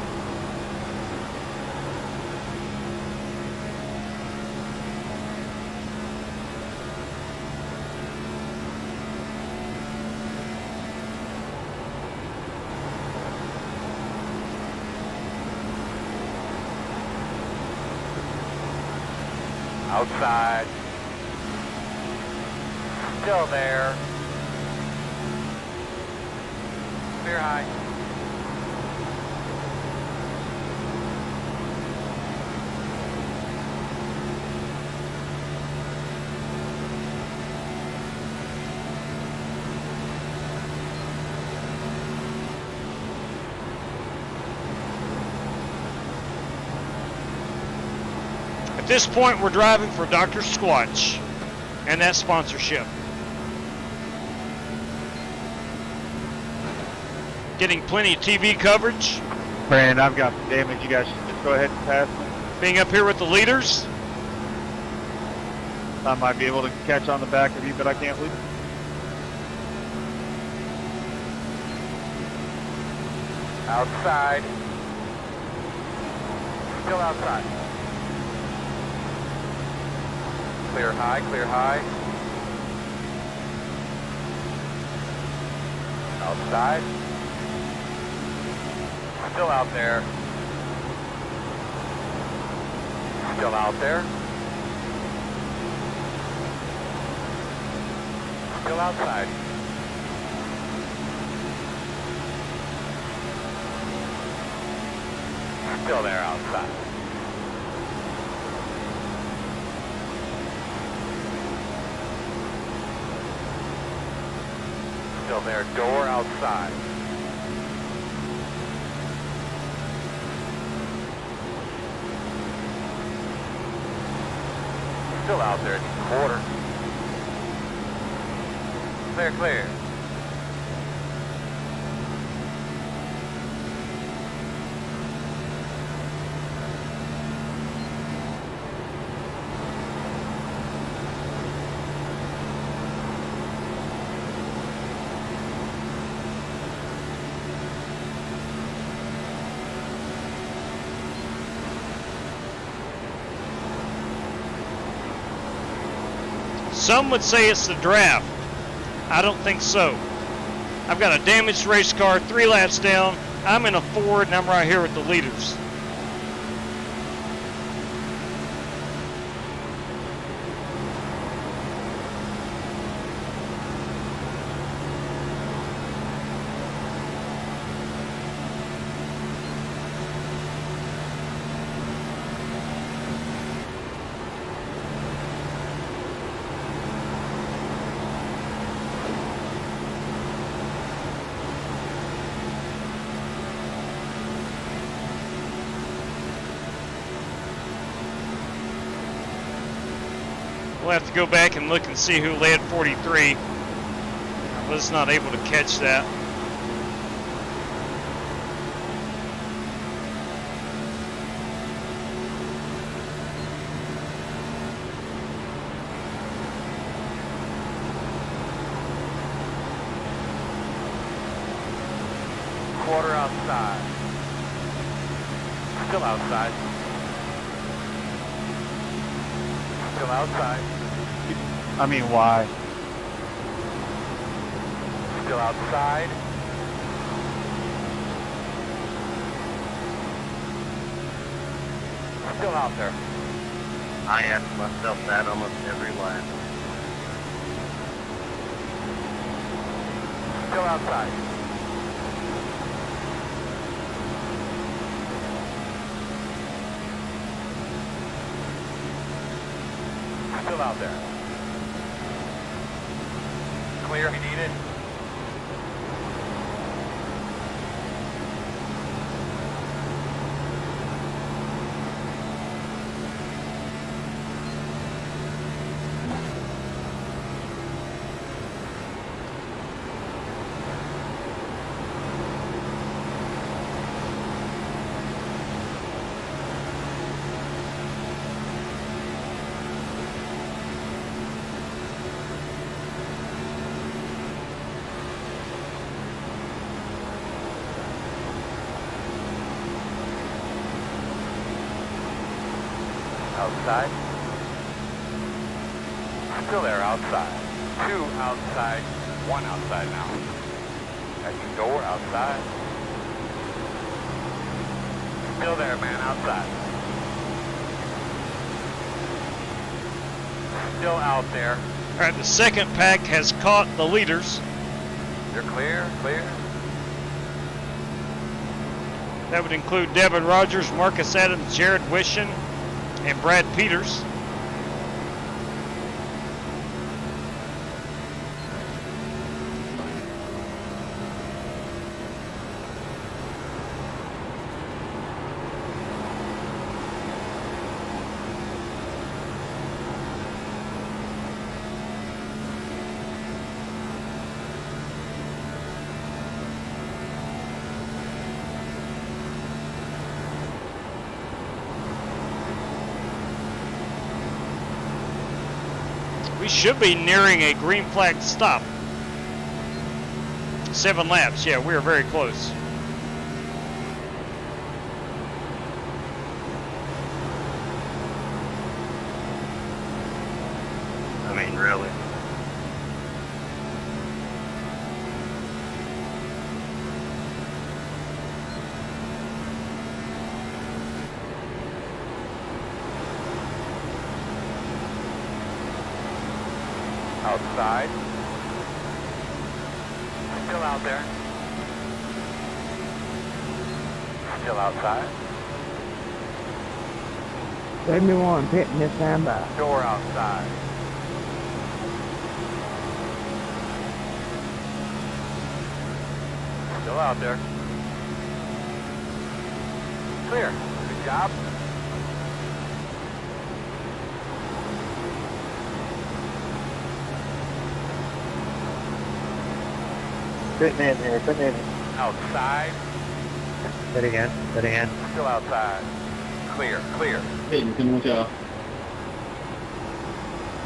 Outside. Still there. Clear high. At this point, we're driving for Dr. Squatch and that sponsorship. Getting plenty of TV coverage. Brandon, I've got the damage. You guys should just go ahead and pass me. Being up here with the leaders. I might be able to catch on the back of you, but I can't leave. Outside. Still outside. Clear high, clear high. Outside. Still out there. Still out there. Still outside. Still there outside. Still there, door outside. Still out there, quarter. Clear, clear. Some would say it's the draft. I don't think so. I've got a damaged race car, 3 laps down. I'm in a Ford and I'm right here with the leaders. We'll have to go back and look and see who led 43. I was not able to catch that. Quarter outside. Still outside. Still outside. I mean, why? Still outside. Still out there. I ask myself that almost every lap. Still outside. Still out there. Clear if you need it. Outside. Still there, outside. 2 outside, 1 outside now. Exit door, outside. Still there, man, outside. Still out there. All right, the second pack has caught the leaders. You're clear, clear. That would include Devin Rogers, Marcus Adams, Jared Wishon, and Brad Peters. We should be nearing a green flag stop. 7 laps, yeah, we are very close. I mean, really. Outside. Still out there. Still outside. Let me one pitting this time by. Door outside. Still out there. Clear. Good job. Fitting in here, fitting in. Outside. Fit again, fit again. Still outside. Clear, clear.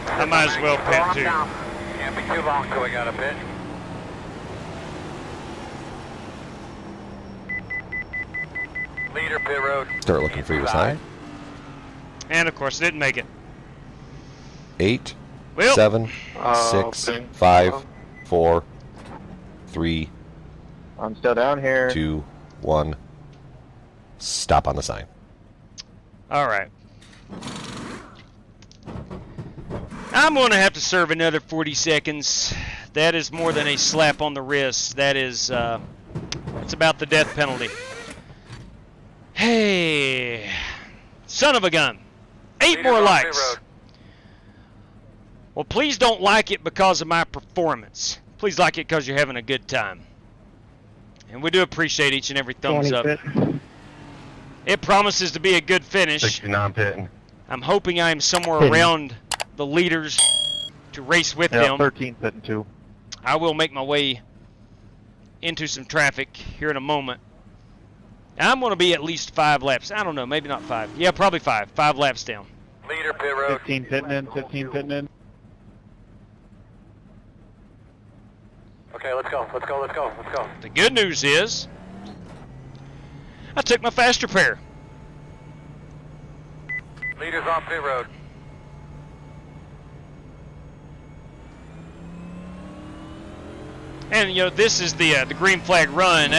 I might as well pit too. Can't be too long till we got a pit. Leader pit road. Start looking for your sign. And of course, didn't make it. 8, Well. 7, 6, 5, 4, 3. I'm still down here. 2, 1. Stop on the sign. All right. I'm going to have to serve another 40 seconds. That is more than a slap on the wrist. That is, it's about the death penalty. Hey, son of a gun. 8 more likes. Well, please don't like it because of my performance. Please like it because you're having a good time. And we do appreciate each and every thumbs up. It promises to be a good finish. 69 pitting. I'm hoping I am somewhere around the leaders to race with them. 13 pitting too. I will make my way into some traffic here in a moment. I'm going to be at least 5 laps. I don't know, maybe not 5. Yeah, probably 5. 5 laps down. Leader pit road. 15 pitting in, 15 pitting in. Okay, let's go, let's go, let's go, let's go. The good news is I took my fast repair. Leaders on pit road. And you know, this is the green flag run.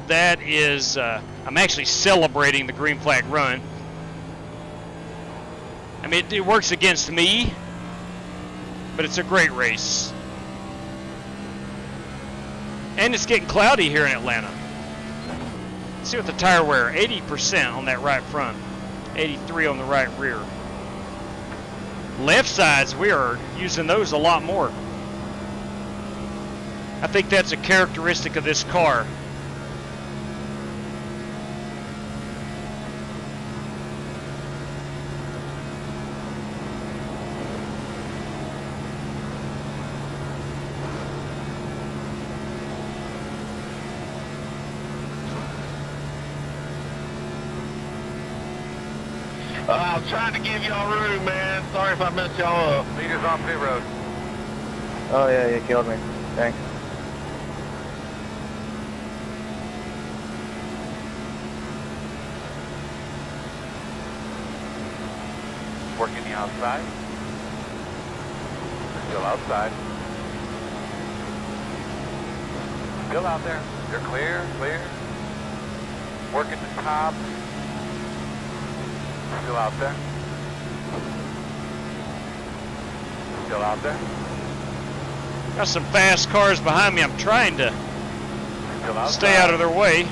That is I'm actually celebrating the green flag run. I mean, it works against me, but it's a great race. And it's getting cloudy here in Atlanta. Let's see what the tire wear. 80% on that right front. 83 on the right rear. Left sides, we are using those a lot more. I think that's a characteristic of this car. I was trying to give y'all room, man. Sorry if I messed y'all up. Leaders on pit road. Oh yeah, you killed me. Thanks. Working the outside. Still outside. Still out there. You're clear, clear. Working the top. Still out there. Still out there. Got some fast cars behind me. I'm trying to stay out of their way.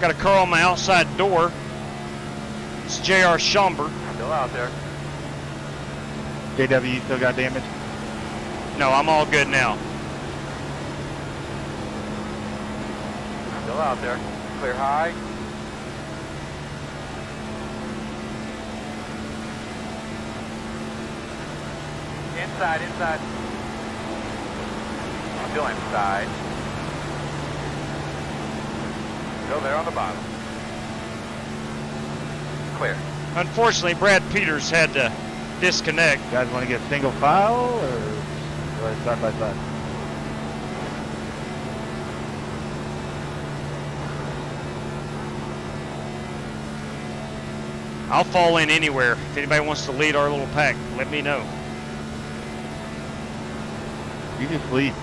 Got a car on my outside door. It's J.R. Schomburg. Still out there. JW, you still got damage? No, I'm all good now. Still out there. Clear high. Inside, inside. Still inside. Still there on the bottom. Clear. Unfortunately, Brad Peters had to disconnect. You guys want to get single file or side by side? I'll fall in anywhere. If anybody wants to lead our little pack, let me know. You just lead.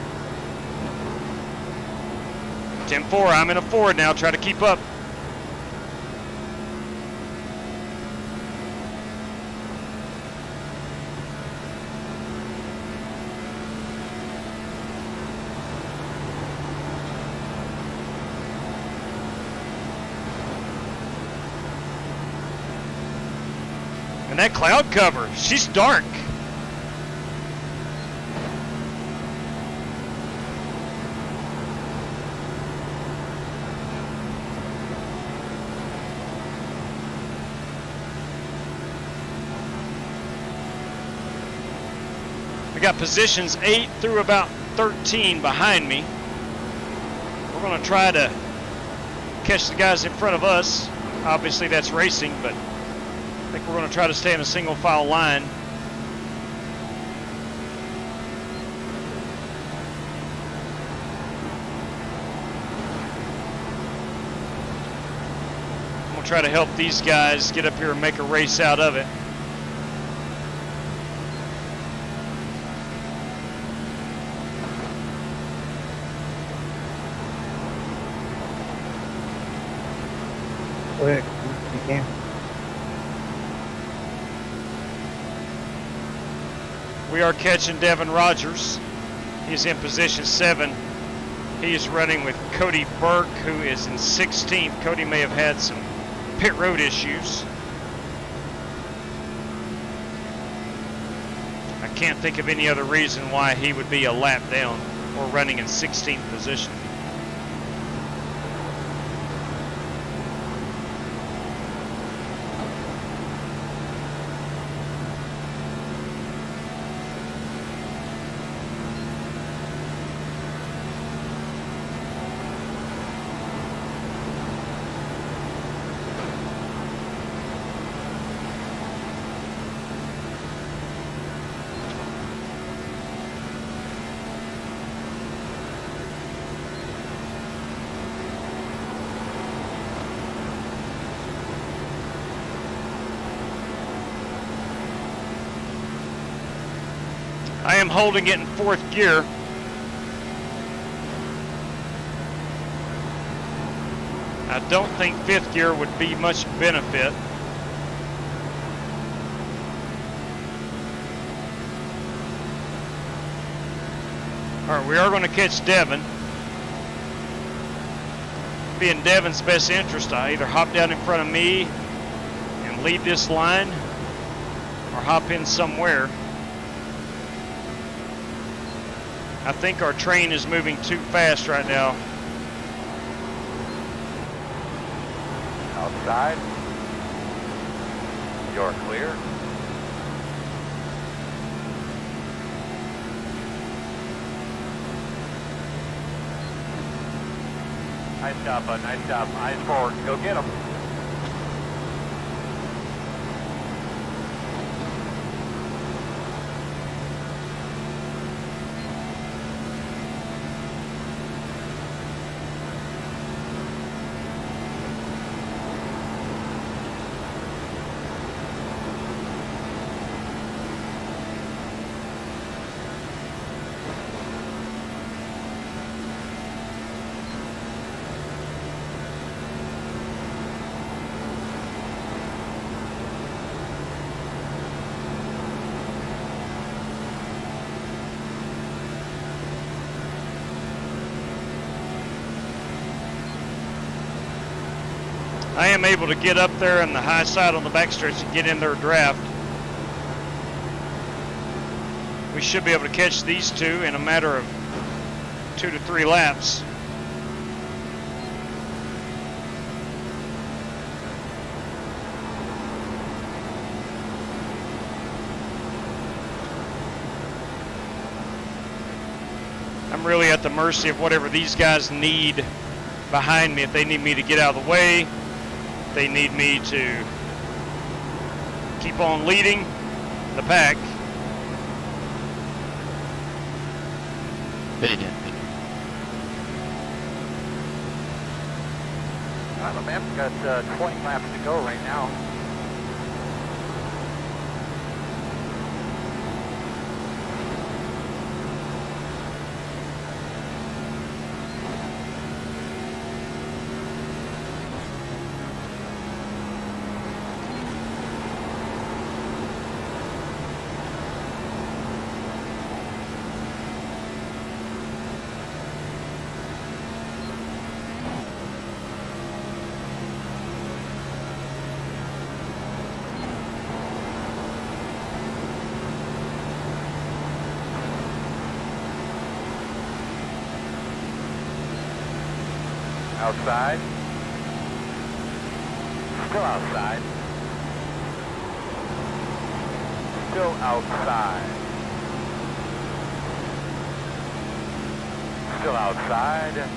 10-4, I'm in a Ford now. Try to keep up. And that cloud cover, she's dark. We got positions 8 through about 13 behind me. We're going to try to catch the guys in front of us. Obviously that's racing, but I think we're going to try to stay in a single file line. I'm going to try to help these guys get up here and make a race out of it. Go ahead. You can. We are catching Devin Rogers. He's in position 7. He is running with Cody Burke, who is in 16th. Cody may have had some pit road issues. I can't think of any other reason why he would be a lap down or running in 16th position. I am holding it in 4th gear. I don't think 5th gear would be much benefit. All right, we are going to catch Devin. Be in Devin's best interest. I either hop down in front of me and lead this line or hop in somewhere. I think our train is moving too fast right now. Outside. You're clear. Nice job, bud. Nice job. Eyes forward. Go get him. I am able to get up there on the high side on the backstretch and get in their draft. We should be able to catch these two in a matter of 2 to 3 laps. I'm really at the mercy of whatever these guys need behind me. If they need me to get out of the way, if they need me to keep on leading the pack. Alabama's got 20 laps to go right now. Outside. Still outside. Still outside. Still outside.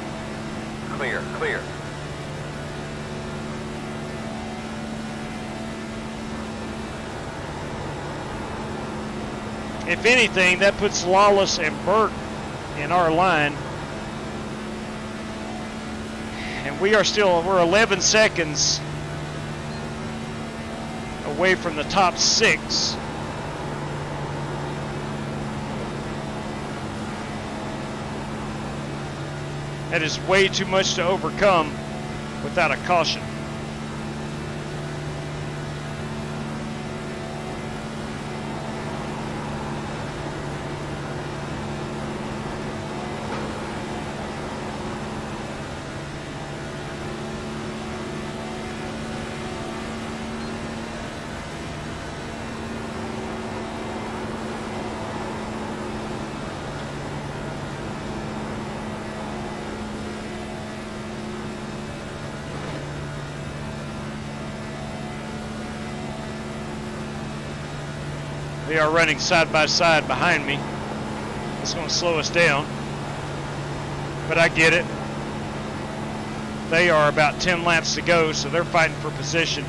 Clear, clear. If anything, that puts Lawless and Burt in our line. And we're 11 seconds away from the top 6. That is way too much to overcome without a caution. They are running side by side behind me. It's going to slow us down, but I get it. They are about 10 laps to go, so they're fighting for position.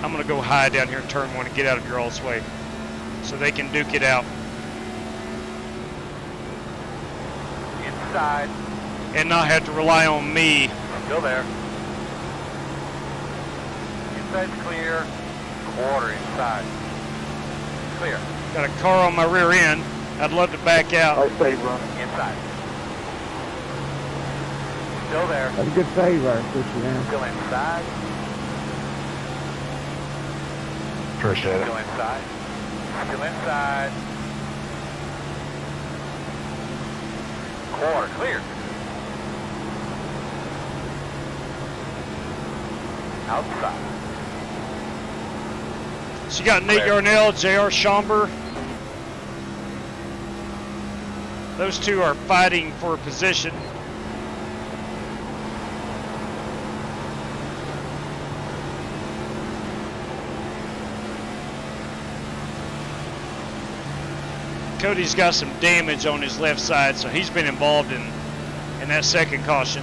I'm going to go high down here in turn 1 and get out of your all's way so they can duke it out. Inside. And not have to rely on me. Still there. Inside's clear. Quarter inside. Clear. Got a car on my rear end. I'd love to back out. Nice save run. Inside. Still there. That's a good save right there, man. Still inside. Appreciate it. Still inside. Still inside. Quarter clear. Outside. So you got Nate Yarnell, J.R. Schomburg. Those two are fighting for position. Cody's got some damage on his left side, so he's been involved in that second caution.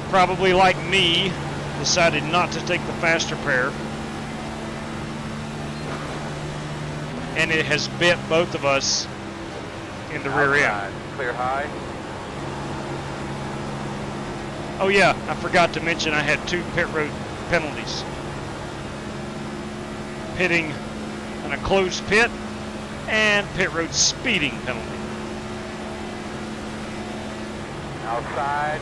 Probably like me, decided not to take the faster pair. And it has bit both of us in the rear end. Clear high. Oh yeah, I forgot to mention I had 2 pit road penalties. Pitting in a closed pit and pit road speeding penalty. Outside.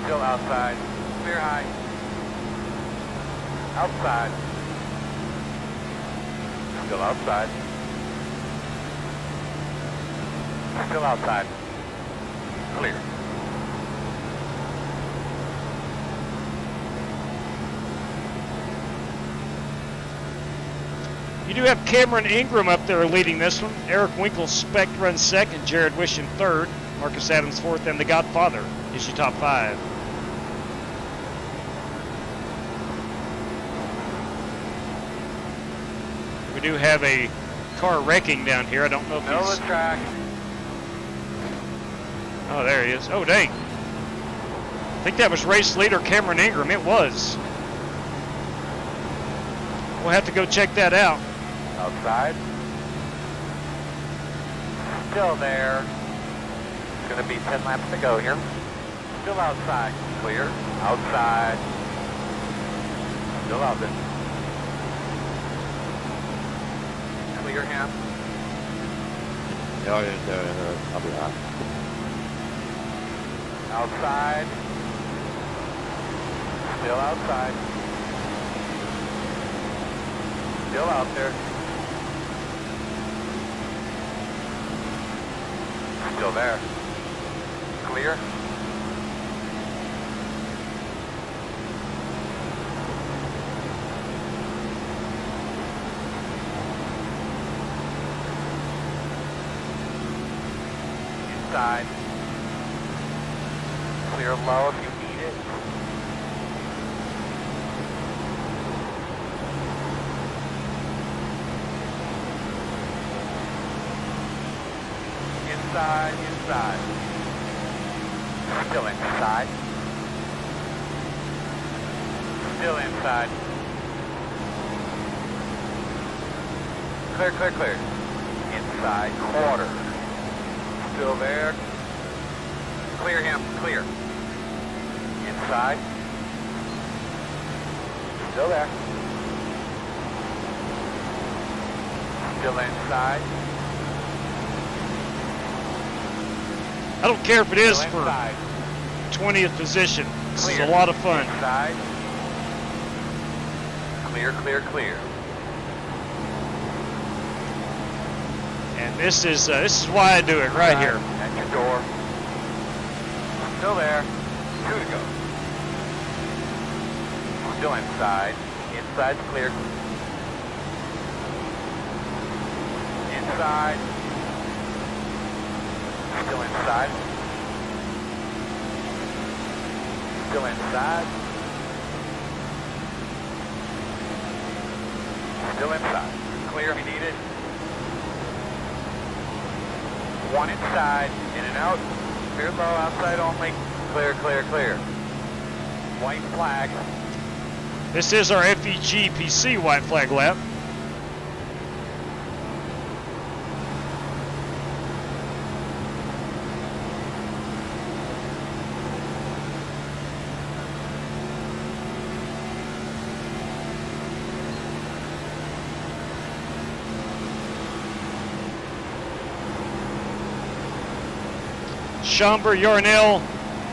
Still outside. Clear high. Outside. Still outside. Still outside. Clear. You do have Cameron Ingram up there leading this one. Eric Winkle Speck runs second. Jared Wishing third. Marcus Adams fourth. And the Godfather is your top 5. We do have a car wrecking down here. I don't know if Middle of the track. Oh, there he is. Oh, dang. I think that was race leader Cameron Ingram. It was. We'll have to go check that out. Outside. Still there. It's going to be 10 laps to go here. Still outside. Clear. Outside. Still out there. Clear him. I'll be hot. Outside. Still outside. Still out there. Still there. Clear. inside. Clear low if you need it. Inside, inside. Still inside. Still inside. Clear, clear, clear. Inside quarter. Still there. Clear him, clear. Inside. Still there. Still inside. I don't care if it is for 20th position. This is a lot of fun. Inside. Clear, clear, clear. And this is why I do it right here. At your door. Still there. 2 to go. Still inside. Inside's clear. Inside. Still inside. Still inside. Still inside. Clear if you need it. 1 inside. In and out. Clear low. Outside only. Clear, clear, clear. White flag. This is our FEG PC white flag lap. Schomburg, Yarnell,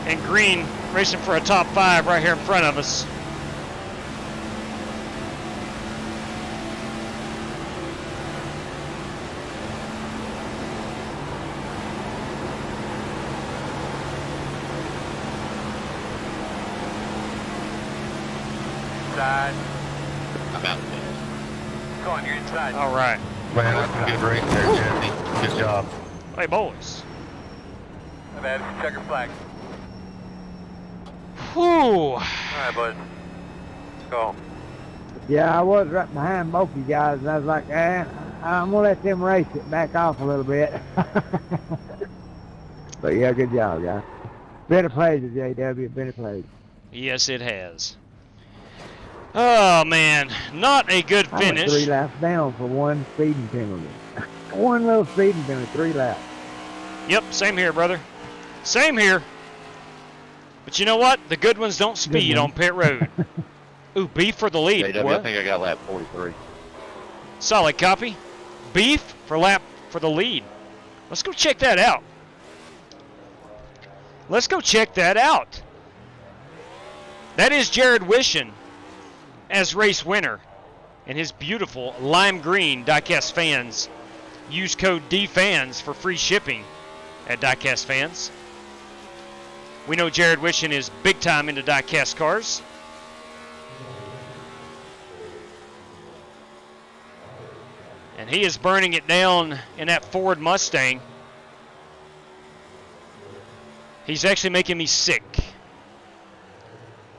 and Green racing for a top 5 right here in front of us. Inside. I'm out. Go on, you're inside. All right. Man, that's a good race there, Jesse. Good job. Hey, boys. My bad. Checker flag. Whew. All right, boys. Let's go. Yeah, I was right behind both you guys, and I was like, I'm going to let them race it, back off a little bit. But yeah, good job, guys. Been a pleasure, JW. Been a pleasure. Yes, it has. Oh, man. Not a good finish. I went 3 laps down for 1 speeding penalty. 1 little speeding penalty, 3 laps. Yep, same here, brother. Same here. But you know what? The good ones don't speed on pit road. Ooh, beef for the lead. JW, what? I think I got lap 43. Solid copy. Beef for lap for the lead. Let's go check that out. Let's go check that out. That is Jared Wishon as race winner and his beautiful lime green diecast fans. Use code DFANS for free shipping at diecast fans. We know Jared Wishon is big time into diecast cars. And he is burning it down in that Ford Mustang. He's actually making me sick.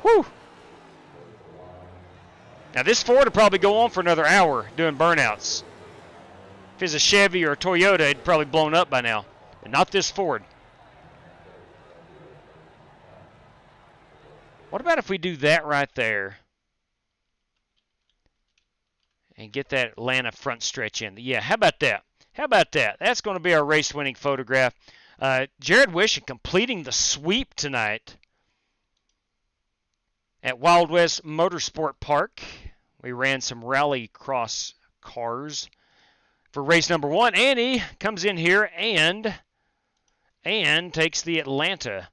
Whew. Now this Ford would probably go on for another hour doing burnouts. If it's a Chevy or a Toyota, it'd probably blown up by now. But not this Ford. What about if we do that right there? And get that Atlanta front stretch in. Yeah, how about that? How about that? That's going to be our race-winning photograph. Jared Wishon completing the sweep tonight at Wild West Motorsport Park. We ran some rally cross cars for race number 1. And he comes in here and takes the Atlanta.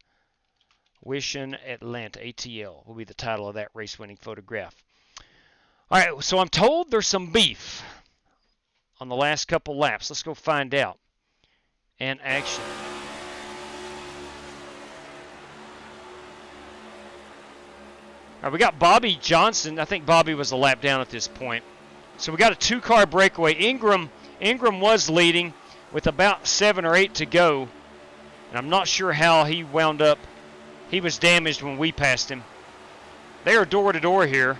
Wishon Atlanta, ATL will be the title of that race-winning photograph. All right, so I'm told there's some beef on the last couple laps. Let's go find out. And action. All right, we got Bobby Johnson. I think Bobby was a lap down at this point. So we got a 2-car breakaway. Ingram was leading with about 7 or 8 to go. And I'm not sure how he wound up. He was damaged when we passed him. They are door to door here.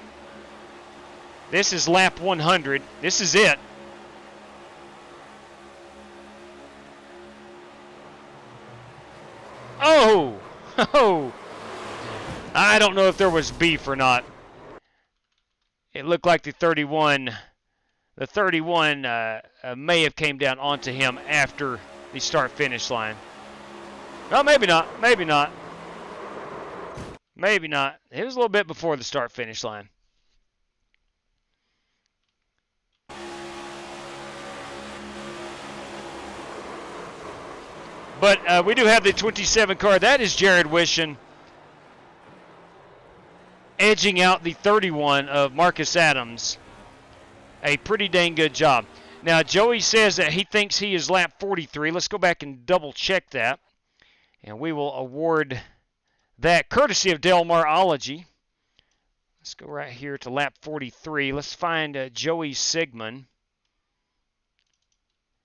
This is lap 100. This is it. Oh! Oh! I don't know if there was beef or not. It looked like the 31 may have came down onto him after the start-finish line. No, maybe not. Maybe not. Maybe not. It was a little bit before the start-finish line. But we do have the 27 car. That is Jared Wishon edging out the 31 of Marcus Adams. A pretty dang good job. Now, Joey says that he thinks he is lap 43. Let's go back and double-check that. And we will award that courtesy of Delmarology. Let's go right here to lap 43. Let's find Joey Sigmund,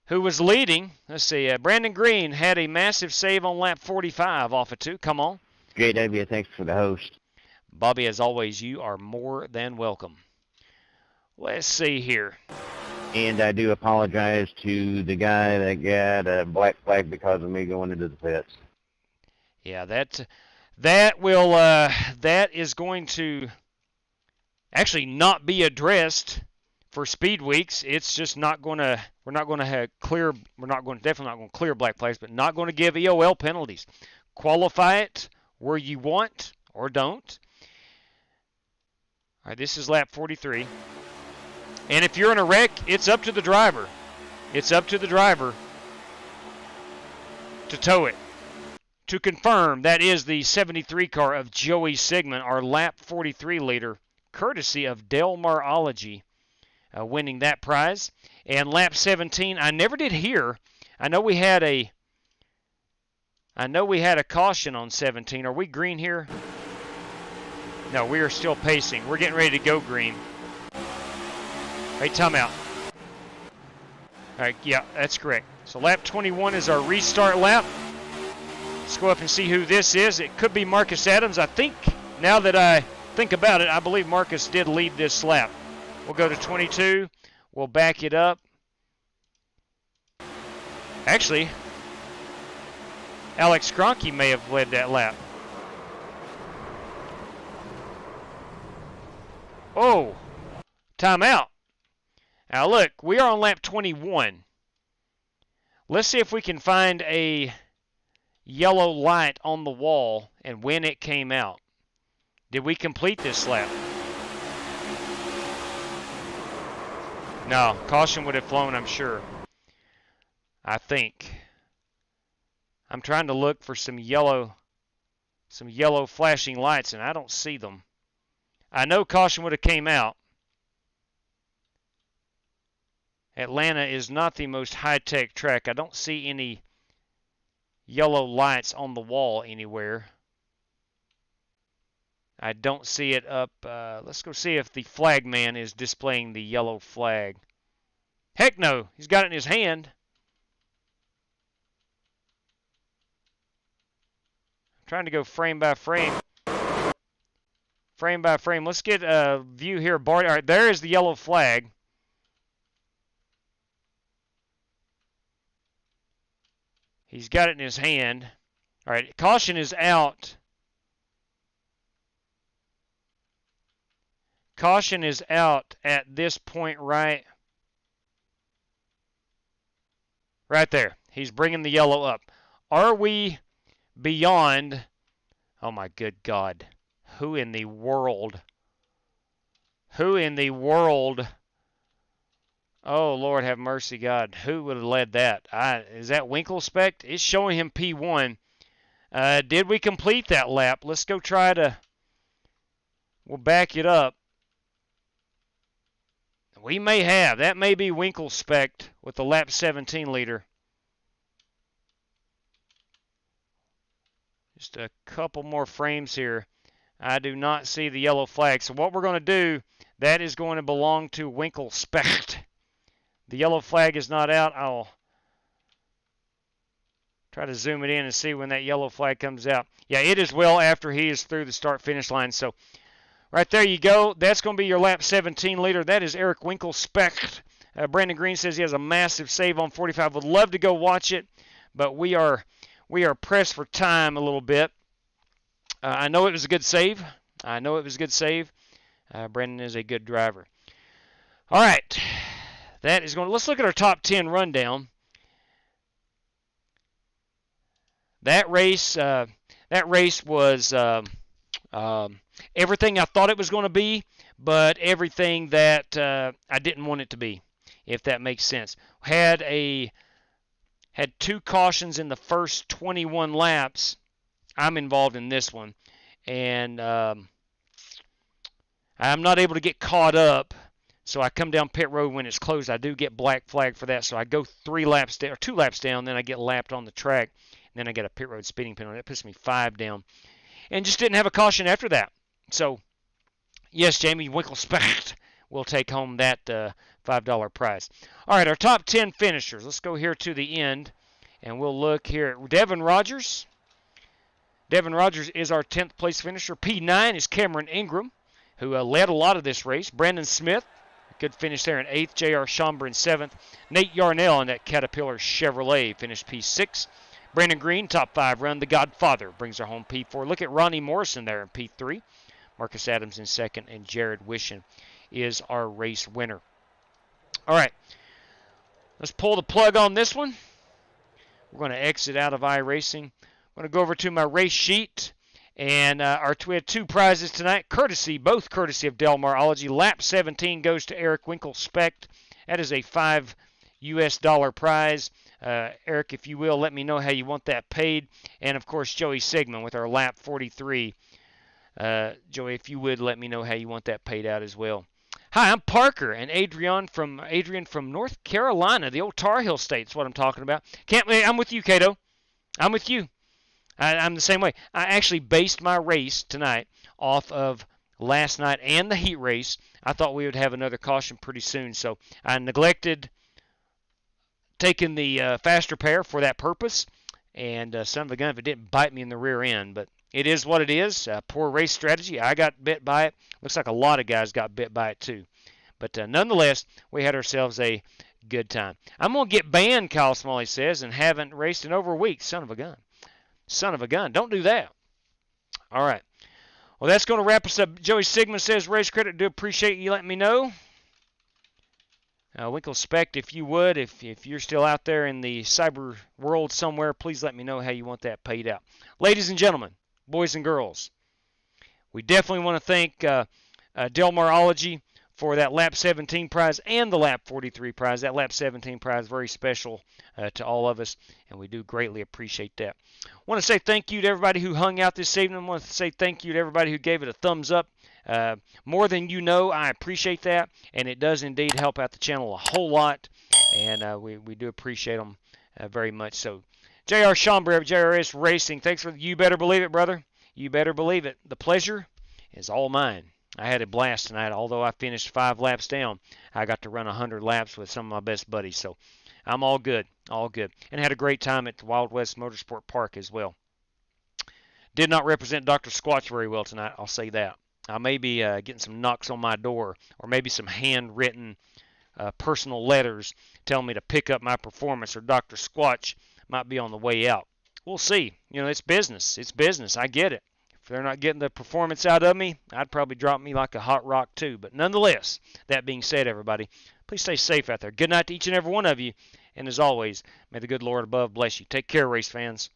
who was leading. Let's see. Brandon Green had a massive save on lap 45 off of 2. Come on. JW, thanks for the host. Bobby, as always, you are more than welcome. Let's see here. And I do apologize to the guy that got a black flag because of me going into the pits. Yeah, that is going to actually not be addressed for Speed Weeks. It's just not going to. We're not going to have clear. Definitely not going to clear black flags, but not going to give EOL penalties. Qualify it where you want or don't. All right, this is lap 43. And if you're in a wreck, it's up to the driver. It's up to the driver to tow it. To confirm, that is the 73 car of Joey Sigmund, our lap 43 leader, courtesy of Delmarology, winning that prize. And lap 17, I never did hear. I know we had a caution on 17. Are we green here? No, we are still pacing. We're getting ready to go green. Hey, timeout. All right, yeah, that's correct. So lap 21 is our restart lap. Let's go up and see who this is. It could be Marcus Adams. I think, now that I think about it, I believe Marcus did lead this lap. We'll go to 22. We'll back it up. Actually, Alex Kroenke may have led that lap. Oh, timeout. Now look, we are on lap 21. Let's see if we can find a yellow light on the wall and when it came out. Did we complete this lap? No, caution would have flown, I'm sure. I think. I'm trying to look for some yellow flashing lights, and I don't see them. I know caution would have came out. Atlanta is not the most high-tech track. I don't see any yellow lights on the wall anywhere. I don't see it up. Let's go see if the flag man is displaying the yellow flag. Heck no, he's got it in his hand. I'm trying to go frame by frame. Frame by frame. Let's get a view here. All right, there is the yellow flag. He's got it in his hand. All right, caution is out. Caution is out at this point right there. He's bringing the yellow up. Are we beyond? Oh my good God. Who in the world? Who in the world? Oh, Lord have mercy, God. Who would have led that? Is that Winkelspect? It's showing him P1. Did we complete that lap? Let's go try to... We'll back it up. We may have. That may be Winkelspect with the lap 17 leader. Just a couple more frames here. I do not see the yellow flag. So what we're going to do, that is going to belong to Winkelspect. The yellow flag is not out. Try to zoom it in and see when that yellow flag comes out. Yeah, it is well after he is through the start-finish line. So right there you go. That's going to be your lap 17 leader. That is Eric Winkelspecht. Brandon Green says he has a massive save on 45. Would love to go watch it, but we are pressed for time a little bit. I know it was a good save. Brandon is a good driver. All right. Let's look at our top 10 rundown. That race was everything I thought it was going to be, but everything that I didn't want it to be, if that makes sense. Had 2 cautions in the first 21 laps. I'm involved in this one, and I'm not able to get caught up. So I come down pit road when it's closed. I do get black flag for that. So I go 2 laps down, then I get lapped on the track. Then I get a pit road speeding penalty. That puts me 5 down. And just didn't have a caution after that. So, yes, Jamie Winkelspecht will take home that $5 prize. All right, our top 10 finishers. Let's go here to the end, and we'll look here at Devin Rogers. Devin Rogers is our 10th place finisher. P9 is Cameron Ingram, who led a lot of this race. Brandon Smith, good finish there in 8th. J.R. Schomburg in 7th. Nate Yarnell in that Caterpillar Chevrolet finished P6. Brandon Green, top 5 run. The Godfather brings her home P4. Look at Ronnie Morrison there in P3. Marcus Adams in 2nd, and Jared Wishin is our race winner. All right, let's pull the plug on this one. We're going to exit out of iRacing. I'm going to go over to my race sheet, and we had 2 prizes tonight, both courtesy of Delmarology. Lap 17 goes to Eric Winkelspecht. That is a $5 prize. Eric, if you will, let me know how you want that paid. And, of course, Joey Sigmund with our lap 43. Joey, if you would, let me know how you want that paid out as well. Hi, I'm Parker, and Adrian from North Carolina, the old Tar Heel State is what I'm talking about. I'm with you, Cato. I'm with you. I'm the same way. I actually based my race tonight off of last night and the heat race. I thought we would have another caution pretty soon, so I neglected taking the faster pair for that purpose, and son of a gun if it didn't bite me in the rear end, but it is what it is. Poor race strategy. I got bit by it. Looks like a lot of guys got bit by it too. But nonetheless, we had ourselves a good time. I'm going to get banned, Kyle Smalley says, and haven't raced in over a week. Son of a gun. Son of a gun. Don't do that. All right. Well, that's going to wrap us up. Joey Sigmund says, race credit. Do appreciate you letting me know. Winkelspecht, if you would, if you're still out there in the cyber world somewhere, please let me know how you want that paid out. Ladies and gentlemen, boys and girls, we definitely want to thank Delmarology for that lap 17 prize and the lap 43 prize. That lap 17 prize very special to all of us, and we do greatly appreciate that. I want to say thank you to everybody who hung out this evening. I want to say thank you to everybody who gave it a thumbs up. More than you know, I appreciate that, and it does indeed help out the channel a whole lot, and we do appreciate them very much. So, J.R. Schomburg, JRS Racing, thanks for you better believe it, brother. You better believe it. The pleasure is all mine. I had a blast tonight. Although I finished 5 laps down, I got to run 100 laps with some of my best buddies, so I'm all good, and had a great time at the Wild West Motorsport Park as well. Did not represent Dr. Squatch very well tonight, I'll say that. I may be getting some knocks on my door, or maybe some handwritten personal letters telling me to pick up my performance, or Dr. Squatch might be on the way out. We'll see. You know, it's business. It's business. I get it. If they're not getting the performance out of me, I'd probably drop me like a hot rock too. But nonetheless, that being said, everybody, please stay safe out there. Good night to each and every one of you. And as always, may the good Lord above bless you. Take care, race fans.